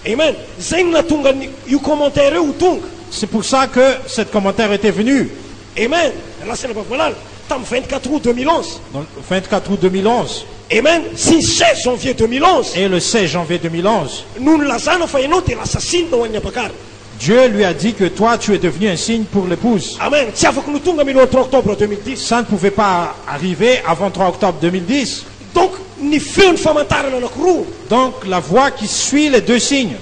Amen. Zay no natonga io commentaire io ho tonga. C'est pour ça que cet commentaire était venu. Amen. Lasana bavalala tamin'ny 24 août 2011. Donc, le 24 août 2011 Amen. Sy 16 janvier 2011 et le 16 janvier 2011, no nilazana fa ianao dia lasa sinina ho an'ny apakarina. Dieu lui a dit que toi tu es devenu un signe pour l'épouse. Amen. Tsy afaka no tonga miloha 3 octobre 2010. Ça ne pouvait pas arriver avant 3 octobre 2010. Donc ny feon'ny famantarana anankiroa, Donc la voix qui suit les deux signes,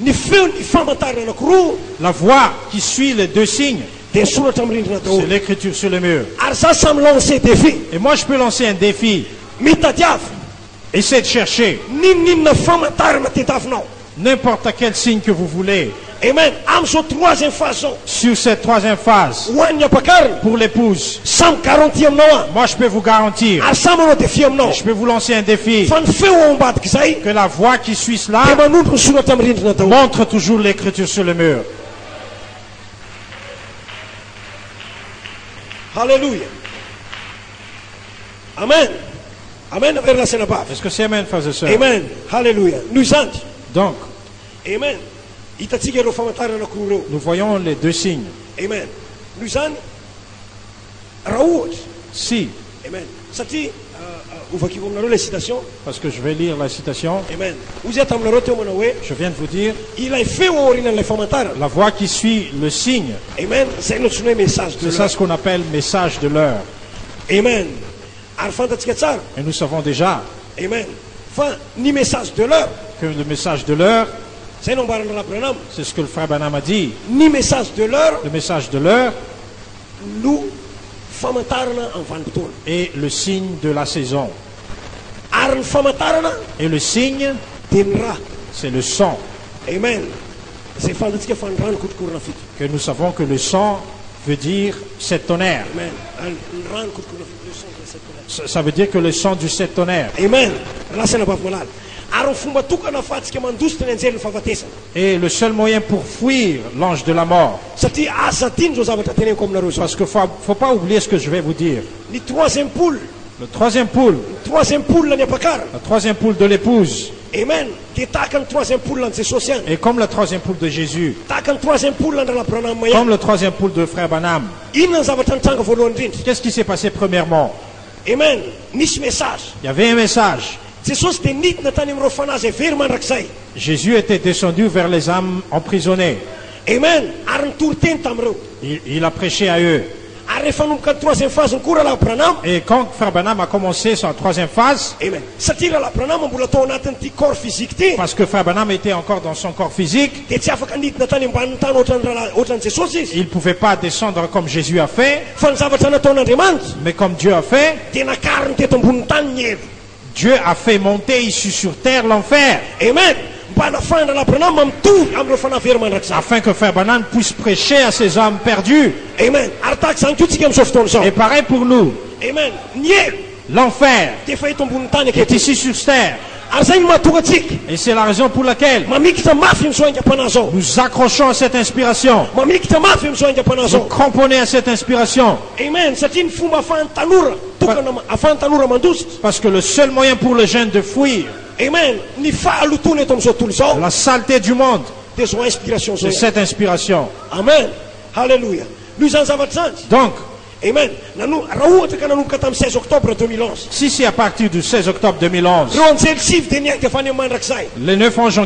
ny feon'ny famantarana anankiroa la voix qui suit les deux signes, dia soratra amin'ny rindrina c'est daholo. l'écriture sur le mur. Ary za samy lancer défi. Et moi je peux lancer un défi. Mitadiavy Essayez de chercher ninninona famantarana tadiavinao. n'importe quel signe que vous voulez Amen. Am'izao troisième phase zao sur cette troisième phase ho an'ny apakarina pour l'épouse. samy garantie aminao a. Moi je peux vous garantir, Ary samy manao défi aminao je peux vous lancer un défi, fa ny feo ao ambadiky zay que la voix qui suit dia cela manondro ny soratra amin'ny rindrina daholo. montre toujours l'écriture sur le mur. Alléluia. Amen. Amen. Avery lasana bavy. Est-ce que c'est amen, frères et sœurs? Amen. Alléluia. Noho izany Donc, amen hitatsika ireo famantarana anankiroa ireo. nous voyons les deux signes. Amen. Noho izany raha ohatra Si, amen satria ovakivo aminareo le citation. parce que je vais lire la citation, Amen. Ozy ato aminareo teo manao hoe je viens de vous dire, ilay feo aorinan'ilay famantarana. la voix qui suit le signe, Amen. Zay no tsoina hoe message de c'est ça l'heure. ce qu'on appelle message de l'heure. Amen. Ary fantatsika tsara. Et nous savons déjà Amen. Fa ny message de l'heure que le message de l'heure, zay no ambarana raha Branham. c'est ce que le frère Branham a dit. Ny message de l'heure Le message de l'heure no famantarana amin'ny vanim-potoana. est le signe de la saison. Ary ny famantarana Et le signe, dia ny rà. c'est le son. Amen. Zay fantatsika fa ny rà ny kotokorona fito. Que nous savons que le son veut dire 7 tonnerres. Amen. Ny rà ny kotokorona fito. Le son de cette tonnerre. Ça veut dire que le son du 7 tonnerres. Amen. Lasana bavy malala. Ary ny fomba tokana afahantsika mandositra ny anjery ny fahafatesana. Et le seul moyen pour fuir l'ange de la mort, Satria aza diny zao zavatra teneniko aminareo zao. parce qu'il ne faut pas oublier ce que je vais vous dire. Ny troisième poule. Le troisième poule Troisième poule ny apakarana de l'épouse, Amen. Et comme la troisième poule de Jésus, Comme comme le troisième poule de frère Branham, qu'est-ce qui s'est passé premièrement? Amen. Nisy message. Il y avait un message. Jesosy dia nidina tany amin'ireo fanazy very mandrakizay. Jésus était descendu vers les âmes emprisonnées. Amen. Ary nitory teny tamin'ireo. Il a prêché à eux. Ary rehefa nomboka ny troisième phase ny koa Rahalahy Branham. Et quand frère Branham a commencé sa troisième phase, Amen. Satria Rahalahy Branham mbola tao anatin'ity corps physique ty. parce que frère Branham était encore dans son corps physique, Dia tsy afaka nidina tany ambanin'ny tany ohatran'ny Jesosy izy. il ne pouvait pas descendre comme Jésus a fait, Fa ny zavatra nataon'Andriamanitra mais comme Dieu a fait, dia nakariny teto ambonin'ny tany ny hery. Dieu a fait monter ici sur terre l'enfer, Amen. Mba nafahana Rahalahy Branham mamitohy amin'ireo fanahy very mandrakizay. afin que frère Branham puisse prêcher à ces âmes perdues. Amen. Ary tahaka izany koa tsika amin'izao fotoana izao. Et pareil pour nous, Amen. Ny hery l'enfer dia efa eto ambonin'ny tany est aketo. ici sur terre. Ary zay no mahatonga atsika Et c'est la raison pour laquelle mamikitra mafy amin'izao aingam-panahy zao. nous accrochons à cette inspiration, Mamikitra mafy amin'izao aingam-panahy nous zao. cramponnons à cette inspiration, Amen. Satria ny fomba ahafahan'ny tanora tokana ahafahan'ny tanora mandositra. parce que le seul moyen pour le jeune de fuir Amen. Ny fahalotona eto amin'izao tontolo izao la saleté du monde, dia zao inspiration zao. c'est cette inspiration. Amen. Halleluja. Noho izany zavatra zany. Donc, Amen. Raha ohatra ka nanomboka tamin'ny 16 octobre 2011. si c'est à partir du 16 octobre 2011, Ireo anjely sivy dia niainga avy any amin'ny mandrakizay. les 9 anges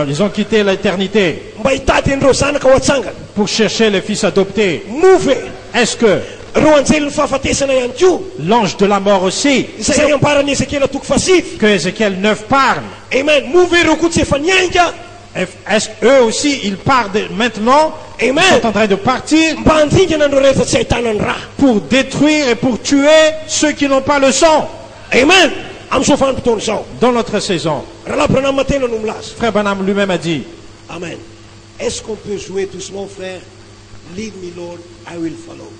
ils ont quitté l'éternité Mba hitady an'ireo zanaka ho atsangana. pour chercher les fils adoptés. Move. Est-ce que Ireo anjely ny fahafatesana ihany koa. l'ange de la mort aussi, Izay ambaran'ny Ezekiel toko fasivy. que Ézéchiel 9 parle, Amen. Move ireo koa tsy efa niainga. est-ce qu'eux aussi ils partent maintenant, ils Amen. sont en train de partir Mba handingana an'ireo rehetra tsy ahitana ny raha. pour détruire et pour tuer ceux qui n'ont pas le sang Amen. Amin'izao vanim-potoana izao. dans notre saison? Rahalahy Branham matena no milaza. Frère Branham lui-même a dit, Amen. Est-ce qu'on peut jouer doucement, frère? Lead me, Lord, I will follow.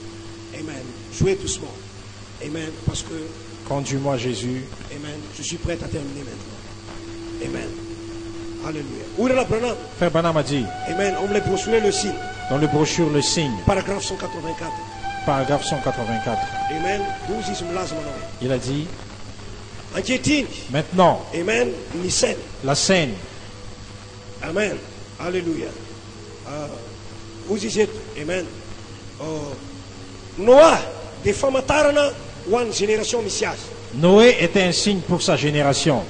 Amen. Jouez doucement. Amen. Parce que, conduis-moi Jésus. Amen, je suis prêt à terminer maintenant. Amen. Alléluia. Où est la Branham? Frère Branham a dit, Amen. On me l'a brochuré le signe. dans le brochure Le Signe, Paragraphe 184. paragraphe 184, Amen. 12 izy milaza manao. il a dit, Ankehitriny. maintenant, Amen. Ny saine. la scène, Amen. Alléluia. Ozy izy eto. Amen. Noa dia famantarana ho an'ny génération misy azy. Noé était un signe pour sa génération.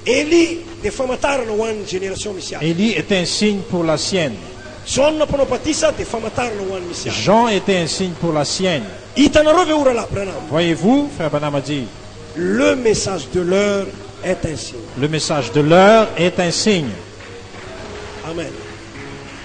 Eli dia famantarana ho an'ny génération misy azy. Élie était un signe pour la sienne. Jean mpanao batisa dia famantarana ho an'ny misy azy. Jean était un signe pour la sienne. Hitanareo ve ora Rahalahy Branham? Voyez-vous, frère Branham a dit, Le message de l'heure est un signe. le message de l'heure est un signe. Amen.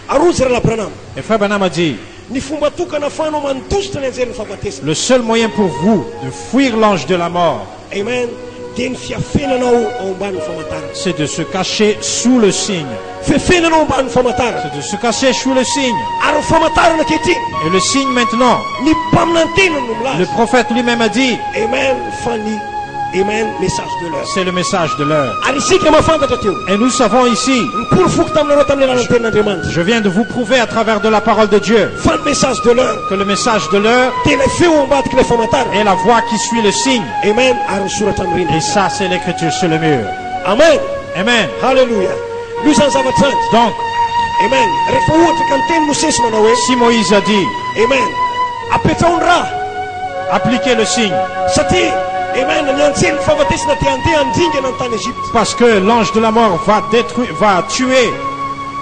Arozy Rahalahy Branham. Et frère Branham a dit, Ny fomba tokana ahafahanao manodositra ny anjery ny fahafatesana. le seul moyen pour vous de fuir l'ange de la mort, Amen. Dia ny fiafenanao ao ambanin'ny famantarana. c'est de se cacher sous le signe. Fiafenanao ambanin'ny famantarana. C'est de se cacher sous le signe. Ary ny famantarana ankehitriny. Et le signe maintenant, Ny mpaminantena no le milaza. prophète lui-même a dit, Amen. Fa ny Amen. Message de l'heure. c'est le message de l'heure. Ary isika mahafantatra teo. Et nous savons ici, Niporofoky taminareo tamin'ny alalan'ny tenin'Andriamanitra. je viens de vous prouver à travers de la parole de Dieu, Fa ny message de l'heure que le message de l'heure dia ilay feo ambadiky ilay famantarana. est la voix qui suit le signe. Amen. Ary misoratra amin'ny rindrina. Et ça, c'est l'écriture sur le mur. Amen. Amen. Halleluja. Noho izany zavatra zany. Donc, Amen. Rehefa ohatra ka ny teny Mosesy manao hoe si Moïse a dit, Amen. Apetrao ny raha. appliquez le signe, Satria Amen. Ny anjely ny fahafatesana dia andeha handringana ny tany Égypte. parce que l'ange de la mort va tuer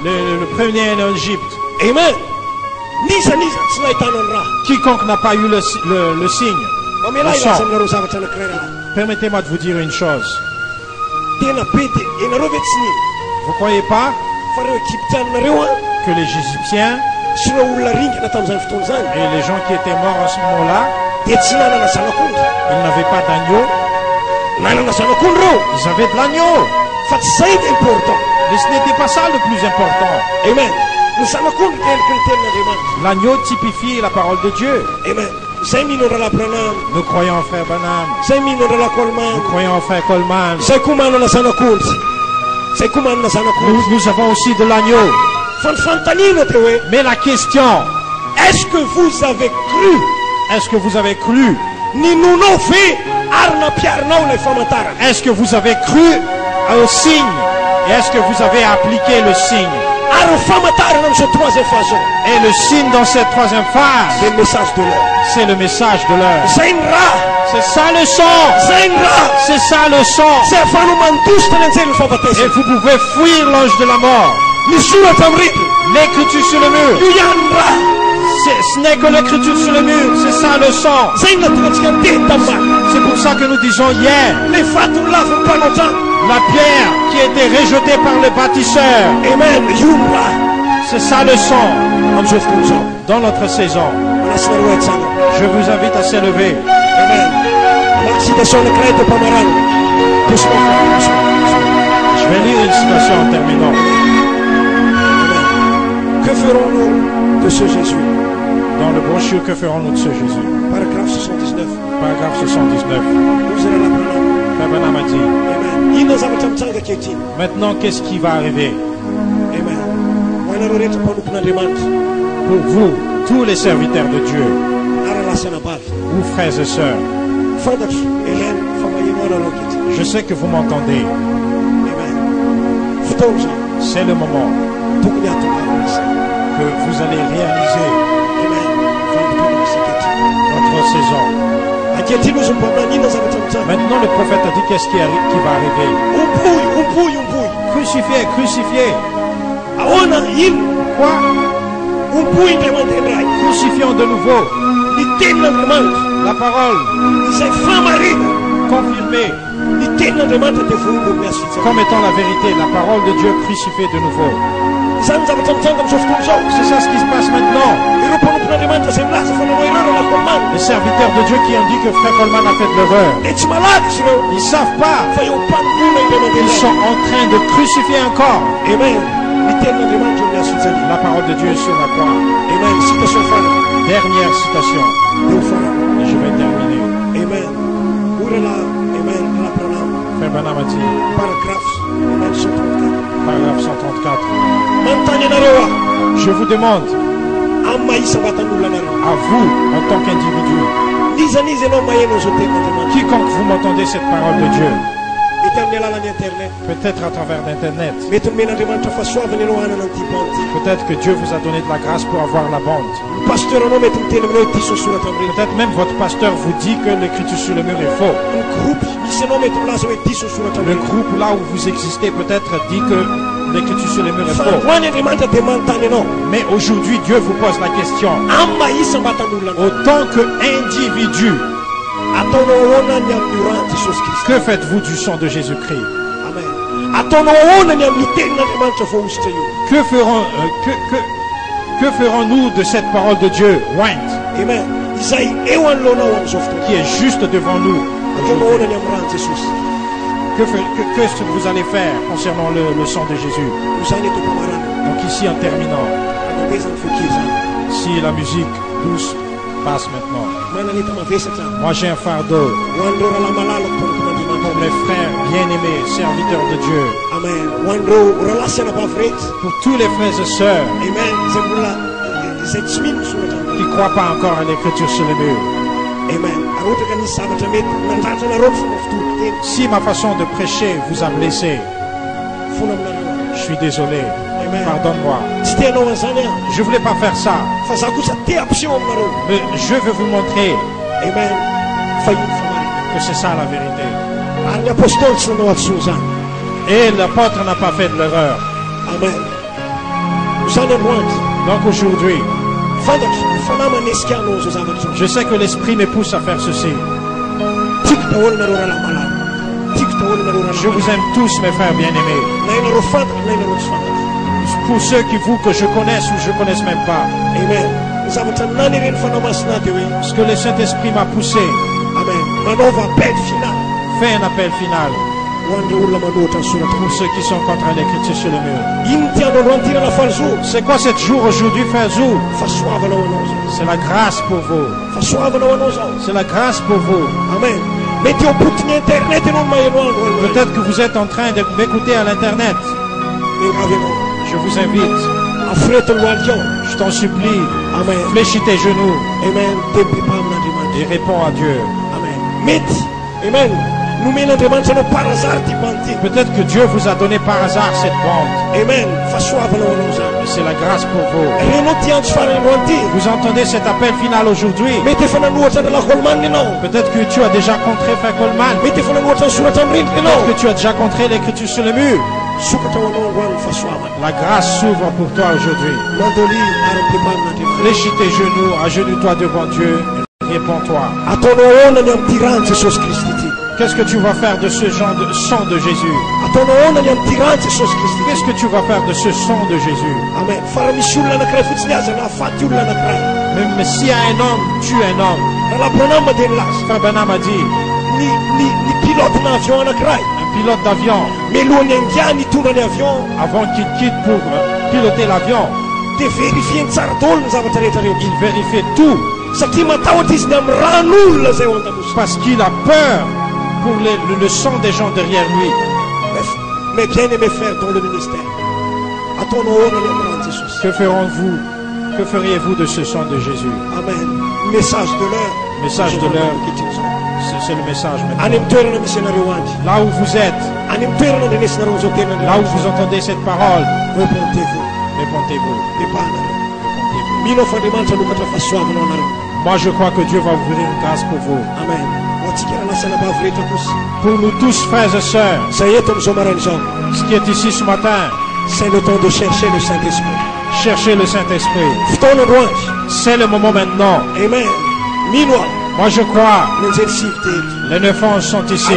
le premier en Égypte. Amen. Niza tsy nahitana ny raha. Quiconque n'a pas eu le signe, Mamela le ilaza sang. aminareo zavatra anankiray raha. Permettez-moi de vous dire une chose. Tena be dia ianareo ve tsy nino Vous croyez pas fa reo Egyptianareo a que les Égyptiens sy ireo olona ringana tamin'izany fotoana zany et les gens qui étaient morts en ce moment-là, dia tsy nanana zanak'ondry. ils n'avaient pas d'agneau, Nanana zanak'ondry reo ils avaient de l'agneau. fa tsy zay dia important. Mais ce n'était pas ça le plus important. Amen. Ny zanak'ondry dia eliky ny tenin'Andriamanitra. L'agneau typifie la parole de Dieu. Amen. Zay mino ny Rahalahy Branham. Nous croyons en frère Branham, Zay mino ny Rahalahy nous Coleman. croyons en frère Coleman. Zay koa manana zanak'ondry. Zay koa manana zanak'ondry. Nous avons aussi de l'agneau. Fa ny fanontaniana dia hoe Mais la question, est-ce que vous avez cru est-ce que vous avez cru ny nonao ve Est-ce que vous avez cru au signe? Et est-ce que vous avez appliqué le signe? Et le signe dans cette troisième phase, c'est le message de l'heure. c'est le message de l'heure. C'est ça le sang. C'est ça le sang. Et vous pouvez fuir l'ange de la mort. L'écriture sur le mur. Ce n'est que l'écriture sur le mur. C'est ça le sang. C'est pour ça que nous disons hier. La pierre qui a été rejetée par le bâtisseur. Amen. C'est ça le sang. Dans notre saison. Je vous invite à s'élever. Amen. Je vais lire une citation en terminant. Que ferons-nous de ce Jésus? Dans le brochure, que ferons-nous de ce Jésus? Paragraphe 79. Paragraphe 79. Frère Branham a dit. Maintenant, qu'est-ce qui va arriver? Pour vous, tous les serviteurs de Dieu, vous frères et sœurs, je sais que vous m'entendez. C'est le moment que vous allez réaliser votre saison. Maintenant, le prophète a dit qu'est-ce qui va arriver. Crucifié, crucifié. Quoi? Crucifions de nouveau. La parole confirmée comme étant la vérité, la parole de Dieu crucifiée de nouveau. C'est ça ce qui se passe maintenant. Les serviteurs de Dieu qui ont dit que Frère Coleman a fait de l'erreur. Ils ne savent pas. Ils sont en train de crucifier encore. La parole de Dieu est sur la croix. Dernière citation. Et je vais terminer. Frère Branham a dit. Paragraphe 134. Je vous demande, à vous, en tant qu'individu, quiconque vous m'entendez cette parole de Dieu, peut-être à travers l'internet, peut-être que Dieu vous a donné de la grâce pour avoir la bande. Peut-être même votre pasteur vous dit que l'écriture sur le mur est faux. Le groupe là où vous existez peut-être dit que l'écriture sur le mur est faux. Mais aujourd'hui Dieu vous pose la question. Autant qu'individu, que faites-vous du sang de Jésus-Christ? Que ferons-nous de cette parole de Dieu, qui est juste devant nous? Qu'est-ce que vous allez faire concernant le sang de Jésus? Donc ici, en terminant, si la musique douce passe maintenant, moi j'ai un fardeau pour mes frères bien-aimés, serviteurs de Dieu, pour tous les frères et sœurs qui ne croient pas encore à l'écriture sur le mur. Si ma façon de prêcher vous a blessé, je suis désolé. Pardonne-moi. Je ne voulais pas faire ça. Mais je veux vous montrer que c'est ça la vérité. Et l'apôtre n'a pas fait de l'erreur. Donc aujourd'hui, je sais que l'esprit me pousse à faire ceci. Je vous aime tous, mes frères bien-aimés. Pour ceux que je connaisse ou je ne connaisse même pas. Ce que le Saint-Esprit m'a poussé. Fais un appel final. Pour ceux qui sont contre l'écriture sur le mur. C'est quoi cette jour aujourd'hui, frère Zou? C'est la grâce pour vous. C'est la grâce pour vous. Peut-être que vous êtes en train de m'écouter à l'internet. Je vous invite. Je t'en supplie. Fléchis tes genoux. Et réponds à Dieu. Amen. Peut-être que Dieu vous a donné par hasard cette bande. Amen. C'est la grâce pour vous. Vous entendez cet appel final aujourd'hui. Peut-être que tu as déjà contré Frère Coleman. Peut-être que tu as déjà contré l'écriture sur le mur. La grâce s'ouvre pour toi aujourd'hui. Fléchis tes genoux, agenouille-toi devant Dieu et réponds-toi. Qu'est-ce que tu vas faire de ce sang de Jésus? Qu'est-ce que tu vas faire de ce sang de Jésus? Amen. Même s'il y a un homme, tue un homme. Frère Branham a dit, un pilote d'avion, avant qu'il quitte pour piloter l'avion, il vérifiait tout. Parce qu'il a peur pour le sang des gens derrière lui. Mes bien-aimés frères dans le ministère, que ferons-vous? Que feriez-vous de ce sang de Jésus? Amen. Message de l'heure. Message de l'heure. C'est le message maintenant. Là où vous êtes, là où vous entendez cette parole, répondez-vous. Répondez-vous. Répondez-vous. Moi je crois que Dieu va ouvrir une grâce pour vous. Amen. Pour nous tous, frères et sœurs, ce qui est ici ce matin, c'est le temps de chercher le Saint-Esprit. Cherchez le Saint-Esprit. C'est le moment maintenant. Amen. Moi je crois, les 9 anges sont ici.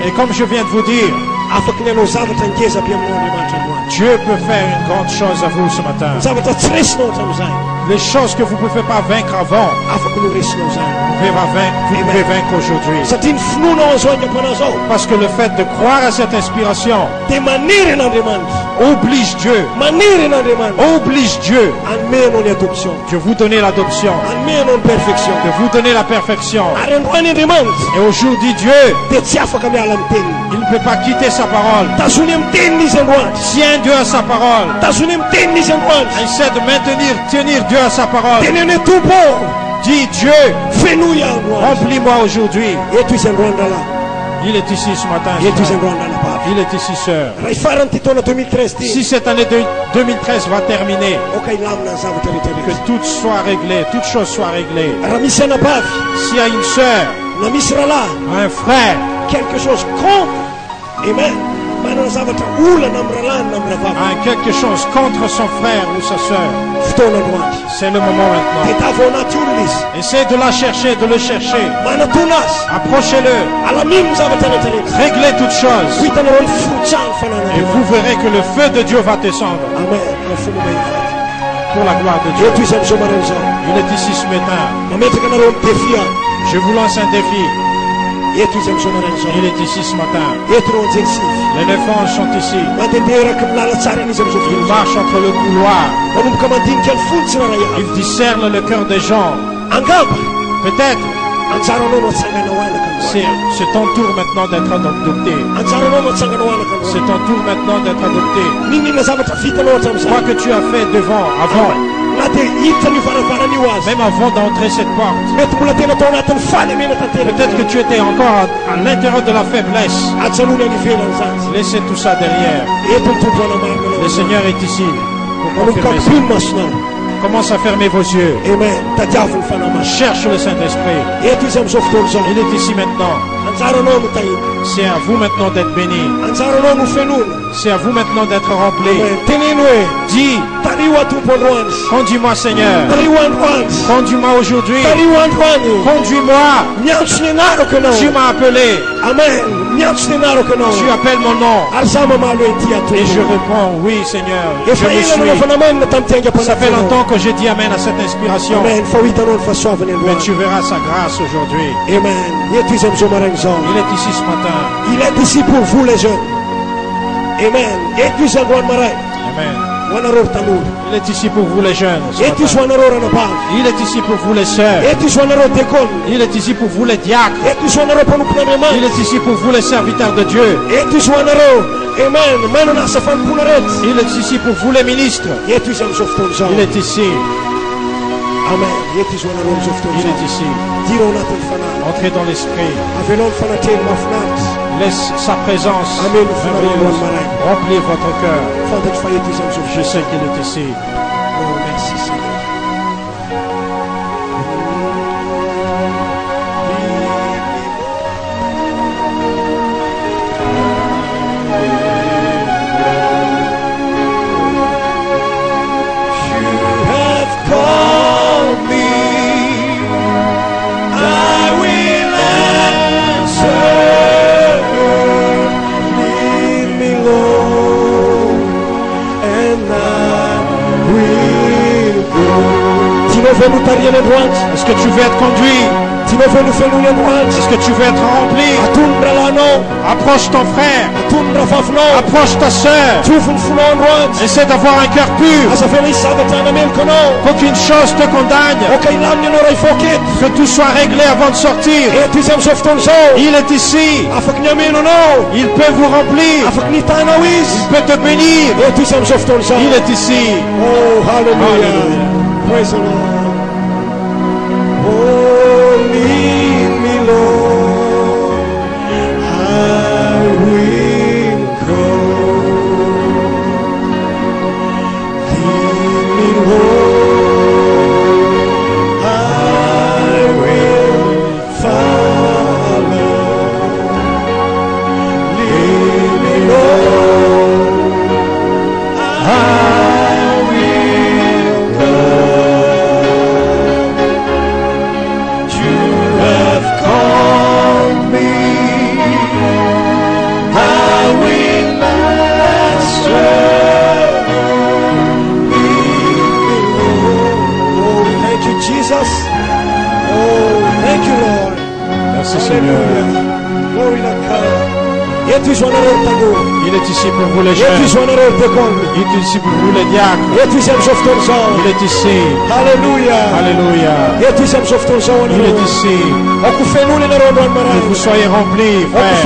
Et comme je viens de vous dire, Dieu peut faire une grande chose à vous ce matin. Les choses que vous ne pouvez pas vaincre avant, vous pouvez vaincre aujourd'hui. Parce que le fait de croire à cette inspiration oblige Dieu. Oblige Dieu de vous donner l'adoption, de vous donner la perfection. Et aujourd'hui Dieu, il ne peut pas quitter sa parole. Tiens Dieu à sa parole. Essaie de tenir Dieu à sa parole. Dis Dieu, remplis-moi aujourd'hui. Il est ici ce matin. Il est ici, sœur. Si cette année 2013 va terminer, que tout soit réglé, toute chose soit réglée. S'il y a une sœur, un frère, quelque chose contre, amen, quelque chose contre son frère ou sa sœur, c'est le moment maintenant. Essaie de la chercher, de le chercher. Approchez-le. Réglez toutes choses. Et vous verrez que le feu de Dieu va descendre. Pour la gloire de Dieu. Il est ici ce matin. Je vous lance un défi. Il est ici ce matin. Les 9 anges sont ici. Ils marchent entre le couloir. Ils discernent le cœur des gens. Peut-être c'est ton tour maintenant d'être adopté. C'est ton tour maintenant d'être adopté. Quoi que tu as fait avant, même avant d'entrer cette porte, peut-être que tu étais encore à l'intérieur de la faiblesse. Laissez tout ça derrière. Le Seigneur est ici pour confirmer ça. Commence à fermer vos yeux. Amen. Cherche le Saint-Esprit. Il est ici maintenant. C'est à vous maintenant d'être béni. C'est à vous maintenant d'être rempli. Dis, conduis-moi Seigneur. Conduis-moi aujourd'hui. Conduis-moi. Tu m'as appelé. Amen. Tu appelles mon nom. Et je réponds, oui Seigneur. Je me suis. Ça fait longtemps que j'ai dit Amen à cette inspiration. Mais tu verras sa grâce aujourd'hui. Amen. Il est ici ce matin. Il est ici pour vous les jeunes. Amen. Amen. Il est ici pour vous les jeunes. Il est ici pour vous les sœurs. Il est ici pour vous les diacres. Il est ici pour vous les serviteurs de Dieu. Il est ici pour vous les ministres. Il est ici. Amen. Yetizwa na roho mzofto Il est mzao. ici. Diro natin fanat. Entrez dans l'esprit. Avelon fanatel mafnat. Laisse sa présence Amen. Fanat merveilleuse maray. remplir votre cœur. Fantat fa yetizwa mzofto. Je sais qu'il est ici. Oh, merci Seigneur. Nous tarier les droites. Est-ce que tu veux être conduit? Tu veux nous faire les droites. Est-ce que tu veux être rempli? Atundra l'anneau. Approche ton frère. Atundra fafno. Approche ta sœur. Tu fous le droite. Essaie d'avoir un cœur pur. Asa felice avec un amel kono. Qu'aucune chose te condamne. Ok, l'âme ne l'aurait foquet. Que tout soit réglé avant de sortir. Et tu aimes sauf ton zoo. Il est ici. Afak nyamel no. Il peut vous remplir. Afak nitana wis. Il peut te bénir. Et tu aimes sauf ton zoo. Il est ici. Oh, hallelujah. Hallelujah. Praise the Lord. Oh, lead me, Lord, I will go. Lead me, Lord, I will follow. Lead me, Lord, I will go. Jesus. Oh, thank you, Lord. Merci Seigneur. Glory to God. Il est ici pour vous les jeunes. Il est ici pour vous les diacres. Il est ici. Alléluia. Alléluia. Il est ici. Que vous soyez remplis, frère.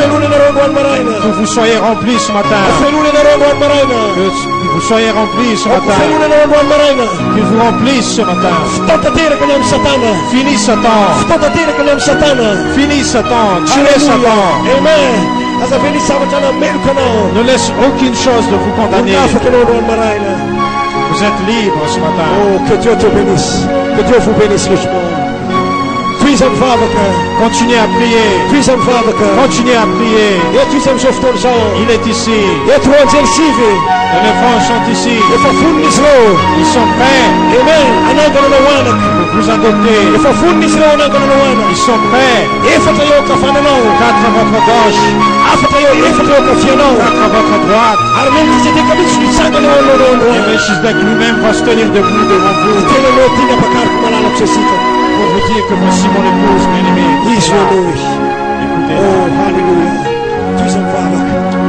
Que vous soyez remplis ce matin. Que vous soyez remplis ce matin. Que vous remplissez ce matin. Fini Satan. Fini Satan. Tuez Satan. Amen. Ne laisse aucune chose de vous condamner. Vous êtes libre ce matin. Oh, que Dieu te bénisse. Que Dieu vous bénisse richement. Tuizem vaderke. Continuez à prier. Tuizem vaderke. Continuez à prier. Et tuizem zofton zo. Il est ici. Et tu onzel sivi. Les enfants sont ici. Et fafunisro. Ils sont prêts. Amen. Anagana no wanak. Pour vous adopter. Et fafunisro anagana no wanak. Ils sont prêts. Et fatayo kafanano. Quatre à votre gauche. Afatayo et fatayo kafiano. Quatre à votre droite. Armen c'était comme si tu savais Et Melchizedek lui-même va se tenir debout devant vous. Pour vous dire que voici mon épouse bien-aimée. Écoutez. Oh, hallelujah.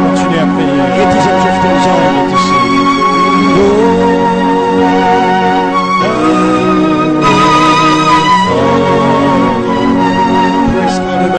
Continuez à prier. Et